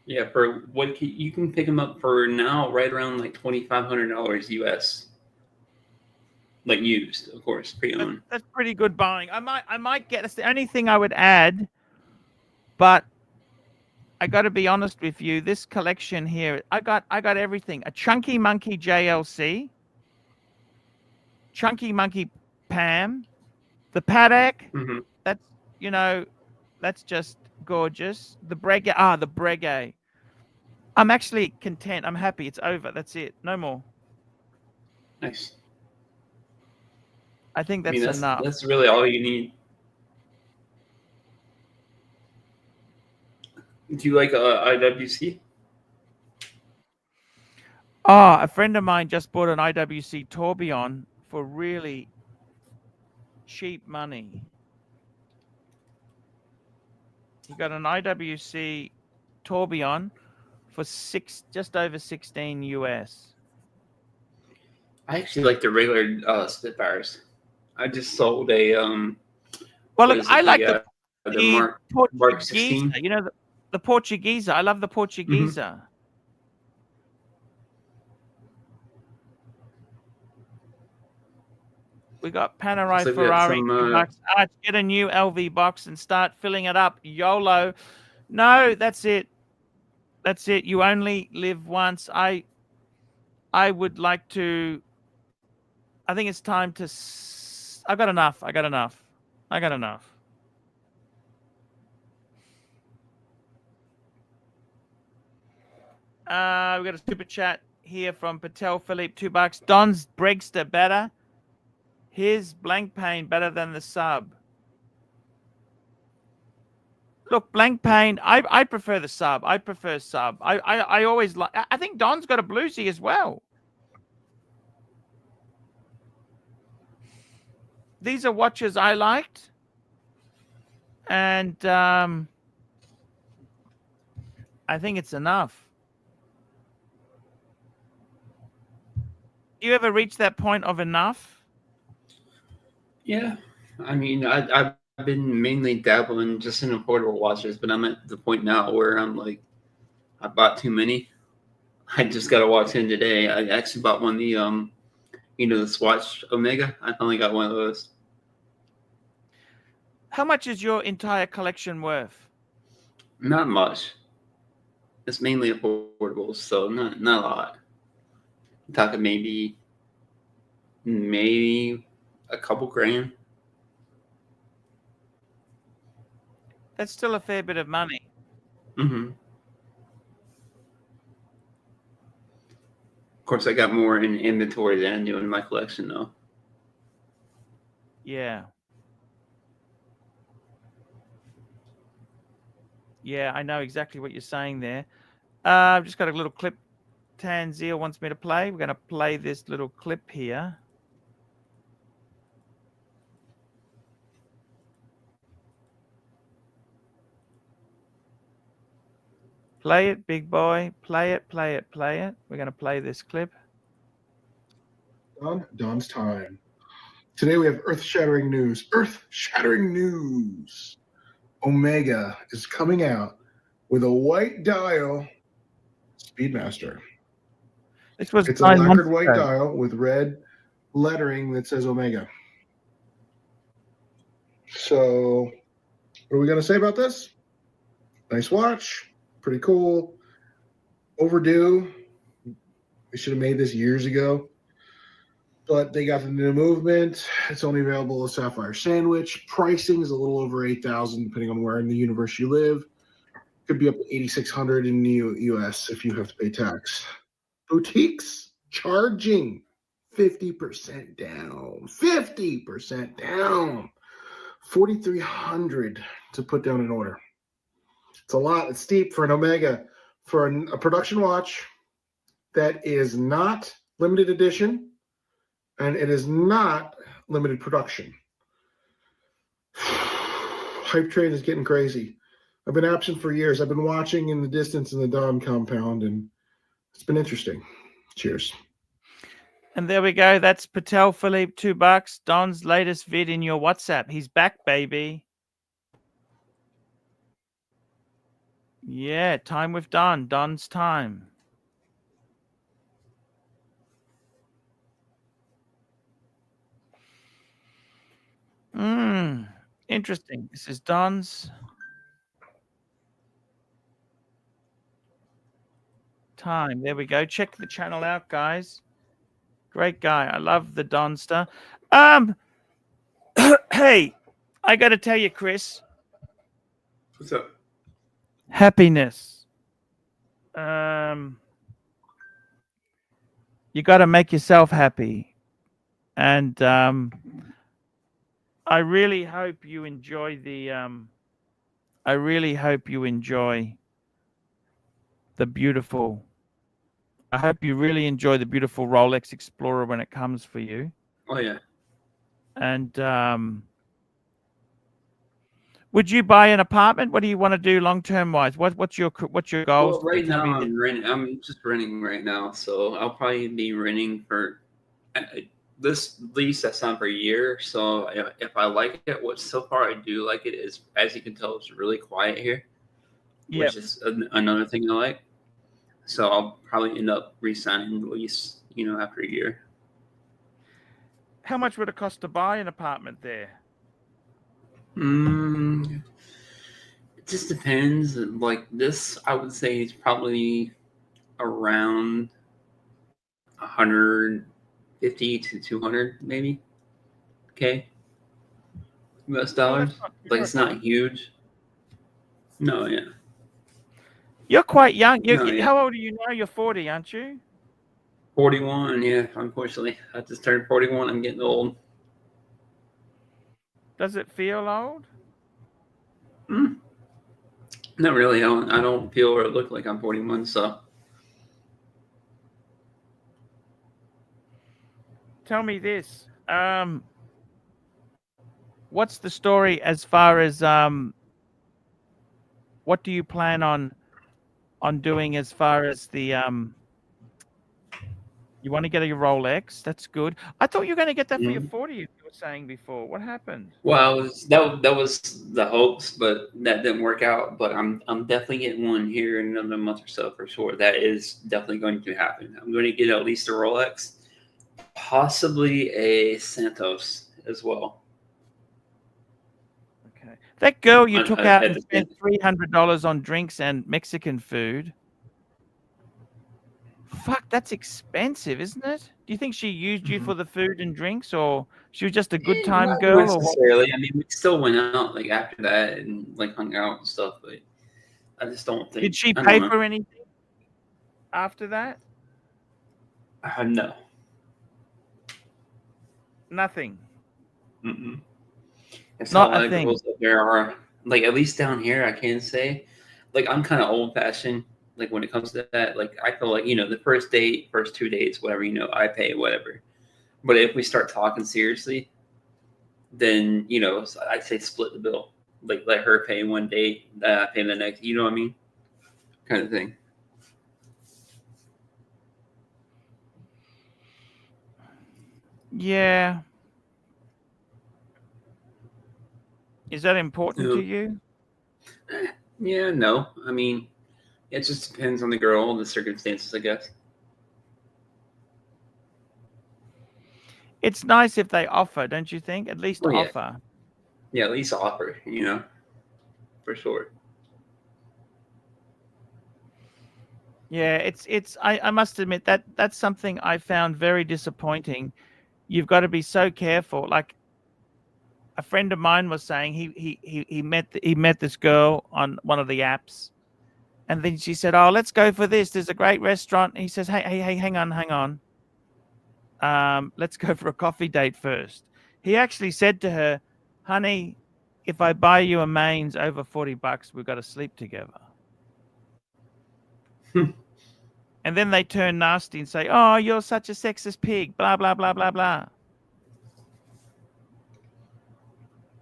Yeah, for what you can pick them up for now, right around like $2,500 US. Like used, of course, pre-owned. That's pretty good buying. I might get. That's the only thing I would add. But I got to be honest with you. This collection here, I got everything. A Chunky Monkey JLC, Chunky Monkey Pam, the Patek. Mm-hmm. That's just gorgeous. The Breguet. The Breguet. I'm actually content. I'm happy. It's over. That's it. No more. Nice. I think that's enough. That's really all you need. Do you like IWC? Oh, a friend of mine just bought an IWC Tourbillon for really cheap money. He got an IWC Tourbillon for just over 16 US. I actually like the regular Spitfires. I just sold a well, look, I like the Mark 16. You know, the Portuguese. I love the Portuguese. Mm-hmm. We got Panerai So we got Ferrari, some, $2. Get a new LV box and start filling it up. YOLO. No, that's it. That's it. You only live once. I would like to. I think it's time to. I got enough. I got enough. I got enough. We got a super chat here from Patel Philippe, $2. Don's Bregster better. His blank pane better than the sub. Look, blank pane. I prefer the sub. I prefer sub. I always like. I think Don's got a bluesy as well. These are watches I liked, and I think it's enough. Do you ever reach that point of enough? Yeah, I mean, I've been mainly dabbling just in affordable watches, but I'm at the point now where I'm like, I bought too many. I just got a watch in today. I actually bought one, the Swatch Omega. I only got one of those. How much is your entire collection worth? Not much. It's mainly affordable, so not a lot. I'm talking maybe a couple grand. That's still a fair bit of money. Mm-hmm. Of course, I got more in inventory than I do in my collection, though. Yeah. Yeah, I know exactly what you're saying there. I've just got a little clip Tanzia wants me to play. We're going to play this little clip here. Play it, big boy. Play it, play it, play it. We're going to play this clip. Don's time. Today we have earth-shattering news. Earth-shattering news. Omega is coming out with a white dial Speedmaster. It's a lacquered white dial with red lettering that says Omega. So, what are we going to say about this? Nice watch. Pretty cool. Overdue. We should have made this years ago. But they got the new movement. It's only available as Sapphire Sandwich. Pricing is a little over $8,000, depending on where in the universe you live. Could be up to $8,600 in the U.S. if you have to pay tax. Boutiques charging 50% down. 50% down. $4,300 to put down an order. It's a lot. It's steep for an Omega. For a production watch that is not limited edition, and it is not limited production. Hype train is getting crazy. I've been absent for years. I've been watching in the distance in the Don compound, and it's been interesting. Cheers. And there we go. That's Patel Philippe, $2. Don's latest vid in your WhatsApp. He's back, baby. Yeah, time with Don. Don's time. Interesting. This is Don's time. There we go. Check the channel out, guys. Great guy. I love the Donster. Hey, I got to tell you, Chris. What's up? Happiness. You got to make yourself happy. And I really hope you enjoy the beautiful. I hope you really enjoy the beautiful Rolex Explorer when it comes for you. Oh yeah. And would you buy an apartment? What do you want to do long term wise? What's your goals? Well, right now I'm renting. I'm just renting right now, so I'll probably be renting for this lease that's on for a year. So if I like it, what so far I do like it is, as you can tell, it's really quiet here, which is another thing I like. So I'll probably end up re-signing the lease, after a year. How much would it cost to buy an apartment there? It just depends. Like this, I would say it's probably around 150 to 200, maybe. Okay, US Oh, dollars. that's not Like it's terrible. not huge. No, yeah. You're quite young. No, yeah. How old are you now? You're 40, aren't you? 41, yeah, unfortunately. I just turned 41. I'm getting old. Does it feel old? Not really. I don't feel or look like I'm 41, so. Tell me this. What's the story as far as what do you plan on doing as far as the you want to get a Rolex? That's good. I thought you were going to get that for your 40th. You were saying before. What happened? Well, that was the hopes, but that didn't work out. But I'm definitely getting one here in another month or so for sure. That is definitely going to happen. I'm going to get at least a Rolex, possibly a Santos as well. Okay. That girl you took out at and the spent $300 on drinks and Mexican food. Fuck, that's expensive, isn't it? Do you think she used you for the food and drinks, or she was just a good time Not girl, or what? necessarily. I mean, we still went out like after that and like hung out and stuff, but I just don't think. Did she I pay don't know. for anything after that? No. Nothing. It's Not how a thing. girls up there are. Like at least down here, I can say, like I'm kind of old fashioned. Like when it comes to that, like I feel like the first date, first 2 dates, whatever I pay whatever. But if we start talking seriously, then I'd say split the bill. Like let her pay one date, I pay the next. You know what I mean? Kind of thing. Yeah. Is that important to you? Yeah, no. I mean, it just depends on the girl and the circumstances, I guess. It's nice if they offer, don't you think? At least offer. Yeah, at least offer, for sure. Yeah, it's I must admit that's something I found very disappointing. You've got to be so careful. Like a friend of mine was saying, he met this girl on one of the apps, and then she said, "Oh, let's go for this. There's a great restaurant." And he says, "Hey, hang on. Let's go for a coffee date first." He actually said to her, "Honey, if I buy you a mains over $40, we've got to sleep together." And then they turn nasty and say, "Oh, you're such a sexist pig, blah, blah, blah, blah, blah."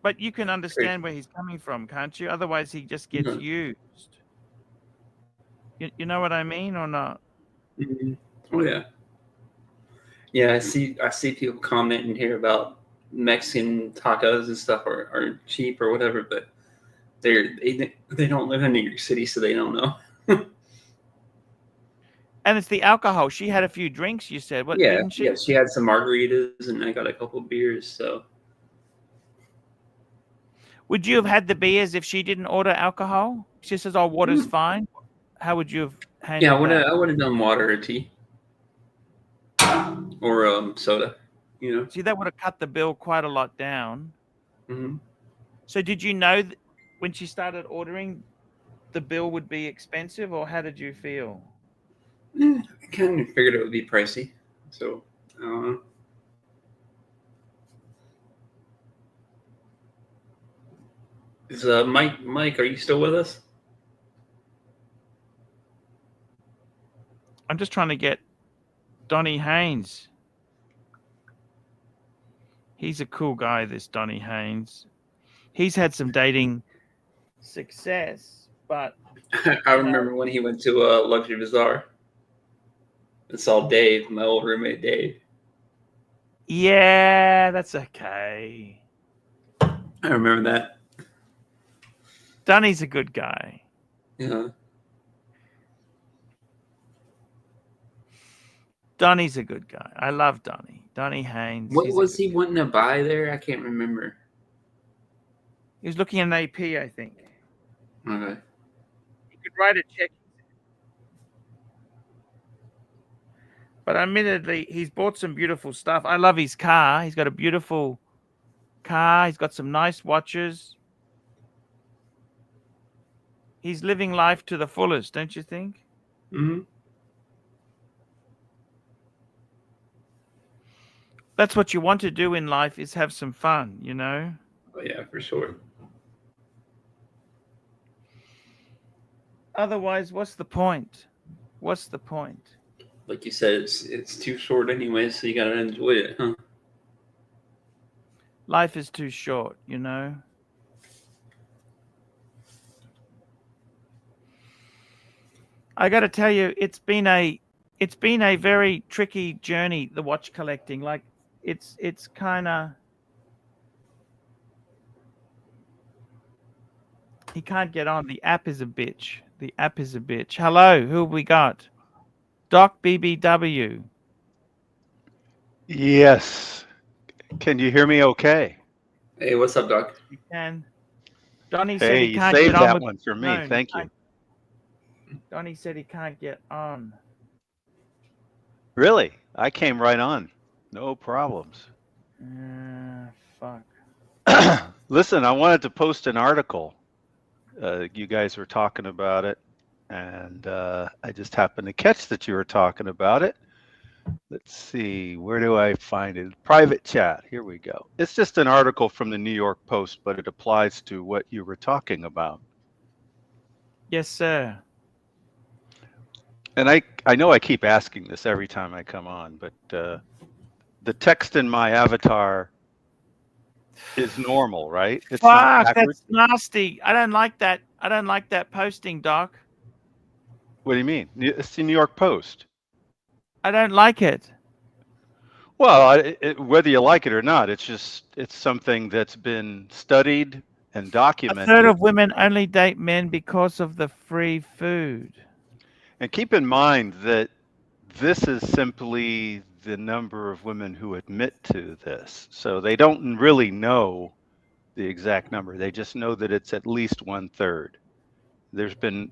But you can understand where he's coming from, can't you? Otherwise, he just gets used. You know what I mean or not? Mm-hmm. Oh, yeah. Yeah, I see people commenting here about Mexican tacos and stuff are cheap or whatever, but they don't live in New York City, so they don't know. And it's the alcohol. She had a few drinks, you said. What, Yeah, didn't she? yeah, she had some margaritas and I got a couple beers, so. Would you have had the beers if she didn't order alcohol? She says, "Oh, water's fine." How would you have handled that? I would have done water or tea. Or soda, See, that would have cut the bill quite a lot down. Mm-hmm. So did you know when she started ordering, the bill would be expensive, or how did you feel? I kind of figured it would be pricey, so I don't know. Is Mike, are you still with us? I'm just trying to get Donnie Haynes. He's a cool guy, this Donnie Haynes. He's had some dating success, but I remember when he went to Luxury Bazaar and saw Dave, my old roommate Dave. Yeah, that's okay. I remember that. Donnie's a good guy. Yeah. Donnie's a good guy. I love Donnie. Donnie Haynes. What he's a was good he guy. wanting to buy there? I can't remember. He was looking at an AP, I think. Okay. He could write a check. But admittedly, he's bought some beautiful stuff. I love his car. He's got a beautiful car. He's got some nice watches. He's living life to the fullest, don't you think? Mm-hmm. That's what you want to do in life, is have some fun, you know? Oh, yeah, for sure. Otherwise, what's the point? What's the point? Like you said, it's too short anyway, so you gotta enjoy it, huh? Life is too short, you know? I got to tell you, it's been a very tricky journey, the watch collecting. Like it's kind of, he can't get on. The app is a bitch. The app is a bitch. Hello, who have we got? Doc BBW. Yes. Can you hear me okay? Hey, what's up, Doc? You can. Donnie said Hey, he you can't get saved on that with one for the me. phone. He Thank you. can't- Donnie said he can't get on. Really? I came right on. No problems. Fuck. Listen, I wanted to post an article. You guys were talking about it, and I just happened to catch that you were talking about it. Let's see, where do I find it? Private chat. Here we go. It's just an article from the New York Post, but it applies to what you were talking about. Yes, sir. And I know I keep asking this every time I come on, but the text in my avatar is normal, right? It's not Fuck, backwards. that's nasty. I don't like that. I don't like that posting, Doc. What do you mean? It's the New York Post. I don't like it. Well, whether you like it or not, it's something that's been studied and A documented. third of women only date men because of the free food. And keep in mind that this is simply the number of women who admit to this. So they don't really know the exact number. They just know that it's at least 1/3. There's been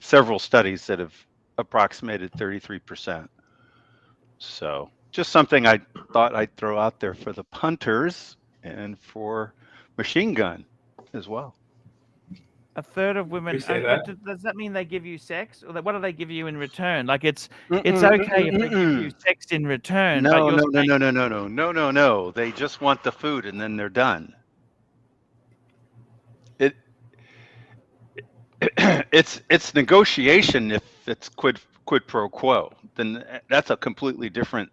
several studies that have approximated 33%. So just something I thought I'd throw out there for the punters and for machine gun as well. A third of women. Appreciate But that. does that mean they give you sex, or what do they give you in return? Like it's okay if they give you sex in return, but No, you're no, no, saying no, no, no, no, no, no, no. They just want the food and then they're done. It's negotiation if it's quid pro quo. Then that's a completely different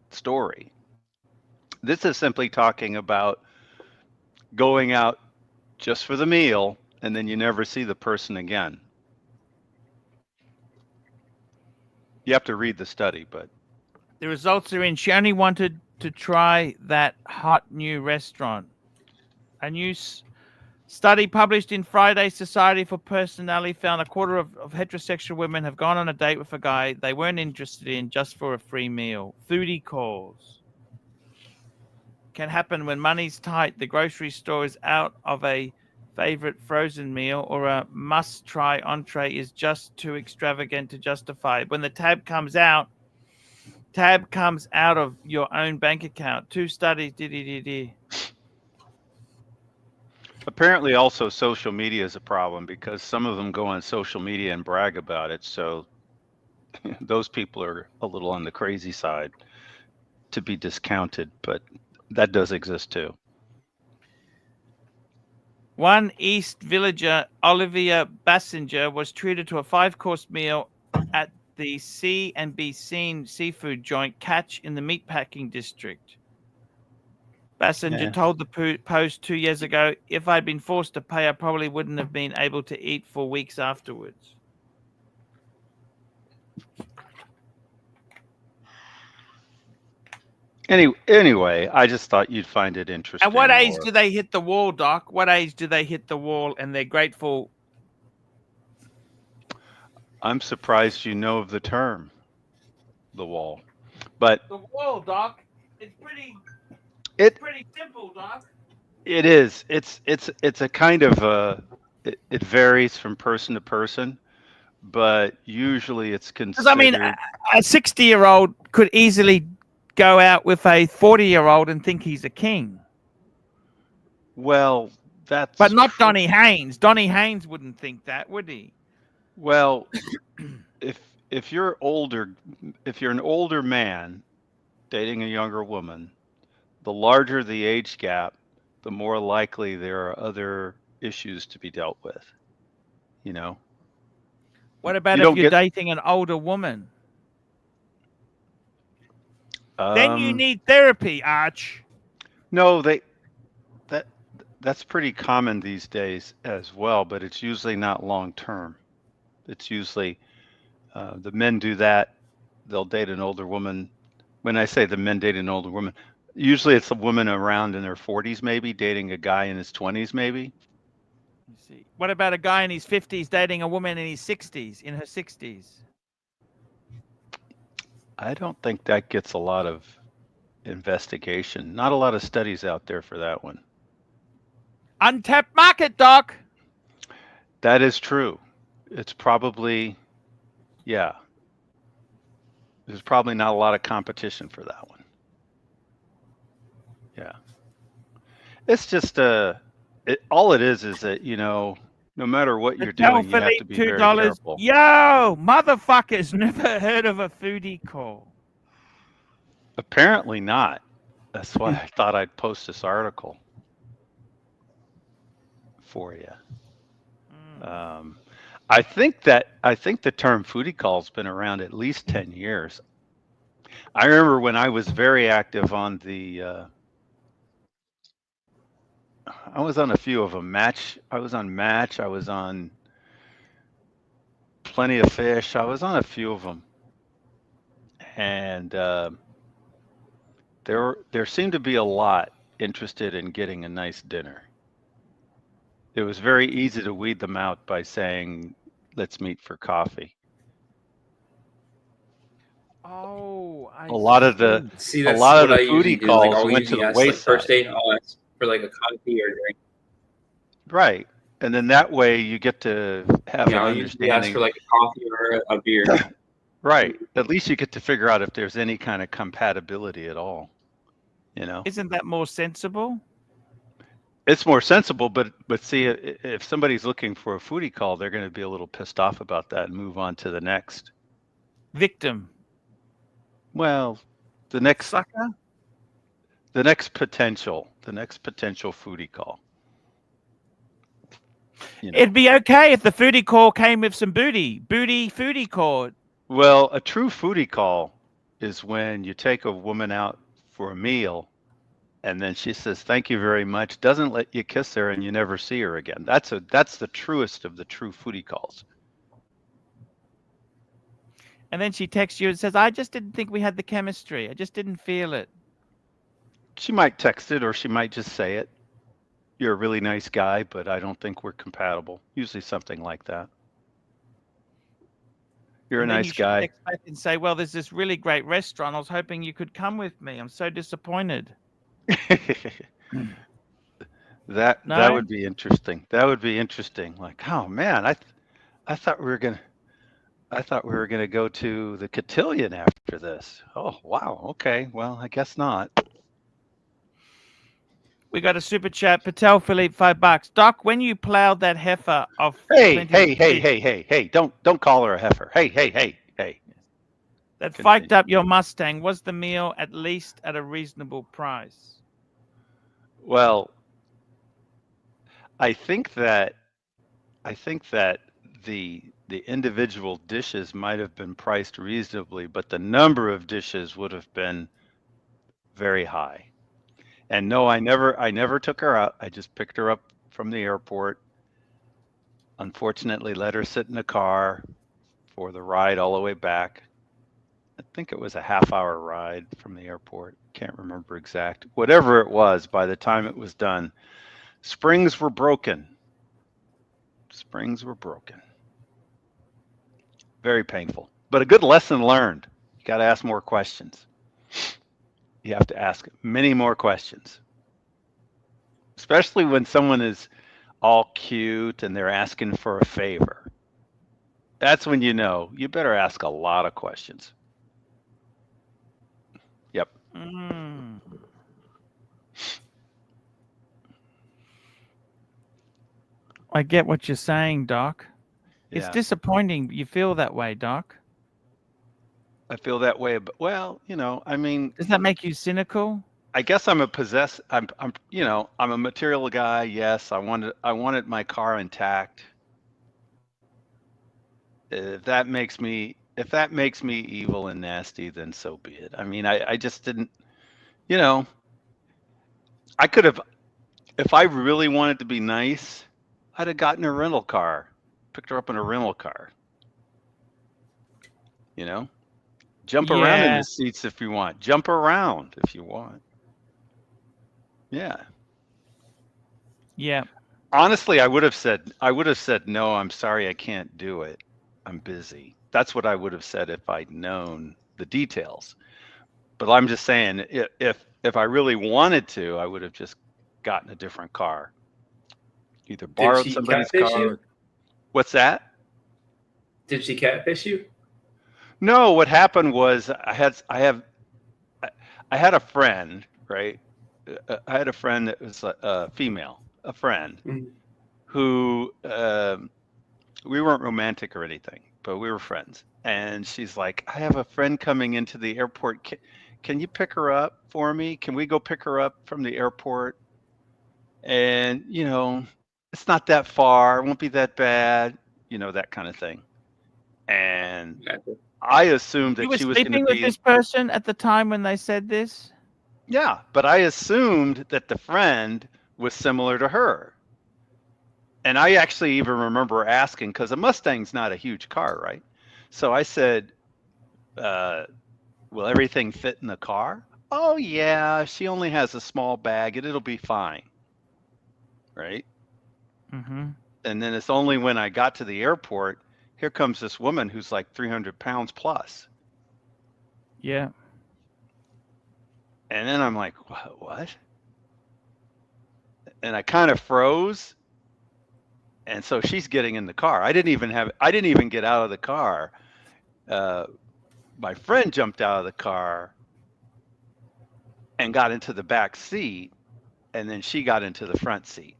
story. This is simply talking about going out just for the meal and then you never see the person again. You have to read the study, but the results are in. She only wanted to try that hot new restaurant. A new study published in Friday Society for Personality found a quarter of heterosexual women have gone on a date with a guy they weren't interested in just for a free meal. Foodie calls can happen when money's tight, the grocery store is out of a favorite frozen meal, or a must-try entree is just too extravagant to justify. When the tab comes out of your own bank account. 2 studies. apparently also social media is a problem because some of them go on social media and brag about it. So those people are a little on the crazy side to be discounted, but that does exist too. One East villager, Olivia Bassinger, was treated to a 5-course meal at the See and Be Seen seafood joint Catch in the meatpacking district. Bassinger told the Post 2 years ago, if I'd been forced to pay, I probably wouldn't have been able to eat for weeks afterwards. Anyway, I just thought you'd find it interesting. At what age do they hit the wall, Doc? What age do they hit the wall and they're grateful? I'm surprised you know of the term, the wall. But the wall, Doc. It's pretty simple, Doc. It is. It's a kind of it varies from person to person, but usually it's Because I mean, considered. a 60-year-old could easily go out with a 40-year-old and think he's a king. Well, that's But not Donny Haynes. Donny Haynes wouldn't think that, would he? Well, if you're older, if you're an older man dating a younger woman, the larger the age gap, the more likely there are other issues to be dealt with. You know, What about you if don't you're get. dating an older woman? Then you need therapy, Arch. No, that that's pretty common these days as well, but it's usually not long term. It's usually the men do that. They'll date an older woman. When I say the men date an older woman, usually it's a woman around in their 40s, maybe dating a guy in his 20s, maybe. You see. What about a guy in his 50s dating a woman in his 60s, in her 60s? I don't think that gets a lot of investigation. Not a lot of studies out there for that one. Untapped market, Doc. That is true. It's probably, yeah. There's probably not a lot of competition for that one. Yeah. It's just all it is that, you know, no matter what you're doing, you have to be very $2. careful. Yo, motherfuckers, never heard of a foodie call. Apparently not. That's why I thought I'd post this article for you. I think the term foodie call's been around at least 10 years. I remember when I was very active on the I was on a few of them. I was on Match. I was on Plenty of Fish. I was on a few of them, and there seemed to be a lot interested in getting a nice dinner. It was very easy to weed them out by saying, "Let's meet for coffee." Oh, A lot of the See, that's lot of what the I usually foodie do. Like, calls I'll went to usually the ask, like, first wayside. date, I'll ask for, like, a coffee or a drink. Right. And then that way you get to have Yeah, an I'll usually ask understanding. for, like, a coffee or a beer. Right. At least you get to figure out if there's any kind of compatibility at all. You know, Isn't that more sensible? it's more sensible, but see, if somebody's looking for a foodie call, they're going to be a little pissed off about that and move on to the next Victim. Well, the next Sucker. the next potential foodie call. You know. It'd be okay if the foodie call came with some booty. Booty foodie call. Well, a true foodie call is when you take a woman out for a meal and then she says thank you very much, doesn't let you kiss her, and you never see her again. That's the truest of the true foodie calls. And then she texts you and says, I just didn't think we had the chemistry. I just didn't feel it. She might text it, or she might just say it. You're a really nice guy, but I don't think we're compatible. Usually something like that. You're And a then nice you should guy. text back and say, well, there's this really great restaurant. I was hoping you could come with me. I'm so disappointed. That No? would be interesting. That would be interesting. Like, oh man, I thought we were gonna go to the cotillion after this. Oh wow, okay. Well, I guess not. We got a super chat. Patel Philippe, $5. Doc, when you plowed that heifer off. Hey! Don't call her a heifer. Hey! That Continue. fiked up your Mustang. Was the meal at least at a reasonable price? Well, I think that the individual dishes might have been priced reasonably, but the number of dishes would have been very high. And no, I never took her out. I just picked her up from the airport. Unfortunately, let her sit in the car for the ride all the way back. I think it was a half-hour ride from the airport. Can't remember exact. Whatever it was, by the time it was done, springs were broken. Very painful, but a good lesson learned. You got to ask more questions. you have to ask many more questions, especially when someone is all cute and they're asking for a favor. That's when you know you better ask a lot of questions. Yep. Mm. I get what you're saying, Doc. It's Yeah. disappointing you feel that way, Doc. I feel that way, but well, I mean, Does that make you cynical? I guess I'm I'm a material guy. Yes, I wanted my car intact. If that makes me evil and nasty, then so be it. I mean, I just didn't, you know, I could have, if I really wanted to be nice, I'd have gotten a rental car, picked her up in a rental car, you know, jump around in Yeah. the seats if you want, jump around if you want. Yeah. Yeah. Honestly, I would have said no, I'm sorry, I can't do it. I'm busy. That's what I would have said if I'd known the details. But I'm just saying, if I really wanted to, I would have just gotten a different car, either Did borrowed she somebody's catfish car. you? What's that? Did she catfish you? No, what happened was I had a friend, right? I had a friend that was a female, a friend Mhm. who we weren't romantic or anything, but we were friends. And she's like, I have a friend coming into the airport. Can you pick her up for me? Can we go pick her up from the airport? And, it's not that far. It won't be that bad, that kind of thing. And Gotcha. I assumed You that were she was going to sleeping with be, this person at the time when they said this? yeah, but I assumed that the friend was similar to her. And I actually even remember asking, because a Mustang's not a huge car, right? So I said, will everything fit in the car? Oh, yeah, she only has a small bag and it'll be fine, right? Mm-hmm. And then it's only when I got to the airport, here comes this woman who's like 300 pounds plus. Yeah. And then I'm like, what? And I kind of froze. And so she's getting in the car. I didn't even get out of the car. My friend jumped out of the car and got into the back seat, and then she got into the front seat.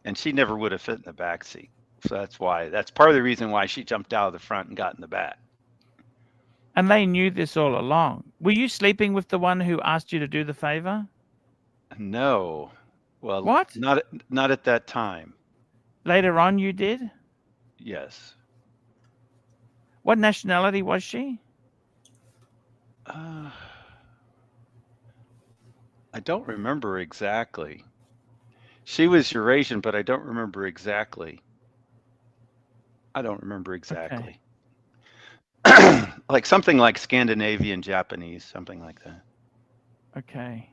And she never would have fit in the back seat. So that's part of the reason why she jumped out of the front and got in the back. And they knew this all along. Were you sleeping with the one who asked you to do the favor? No. Well, What? not at that time. Later on you did? Yes. What nationality was she? I don't remember exactly. She was Eurasian, but I don't remember exactly. Okay. Like something like Scandinavian, Japanese, something like that. Okay.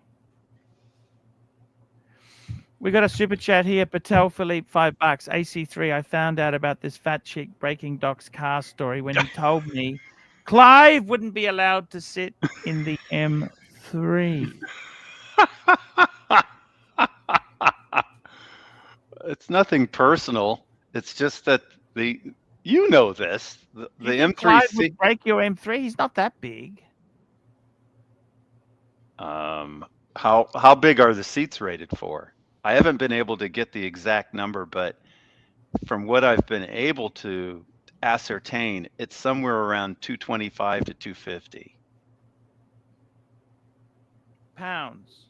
We got a super chat here. Patel Philippe, $5. AC3. I found out about this fat chick breaking Doc's car story when he told me Clive wouldn't be allowed to sit in the M3. It's nothing personal. It's just that you know this. The You think Clive would M3C. break your M3? He's not that big. How big are the seats rated for? I haven't been able to get the exact number, but from what I've been able to ascertain, it's somewhere around 225 to 250. Pounds.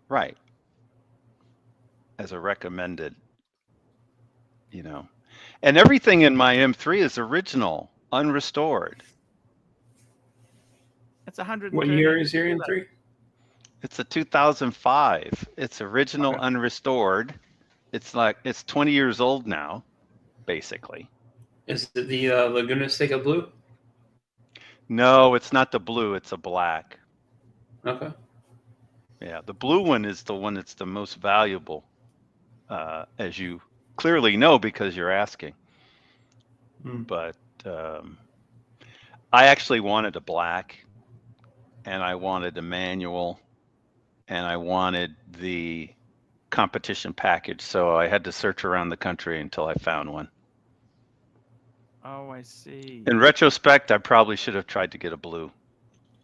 Right. As a recommended, And everything in my M3 is original, unrestored. That's 130. What year is your M3? It's a 2005. It's original, Okay. unrestored. It's 20 years old now, basically. Is it the Laguna Seca Blue? No, it's not the blue. It's a black. Okay. Yeah, the blue one is the one that's the most valuable, as you clearly know because you're asking. Mm. But I actually wanted a black, and I wanted a manual, and I wanted the competition package. So I had to search around the country until I found one. Oh, I see. In retrospect, I probably should have tried to get a blue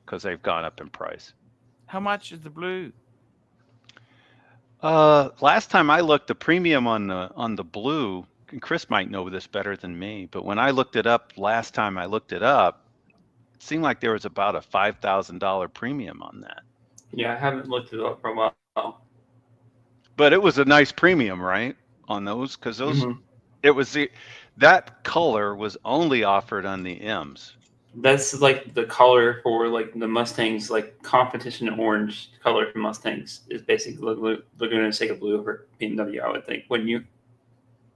because they've gone up in price. How much is the blue? Last time I looked, the premium on the blue, and Chris might know this better than me, but when I looked it up last time I looked it up, it seemed like there was about a $5,000 premium on that. Yeah, I haven't looked it up for a while. But it was a nice premium, right? On those, because those, it was that color was only offered on the M's. That's like the color for like the Mustangs, like competition orange color for Mustangs is basically Laguna Seca blue over BMW, I would think, wouldn't you?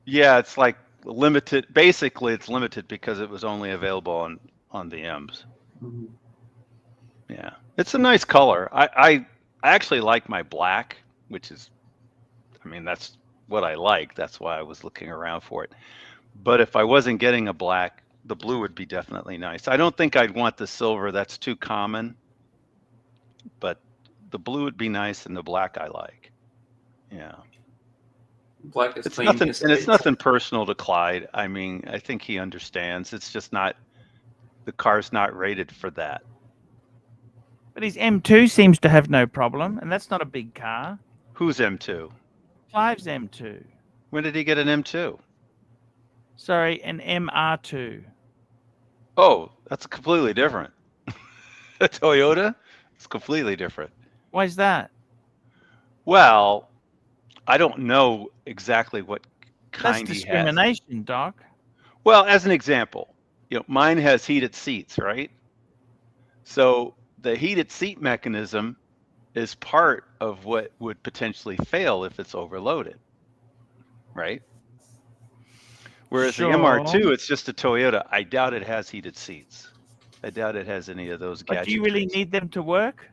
Yeah, it's like limited. Basically, it's limited because it was only available on the M's. Mm-hmm. Yeah, it's a nice color. I actually like my black, which is, I mean, that's what I like. That's why I was looking around for it. But if I wasn't getting a black, the blue would be definitely nice. I don't think I'd want the silver. That's too common. But the blue would be nice, and the black I like. Yeah. Black is It's clean. nothing, and it's nothing personal to Clyde. I mean, I think he understands. It's just not, the car's not rated for that. But his M2 seems to have no problem, and that's not a big car. Who's M2? Clive's M2. When did he get an M2? Sorry, an MR2. Oh, that's completely different. A Toyota? It's completely different. Why is that? Well, I don't know exactly what kind That's he has. discrimination, Doc. Well, as an example, mine has heated seats, right? So the heated seat mechanism is part of what would potentially fail if it's overloaded, right? Whereas the MR2, it's just a Toyota. I doubt it has heated seats. I doubt it has any of those gadgets. But do you really need them to work?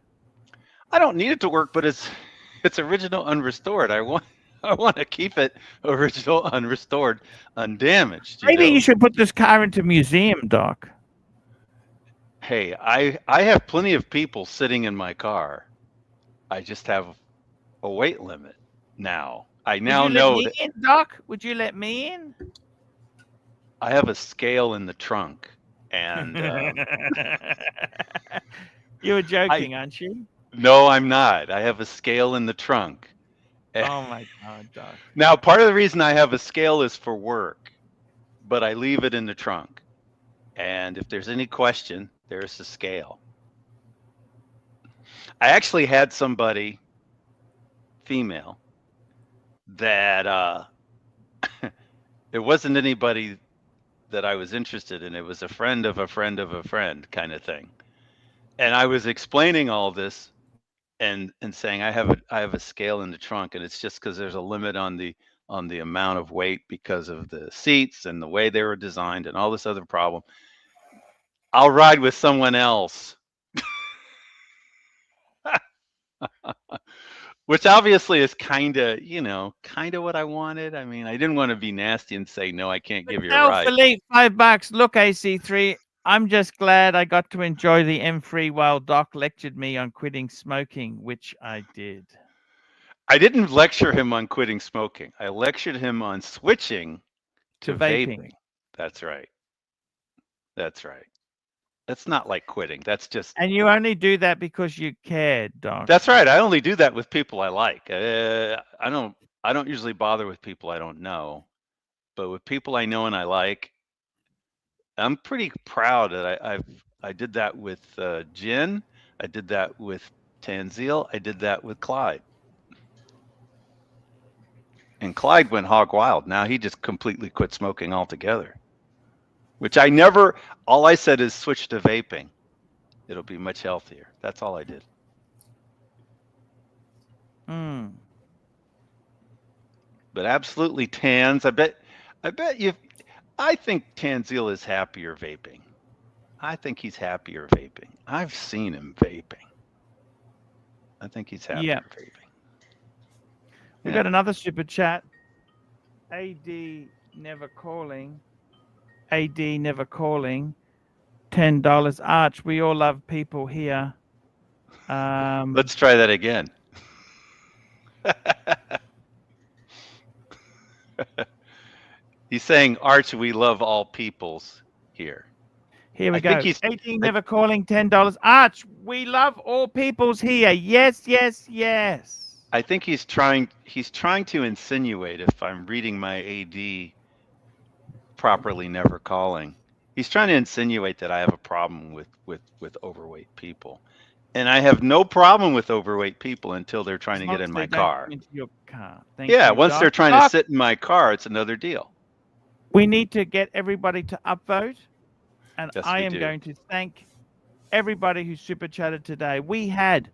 I don't need it to work, but it's original unrestored. I want to keep it original unrestored, undamaged. Maybe you should put this car into museum, Doc. Hey, I have plenty of people sitting in my car. I just have a weight limit now. I now know that. In, Doc? Would you let me in? I have a scale in the trunk, and you were joking, aren't you? No, I'm not. I have a scale in the trunk. Oh my God, Doc. Now, part of the reason I have a scale is for work, but I leave it in the trunk. And if there's any question, there's the scale. I actually had somebody, female, that it wasn't anybody that I was interested in. It was a friend of a friend of a friend kind of thing. And I was explaining all this and saying I have a scale in the trunk, and it's just because there's a limit on the amount of weight because of the seats and the way they were designed and all this other problem. I'll ride with someone else. Which obviously is kind of what I wanted. I mean, I didn't want to be nasty and say, no, I can't give you a ride. Philippe, $5. Look, AC3, I'm just glad I got to enjoy the M3 while Doc lectured me on quitting smoking, which I did. I didn't lecture him on quitting smoking. I lectured him on switching to vaping. That's right. That's right. That's not like quitting. That's just. And you only do that because you cared, Doc. That's right. I only do that with people I like. I don't usually bother with people I don't know, but with people I know and I like, I'm pretty proud that I did that with Jen. I did that with Tanzil. I did that with Clyde. And Clyde went hog wild. Now he just completely quit smoking altogether. Which I never, all I said is switch to vaping. It'll be much healthier. That's all I did. But absolutely Tans. I bet I think Tanzil is happier vaping. I think he's happier vaping. I've seen him vaping. I think he's happier vaping. We got another super chat. AD never calling. $10. Arch, we all love people here. Let's try that again. He's saying, Arch, we love all peoples here. Here we I go. think he's 18 never calling, $10. Arch, we love all peoples here. Yes, yes, yes. I think he's trying to insinuate, if I'm reading my AD properly, never calling. He's trying to insinuate that I have a problem with overweight people. And I have no problem with overweight people until they're trying to get in my car. Into your car. Thank Yeah, you, once Doc. they're trying to sit in my car, it's another deal. We need to get everybody to upvote. And Yes, I we am do. going to thank everybody who super chatted today. We had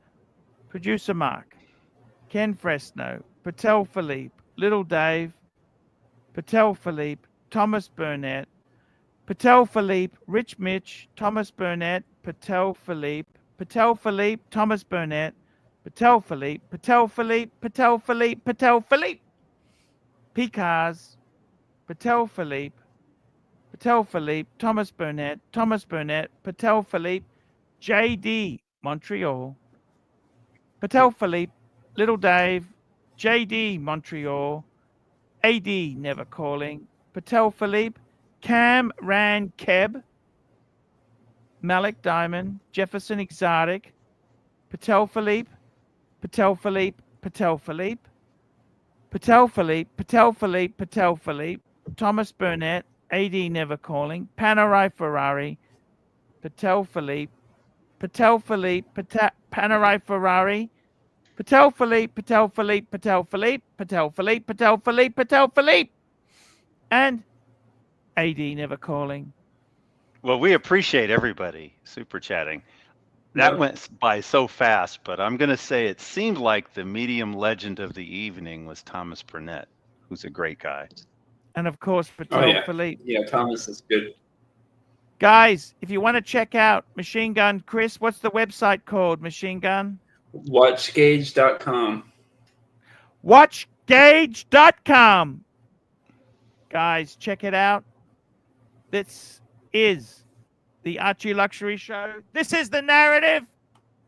Producer Mark, Ken Fresno, Patel Philippe, Little Dave, Patel Philippe, Thomas Burnett, Patel Philippe, Rich Mitch, Thomas Burnett, Patel Philippe, Thomas Burnett, Patel Philippe, Patel Philippe, Patel Philippe, Patel Philippe, Picars, Patel Philippe, Thomas Burnett, Patel Philippe, JD, Montreal, Patel Philippe, Little Dave, JD, Montreal, AD, never calling, Patel Philippe, Cam Ran Keb, Malik Diamond, Jefferson Exotic, Patel Philippe, Patel Philippe, Patel Philippe, Patel Philippe, Patel Philippe, Patel Philippe, Thomas Burnett, AD never calling, Panerai Ferrari, Patel Philippe, Patel Philippe, Panerai Ferrari, Patel Philippe, Patel Philippe, Patel Philippe, Patel Philippe, Patel Philippe, Patel Philippe, and AD never calling. Well, we appreciate everybody super chatting. That went by so fast, but I'm going to say it seemed like the medium legend of the evening was Thomas Burnett, who's a great guy. And of course, Patel Philippe. Yeah, Thomas is good. Guys, if you want to check out Machine Gun Chris, what's the website called, Machine Gun? Watchgauge.com. Watchgauge.com. Guys, check it out. This is the Archie Luxury Show. This is the narrative.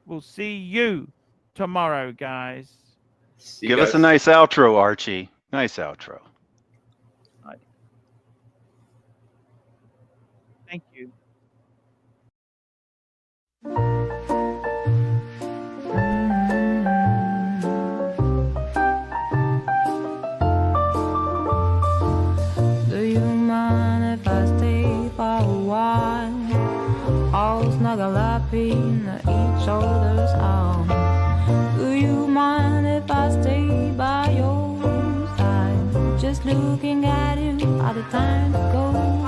We'll see you tomorrow, guys. Give us a nice outro, Archie. Nice outro. Thank you. Do you mind if I stay for a while? All snuggle up in each other's arms. Do you mind if I stay by your side? Just looking at you, all the time to go.